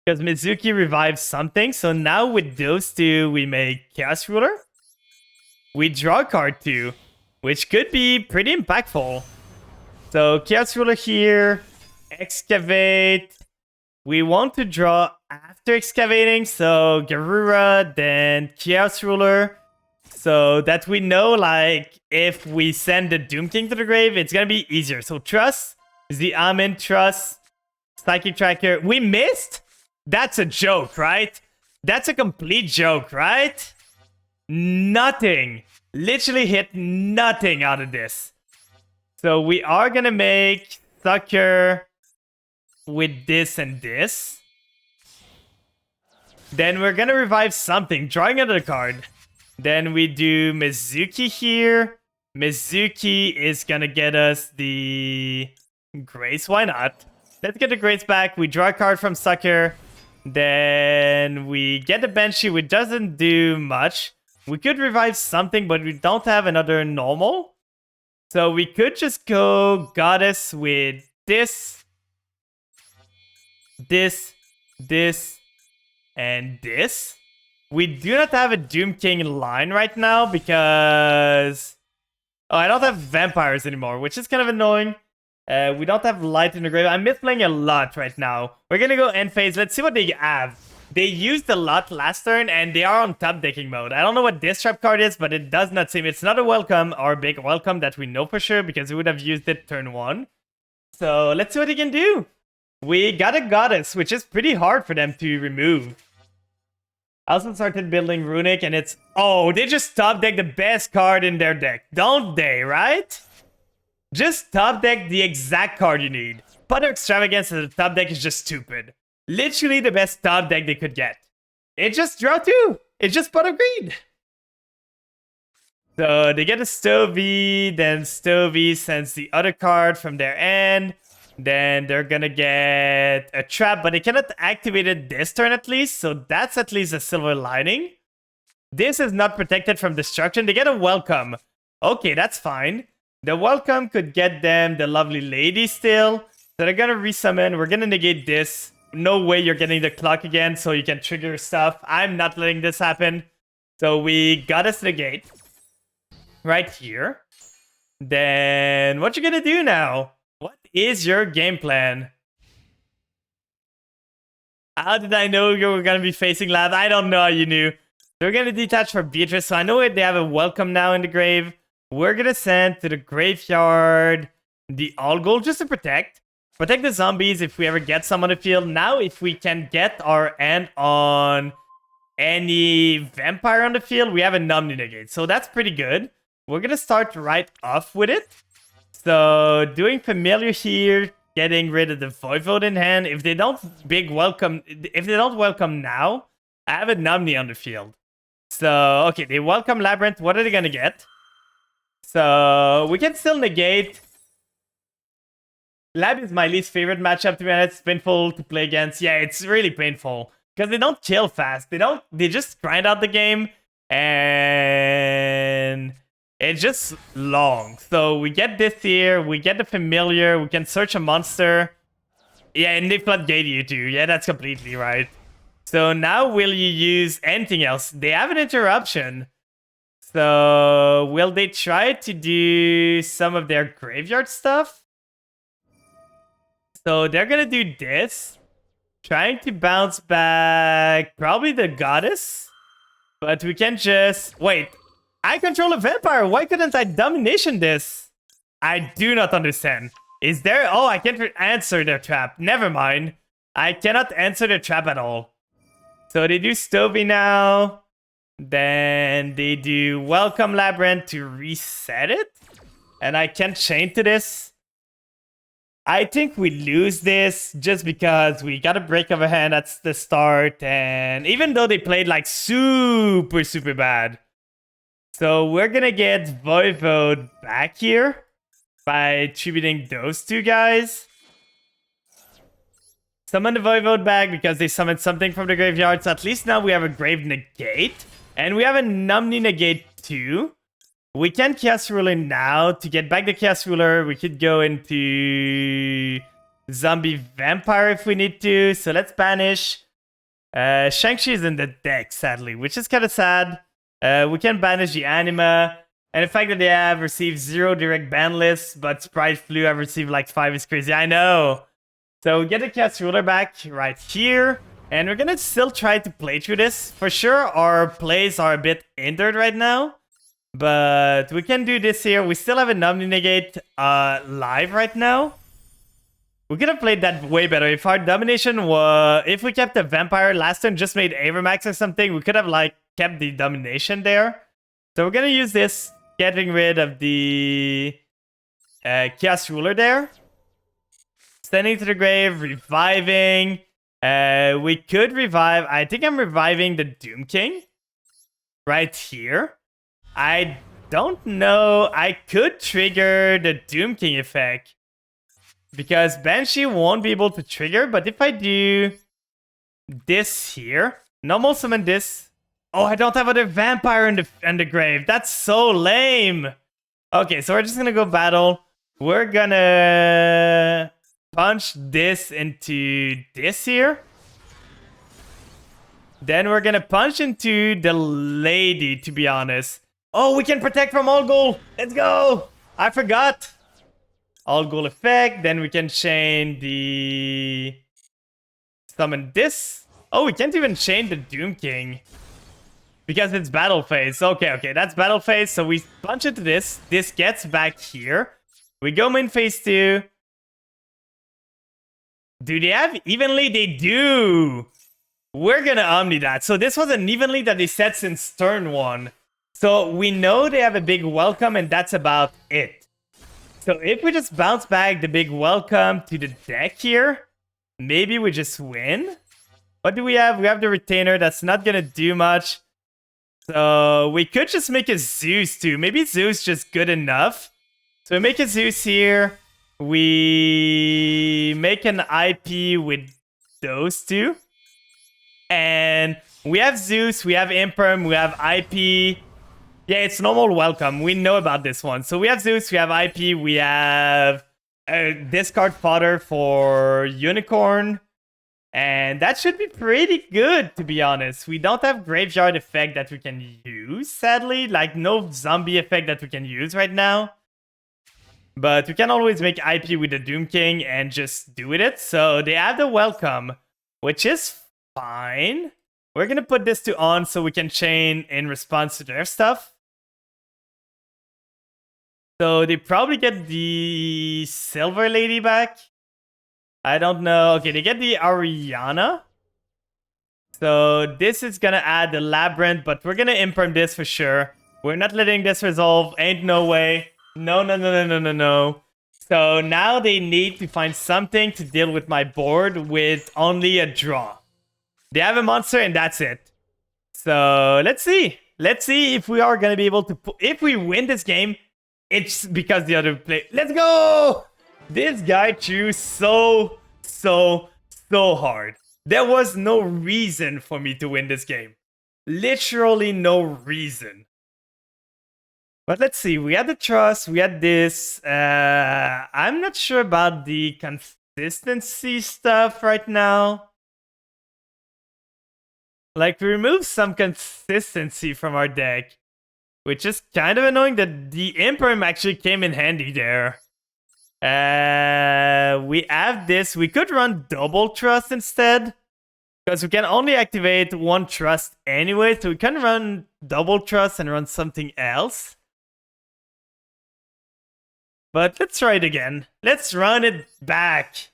Because Mizuki revives something. So now with those two, we make Chaos Ruler. We draw a card too, which could be pretty impactful. So Chaos Ruler here. Excavate. We want to draw after excavating. So Garura, then Chaos Ruler. So that we know, like, if we send the Doom King to the grave, it's going to be easier. So Trust. The Amin, Trust. Psychic Tracker. We missed? That's a joke, right? That's a complete joke, right? Nothing. Literally hit nothing out of this. So we are gonna make Sucker with this and this. Then we're gonna revive something, drawing another card. Then we do Mizuki here. Mizuki is gonna get us the Grace, why not? Let's get the Grace back. We draw a card from Sucker. Then we get the Banshee, which doesn't do much. We could revive something, but we don't have another normal. So we could just go Goddess with this, and this. We do not have a Doom King line right now because... Oh, I don't have vampires anymore, which is kind of annoying. We don't have light in the grave. I'm misplaying a lot right now. We're gonna go end phase. Let's see what they have. They used a lot last turn, and they are on top decking mode. I don't know what this trap card is, but it does not seem... It's not a welcome or a big welcome that we know for sure, because we would have used it turn 1. So let's see what he can do. We got a Goddess, which is pretty hard for them to remove. I also started building Runic, and it's... Oh, they just top deck the best card in their deck. Don't they, right? Just top deck the exact card you need. Putter Extravagance as a top deck is just stupid. Literally the best top deck they could get. It just draw 2. It's just Pot of Greed. So they get a Stovey, then Stovey sends the other card from their end. Then they're gonna get a trap, but they cannot activate it this turn at least. So that's at least a silver lining. This is not protected from destruction. They get a welcome. Okay, that's fine. The welcome could get them the lovely lady still. So they're gonna resummon. We're gonna negate this. No way you're getting the clock again, so you can trigger stuff. I'm not letting this happen. So we got us negate. Right here. Then what you gonna do now? What is your game plan? How did I know you were gonna be facing lab? I don't know how you knew. So we're gonna detach for Beatrice. So I know they have a welcome now in the grave. We're gonna send to the graveyard the all gold just to protect. Protect the zombies if we ever get some on the field. Now, if we can get our end on any vampire on the field, we have a Numni negate. So that's pretty good. We're gonna start right off with it. So doing Familiar here, getting rid of the Voivode in hand. If they don't welcome now, I have a Numni on the field. So, okay, they welcome Labyrinth. What are they gonna get? So, we can still negate. Lab is my least favorite matchup, to be honest. It's painful to play against. Yeah, it's really painful. Because they don't kill fast. They just grind out the game. And it's just long. So, we get this here. We get the Familiar. We can search a monster. Yeah, and they floodgate you too. Yeah, that's completely right. So, now will you use anything else? They have an interruption. So, will they try to do some of their graveyard stuff? So they're gonna do this. Trying to bounce back probably the goddess. But we can just... Wait. I control a vampire. Why couldn't I domination this? I do not understand. Is there... Oh, I can't answer their trap. Never mind. I cannot answer the trap at all. So they do Stovey now. Then they do Welcome Labyrinth to reset it. And I can't chain to this. I think we lose this just because we got a break of a hand at the start. And even though they played like super, super bad. So we're going to get Voivode back here by attributing those two guys. Summon the Voivode back because they summoned something from the graveyard. So at least now we have a Grave Negate. And we have a Numni Negate too. We can Chaos Ruler now. To get back the Chaos Ruler, we could go into Zombie Vampire if we need to. So let's banish. Shang-Chi is in the deck, sadly, which is kind of sad. We can banish the Anima. And the fact that they have received 0 direct ban lists, but Sprite Flu have received like 5 is crazy. I know. So we get the Chaos Ruler back right here. And we're going to still try to play through this. For sure, our plays are a bit hindered right now. But we can do this here. We still have a Numni Negate live right now. We could have played that way better. If our domination was... If we kept the Vampire last turn, just made Avermax or something, we could have like kept the domination there. So we're going to use this, getting rid of the Chaos Ruler there. Sending to the grave, reviving. We could revive... I think I'm reviving the Doom King. Right here. I don't know. I could trigger the Doom King effect. Because Banshee won't be able to trigger. But if I do this here. Normal summon this. Oh, I don't have other vampire in the grave. That's so lame. Okay, so we're just gonna go battle. We're gonna punch this into this here. Then we're gonna punch into the lady, to be honest. Oh, we can protect from all goal. Let's go. I forgot. All goal effect. Then we can chain the... Summon this. Oh, we can't even chain the Doom King. Because it's battle phase. Okay, that's battle phase. So we punch into this. This gets back here. We go main phase 2. Do they have evenly? They do. We're gonna Omni that. So this was an evenly that they set since turn 1. So we know they have a big welcome and that's about it. So if we just bounce back the big welcome to the deck here, maybe we just win. What do we have? We have the retainer. That's not gonna do much. So we could just make a Zeus too. Maybe Zeus just good enough. So we make a Zeus here. We make an IP with those two. And we have Zeus, we have Imperm, we have IP. Yeah, it's normal welcome. We know about this one. So we have Zeus, we have IP, we have a discard fodder for Unicorn. And that should be pretty good, to be honest. We don't have Graveyard effect that we can use, sadly. Like, no zombie effect that we can use right now. But we can always make IP with the Doom King and just do with it. So they have the welcome, which is fine. We're gonna put this to on so we can chain in response to their stuff. So they probably get the Silver Lady back. I don't know. Okay, they get the Ariana. So this is gonna add the Labyrinth, but we're gonna imperm this for sure. We're not letting this resolve. Ain't no way. No. So now they need to find something to deal with my board with only a draw. They have a monster and that's it. So let's see. Let's see if we are going to be able to... If we win this game, it's because the other play... Let's go! This guy chews so hard. There was no reason for me to win this game. Literally no reason. But let's see. We had the trust. We had this. I'm not sure about the consistency stuff right now. Like, we removed some consistency from our deck, which is kind of annoying that the Imperm actually came in handy there. We have this. We could run double trust instead. Because we can only activate one trust anyway. So we can run double trust and run something else. But let's try it again. Let's run it back.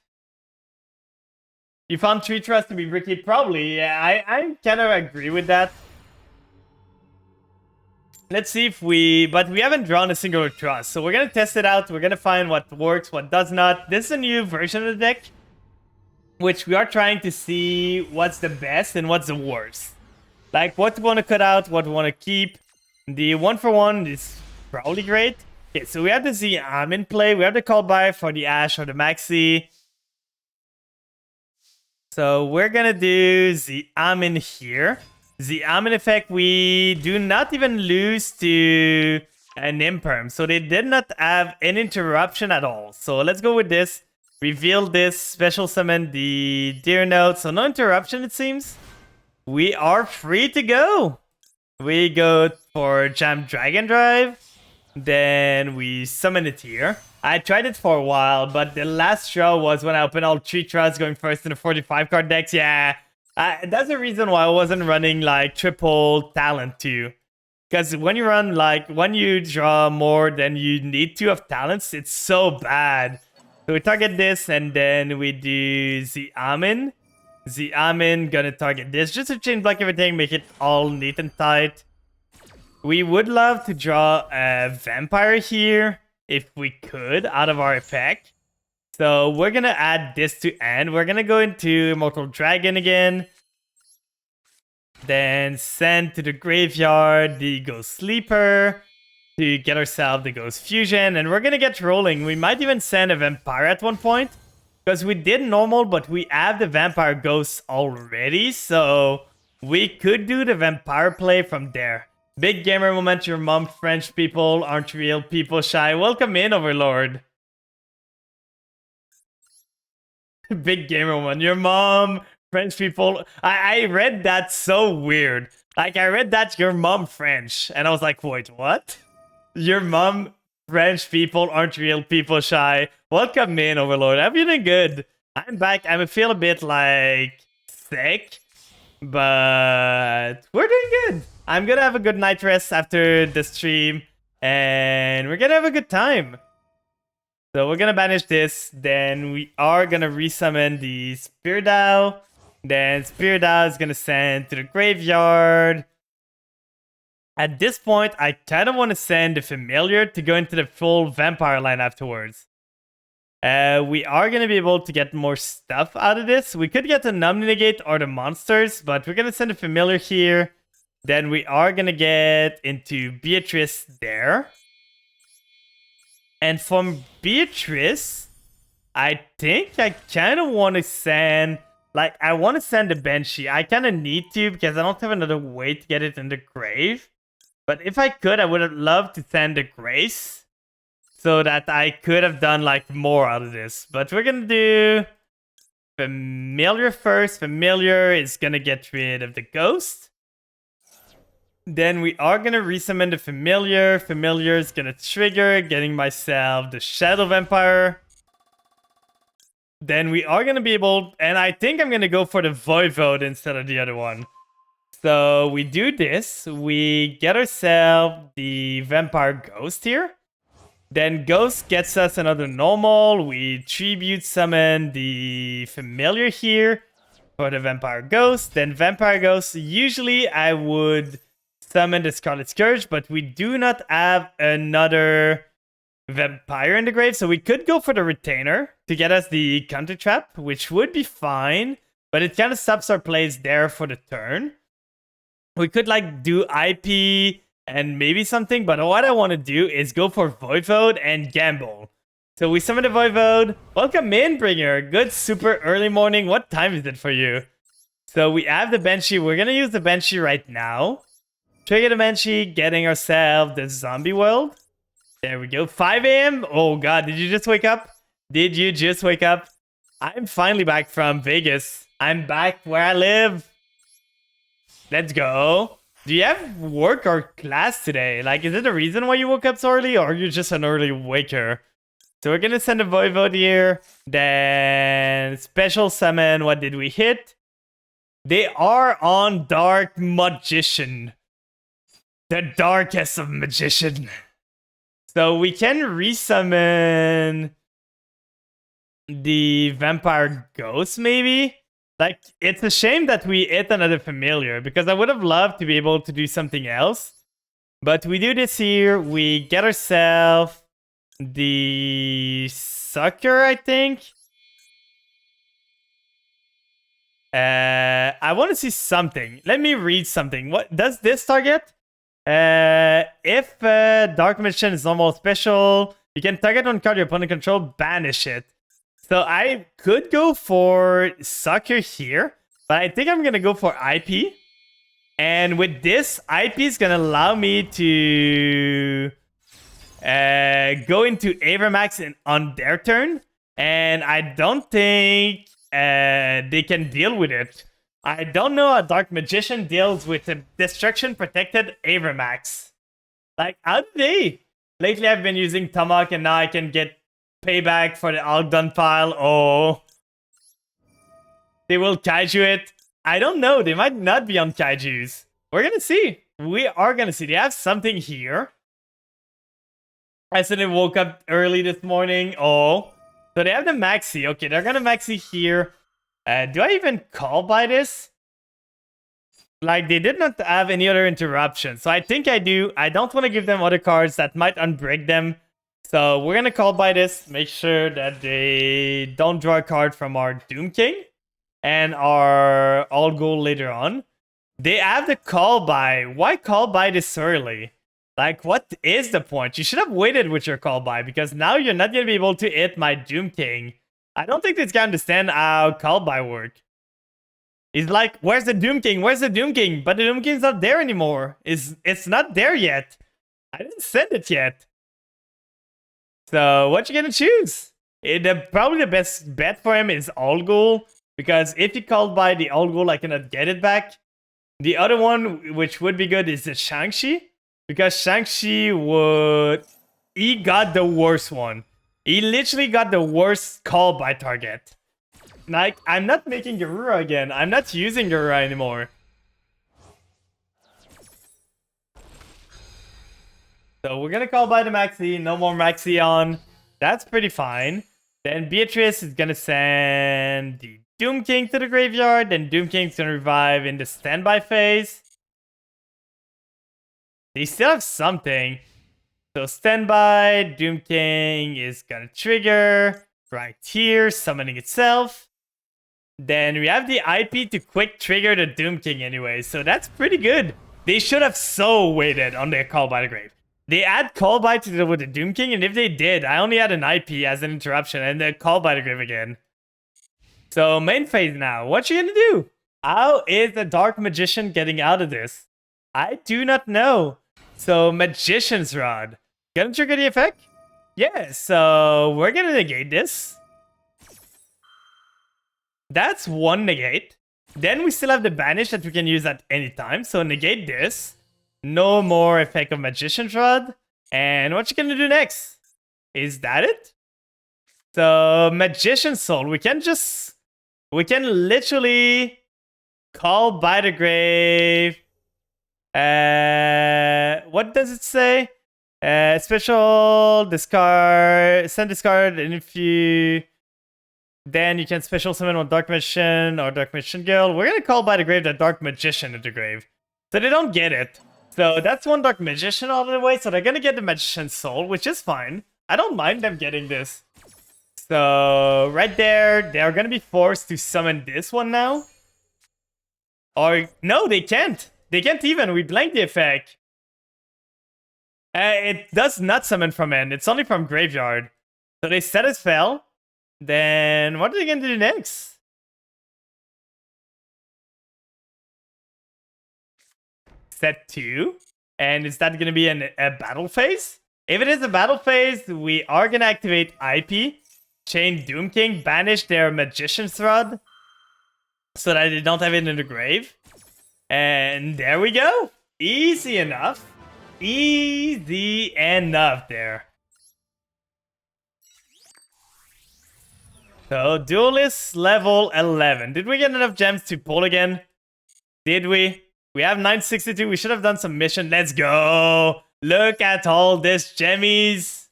You found 3 trust to be bricky? Probably, yeah. I kind of agree with that. Let's see if but we haven't drawn a single trust. So we're gonna test it out. We're gonna find what works, what does not. This is a new version of the deck, which we are trying to see what's the best and what's the worst. Like what we want to cut out, what we want to keep. The 1-for-1 is probably great. Okay, so we have the Ziam in play. We have the call by for the Ash or the Maxi. So we're gonna do Ziam in here. Ziam in effect, we do not even lose to an Imperm. So they did not have an interruption at all. So let's go with this. Reveal this, special summon the Deer Note. So no interruption, it seems. We are free to go. We go for Jam Dragon Drive. Then we summon it here. I tried it for a while, but the last draw was when I opened all 3 trusts going first in the 45 card decks. Yeah, that's the reason why I wasn't running like triple talent too. Because when you run when you draw more than you need to of talents, it's so bad. So we target this and then we do the Amin. The Amin gonna target this just to chain block everything, make it all neat and tight. We would love to draw a vampire here if we could out of our effect. So we're gonna add this to end. We're gonna go into Immortal Dragon again. Then send to the graveyard the Ghost Sleeper to get ourselves the Ghost Fusion. And we're gonna get rolling. We might even send a vampire at one point. Because we did normal, but we have the vampire ghosts already. So we could do the vampire play from there. Big gamer moment, your mom, French people aren't real people shy. Welcome in, Overlord. Big gamer moment, your mom, French people. I read that so weird. Like, I read that your mom French. And I was like, wait, what? Your mom, French people aren't real people shy. Welcome in, Overlord. I'm feeling good. I'm back. I feel a bit, like, sick. But we're doing good. I'm gonna have a good night rest after the stream, and we're gonna have a good time. So we're gonna banish this, then we are gonna resummon the Speardow. Then Speardow is gonna send to the graveyard. At this point, I kind of want to send the Familiar to go into the full Vampire line afterwards. We are going to be able to get more stuff out of this. We could get the Numbing Negate or the monsters, but we're going to send a Familiar here. Then we are going to get into Beatrice there. And from Beatrice, I think I kind of want to send... Like, I want to send the Banshee. I kind of need to because I don't have another way to get it in the grave. But if I could, I would have loved to send the Grace. So that I could have done, like, more out of this. But we're going to do Familiar first. Familiar is going to get rid of the Ghost. Then we are going to resummon the Familiar. Familiar is going to trigger, getting myself the Shadow Vampire. Then we are going to be able... And I think I'm going to go for the Voivode instead of the other one. So we do this. We get ourselves the Vampire Ghost here. Then Ghost gets us another normal. We tribute summon the Familiar here for the Vampire Ghost. Then Vampire Ghost, usually I would summon the Scarlet Scourge, but we do not have another Vampire in the grave. So we could go for the Retainer to get us the Counter Trap, which would be fine, but it kind of stops our plays there for the turn. We could like do IP... and maybe something, but what I want to do is go for Voivode and gamble. So we summon the Voivode. Welcome in, Bringer. Good super early morning. What time is it for you? So we have the Banshee. We're going to use the Banshee right now. Trigger the Banshee, getting ourselves the Zombie World. There we go. 5 a.m. Oh, God. Did you just wake up? Did you just wake up? I'm finally back from Vegas. I'm back where I live. Let's go. Do you have work or class today? Like, is it the reason why you woke up so early, or are you just an early waker? So we're gonna send a Voivode here. Then special summon. What did we hit? They are on Dark Magician. The darkest of magician. So we can resummon the vampire ghost, maybe? Like, it's a shame that we hit another familiar, because I would have loved to be able to do something else. But we do this here. We get ourselves the sucker, I think. I want to see something. Let me read something. What does this target? If Dark Magician is normal special, you can target one card your opponent control, banish it. So I could go for Sucker here, but I think I'm gonna go for IP. And with this, IP is gonna allow me to go into Avermax on their turn, and I don't think they can deal with it. I don't know how Dark Magician deals with a Destruction Protected Avermax. Like, how do they? Lately I've been using Tomahawk and now I can get payback for the Algdon pile. Oh. They will Kaiju it. I don't know. They might not be on Kaijus. We're gonna see. We are gonna see. They have something here. I said they woke up early this morning. Oh. So they have the Maxi. Okay, they're gonna Maxi here. Do I even call by this? Like, they did not have any other interruption. So I think I do. I don't want to give them other cards that might unbreak them. So we're going to call by this. Make sure that they don't draw a card from our Doom King and our All Gold later on. They have the call by. Why call by this early? Like, what is the point? You should have waited with your call by, because now you're not going to be able to hit my Doom King. I don't think this guy understands how call by work. He's like, where's the Doom King? Where's the Doom King? But the Doom King's not there anymore. It's not there yet. I didn't send it yet. So what you gonna choose? Probably the best bet for him is All Goal, because if he called by the All Goal, I cannot get it back. The other one, which would be good, is the Shang-Chi, because Shang-Chi would... He got the worst one. He literally got the worst call by target. Like, I'm not making Garura again. I'm not using Garura anymore. So we're gonna call by the Maxi. No more Maxi on. That's pretty fine. Then Beatrice is gonna send the Doom King to the graveyard. Then Doom King's gonna revive in the standby phase. They still have something. So standby, Doom King is gonna trigger right here, summoning itself. Then we have the IP to quick trigger the Doom King anyway, so that's pretty good. They should have so waited on their call by the grave. They add call by to deal with the Doom King, and if they did, I only had an IP as an interruption and then call by the grave again. So main phase now, what you gonna do? How is the Dark Magician getting out of this? I do not know. So Magician's Rod. Gonna trigger the effect? Yeah, so we're gonna negate this. That's one negate. Then we still have the banish that we can use at any time. So negate this. No more effect of Magician's Rod. And what you gonna do next? Is that it? So Magician's Soul. We can literally call by the grave. What does it say? Special discard, send discard, and if you... Then you can special summon one Dark Magician or Dark Magician Girl. We're gonna call by the grave the Dark Magician at the grave. So they don't get it. So that's one Dark Magician all the way. So they're gonna get the Magician's Soul, which is fine. I don't mind them getting this. So right there, they're gonna be forced to summon this one now. Or no, they can't. They can't even. We blank the effect. It does not summon from end. It's only from graveyard. So they set a spell. Then what are they going to do next? Set 2. And is that going to be a battle phase? If it is a battle phase, we are going to activate IP. Chain Doom King. Banish their Magician's Rod. So that they don't have it in the grave. And there we go. Easy enough. Easy enough there. So, duelist level 11. Did we get enough gems to pull again? Did we? We have 962. We should have done some mission. Let's go. Look at all this gemmies.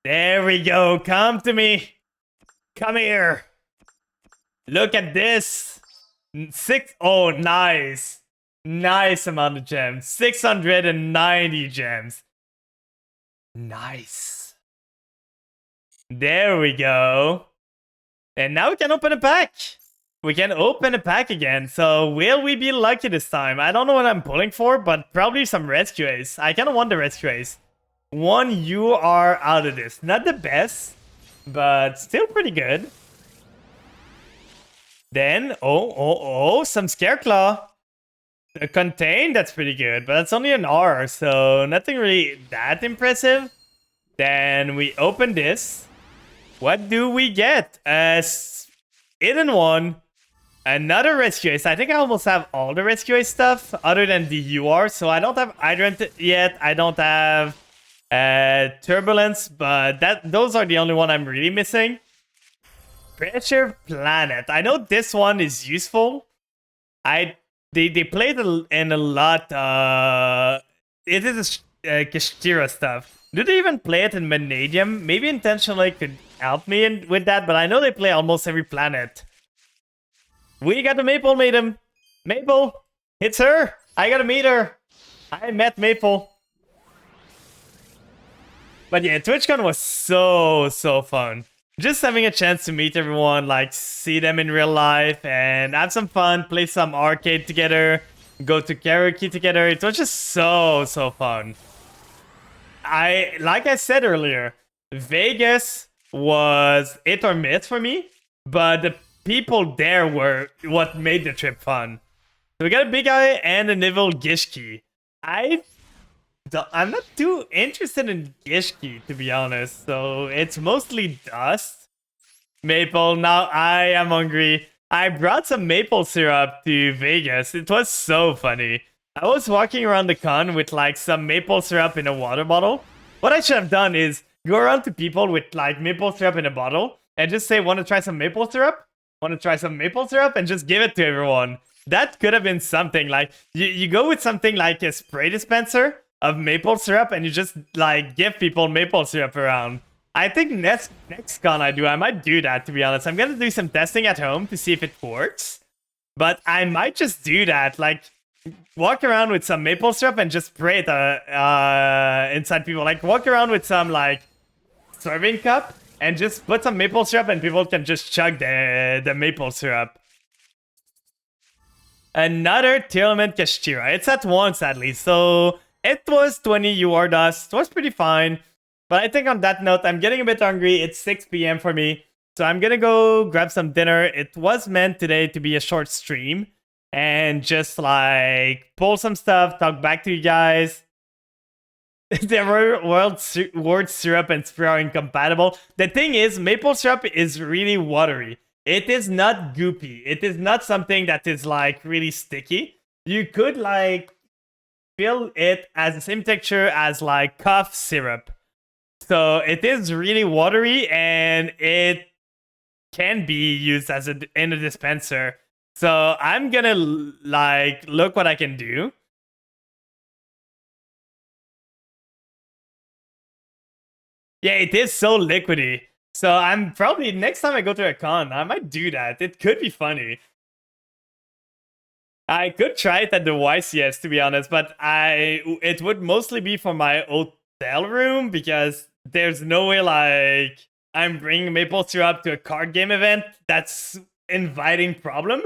There we go. Come to me. Come here. Look at this. Oh, nice. Nice amount of gems. 690 gems. Nice. There we go. And now we can open a pack. We can open a pack again. So will we be lucky this time? I don't know what I'm pulling for, but probably some rescue ace. I kind of want the rescue ace. One, you are out of this. Not the best, but still pretty good. Then, some Scareclaw. A Contain, that's pretty good, but that's only an R, so nothing really that impressive. Then we open this. What do we get? Hidden one. Another rescue ace. I think I almost have all the rescue ace stuff other than the UR, so I don't have Hydrant yet. I don't have Turbulence, but those are the only one I'm really missing. Pressure Planet. I know this one is useful. They played in a lot. It is Kashtira stuff. Do they even play it in Vanadium? Maybe intentionally could help me with that, but I know they play almost every planet. We got the Maple Maiden. Maple, it's her. I gotta meet her. I met Maple. But yeah, TwitchCon was so fun. Just having a chance to meet everyone, like see them in real life and have some fun, play some arcade together, go to karaoke together. It was just so fun. Like I said earlier, Vegas was hit or miss for me, but the people there were what made the trip fun. So we got a big eye and an evil Gishki. I'm not too interested in Gishki, to be honest, so it's mostly dust. Maple, now I am hungry. I brought some maple syrup to Vegas. It was so funny. I was walking around the con with like some maple syrup in a water bottle. What I should have done is go around to people with like maple syrup in a bottle and just say, want to try some maple syrup? Want to try some maple syrup? And just give it to everyone. That could have been something. Like, you go with something like a spray dispenser of maple syrup and you just like give people maple syrup around. I think next con I might do that, to be honest. I'm gonna do some testing at home to see if it works, but I might just do that, like walk around with some maple syrup and just spray it inside people. Like walk around with some like serving cup and just put some maple syrup and people can just chug the maple syrup. Another Tearlament Kashtira. It's at once at least, so it was 20 UR dust. It was pretty fine. But I think on that note, I'm getting a bit hungry. It's 6 p.m. for me. So I'm gonna go grab some dinner. It was meant today to be a short stream. And just like pull some stuff, talk back to you guys. The word syrup and spray are incompatible. The thing is, maple syrup is really watery. It is not goopy. It is not something that is like really sticky. You could like feel it as the same texture as like cough syrup. So it is really watery and it can be used as in a dispenser. So I'm gonna like look what I can do. Yeah, it is so liquidy. So I'm probably next time I go to a con, I might do that. It could be funny. I could try it at the YCS, to be honest, but it would mostly be for my hotel room because there's no way like I'm bringing maple syrup to a card game event. That's inviting problem.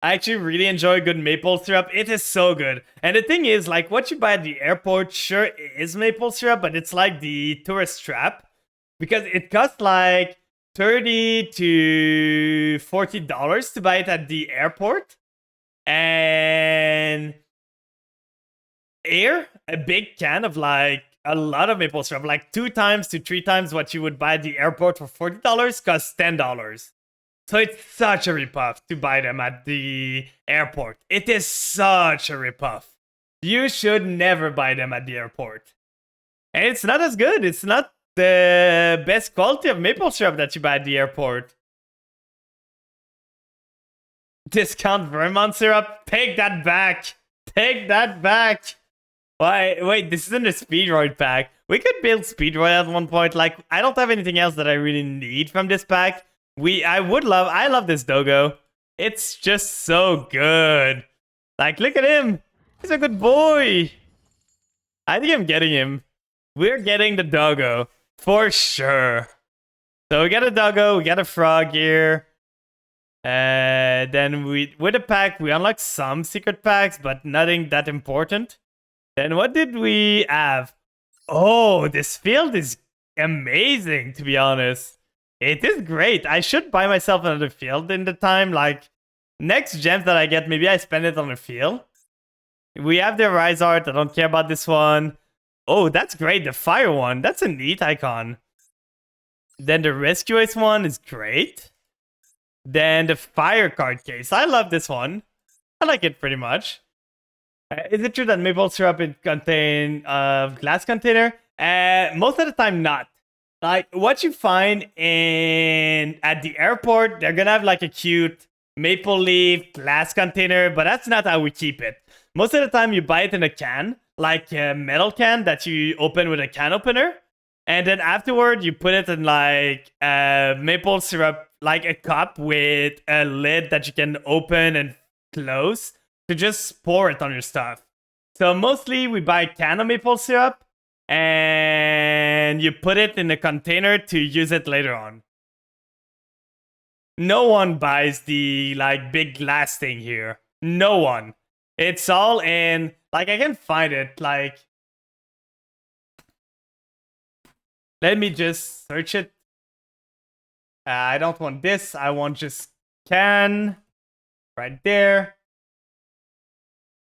I actually really enjoy good maple syrup. It is so good. And the thing is, like, what you buy at the airport, sure, it is maple syrup, but it's like the tourist trap. Because it costs like $30 to $40 to buy it at the airport. And here, a big can of like a lot of maple syrup, like 2 times to 3 times what you would buy at the airport for $40 costs $10. So it's such a ripoff to buy them at the airport. It is such a ripoff. You should never buy them at the airport. And it's not as good. It's not the best quality of maple syrup that you buy at the airport. Discount Vermont syrup? Take that back. Take that back. Why? Wait, this isn't a Speedroid pack. We could build Speedroid at one point. Like, I don't have anything else that I really need from this pack. I love this Dogo. It's just so good. Like, look at him. He's a good boy. I think I'm getting him. We're getting the Doggo. For sure. So we got a Doggo, we got a Frog here. Then with a pack, we unlock some secret packs, but nothing that important. Then what did we have? Oh, this field is amazing, to be honest. It is great. I should buy myself another field in the time. Like, next gems that I get, maybe I spend it on a field. We have the Rise Art. I don't care about this one. Oh, that's great. The Fire one. That's a neat icon. Then the Rescue Ace one is great. Then the Fire card case. I love this one. I like it pretty much. Is it true that maple syrup contain glass container? Most of the time, not. Like, what you find at the airport, they're gonna have like a cute maple leaf glass container, but that's not how we keep it. Most of the time, you buy it in a can, like a metal can that you open with a can opener. And then afterward, you put it in like maple syrup, like a cup with a lid that you can open and close to just pour it on your stuff. So mostly we buy a can of maple syrup and you put it in a container to use it later on. No one buys the like big glass thing here. No one. It's all in, like, I can find it, like, let me just search it. I don't want this. I want just can right there.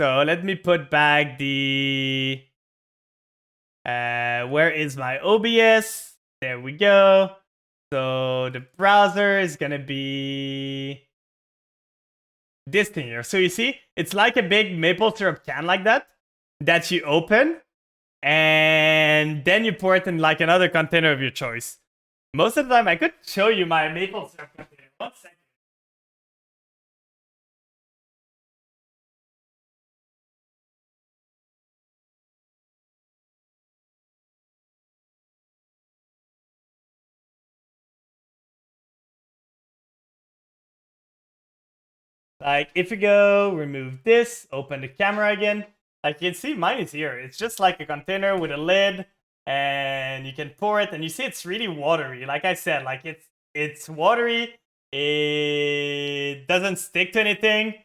So let me put back the... where is my OBS? There we go. So the browser is going to be this thing here. So you see, it's like a big maple syrup can like that you open. And then you pour it in like another container of your choice. Most of the time, I could show you my maple syrup container. 1 second. Like, if you go, remove this, open the camera again. Like, you can see mine is here. It's just like a container with a lid. And you can pour it, and you see it's really watery. Like I said, like it's watery. It doesn't stick to anything.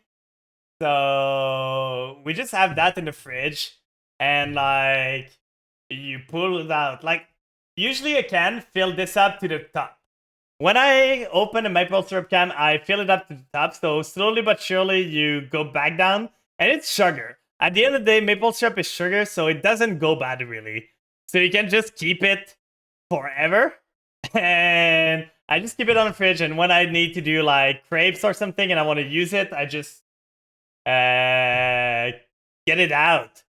So we just have that in the fridge, and like you pull it out. Like usually I can fill this up to the top. When I open a maple syrup can, I fill it up to the top. So slowly but surely you go back down, and it's sugar. At the end of the day, maple syrup is sugar, so it doesn't go bad really. So you can just keep it forever. And I just keep it on the fridge. And when I need to do like crepes or something and I want to use it, I just get it out.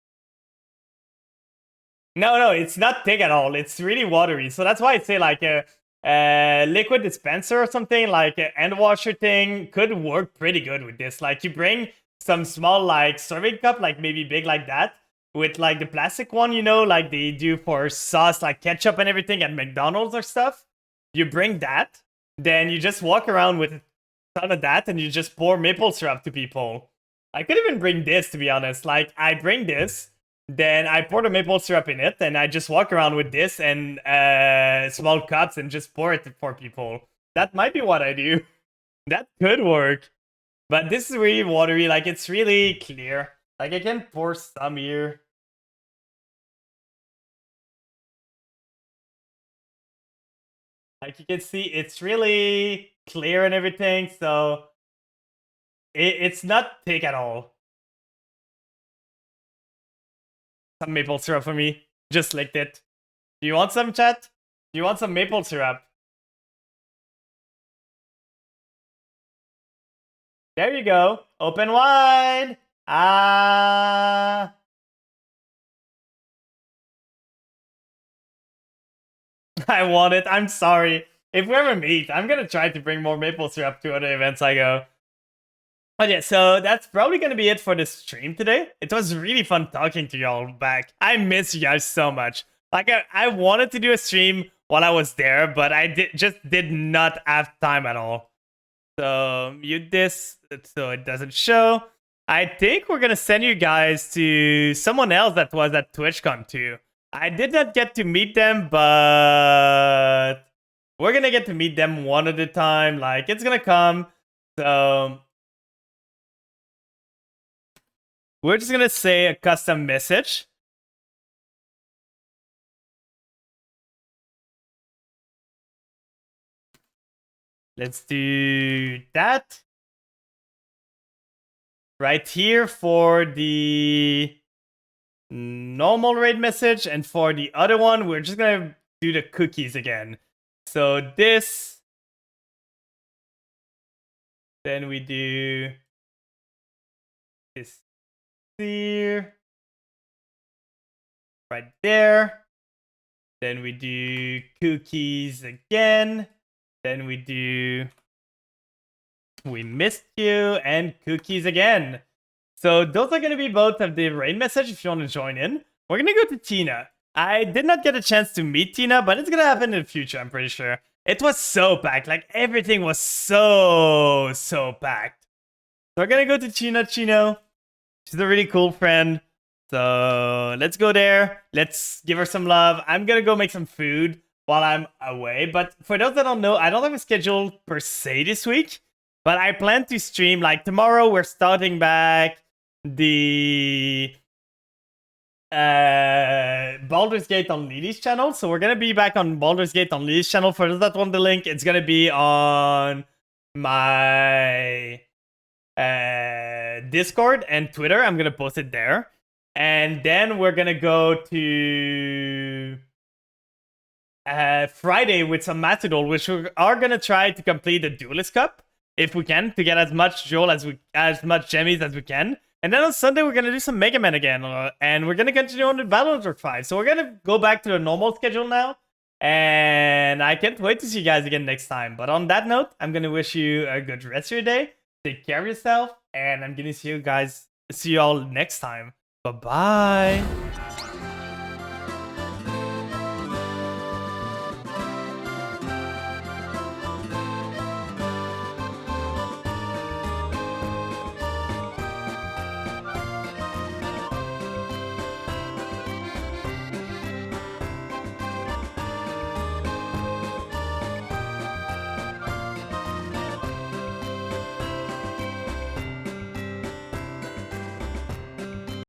No, it's not thick at all. It's really watery. So that's why I say like a liquid dispenser or something, like a hand washer thing could work pretty good with this. Like you bring some small like serving cup, like maybe big like that, with like the plastic one, you know, like they do for sauce, like ketchup and everything at McDonald's or stuff. You bring that, then you just walk around with a ton of that and you just pour maple syrup to people. I could even bring this, to be honest. Like I bring this, then I pour the maple syrup in it, and I just walk around with this and small cups and just pour it for people. That might be what I do. That could work. But this is really watery, like it's really clear. Like I can pour some here. Like you can see, it's really clear and everything, so it's not thick at all. Some maple syrup for me. Just licked it. Do you want some, chat? Do you want some maple syrup? There you go. Open wide. Ah. I want it. I'm sorry. If we ever meet, I'm gonna try to bring more maple syrup to other events I go. But yeah, so that's probably gonna be it for the stream today. It was really fun talking to y'all back. I miss you guys so much. Like I wanted to do a stream while I was there, but I just did not have time at all. So mute this so it doesn't show. I think we're gonna send you guys to someone else that was at TwitchCon too. I did not get to meet them, but we're gonna get to meet them one at a time. Like, it's gonna come. So we're just gonna say a custom message. Let's do that. Right here for the normal raid message, and for the other one, we're just gonna do the cookies again. So this, then we do this here, right there. Then we do cookies again. Then we do we missed you and cookies again. So those are going to be both of the raid message if you want to join in. We're going to go to Tina. I did not get a chance to meet Tina, but it's going to happen in the future, I'm pretty sure. It was so packed. Like, everything was so packed. So we're going to go to Tina Chino. She's a really cool friend. So let's go there. Let's give her some love. I'm going to go make some food while I'm away. But for those that don't know, I don't have a schedule per se this week. But I plan to stream, like, tomorrow we're starting back the Baldur's Gate on Lily's channel. So we're going to be back on Baldur's Gate on Lily's channel. For those that want the link, it's going to be on my Discord and Twitter. I'm going to post it there. And then we're going to go to Friday with some Matadol, which we are going to try to complete the Duelist Cup. If we can, to get as much Joel as much Jemmies as we can. And then on Sunday, we're going to do some Mega Man again. And we're going to continue on the Battletoads 5. So we're going to go back to the normal schedule now. And I can't wait to see you guys again next time. But on that note, I'm going to wish you a good rest of your day. Take care of yourself. And I'm going to see you all next time. Bye-bye.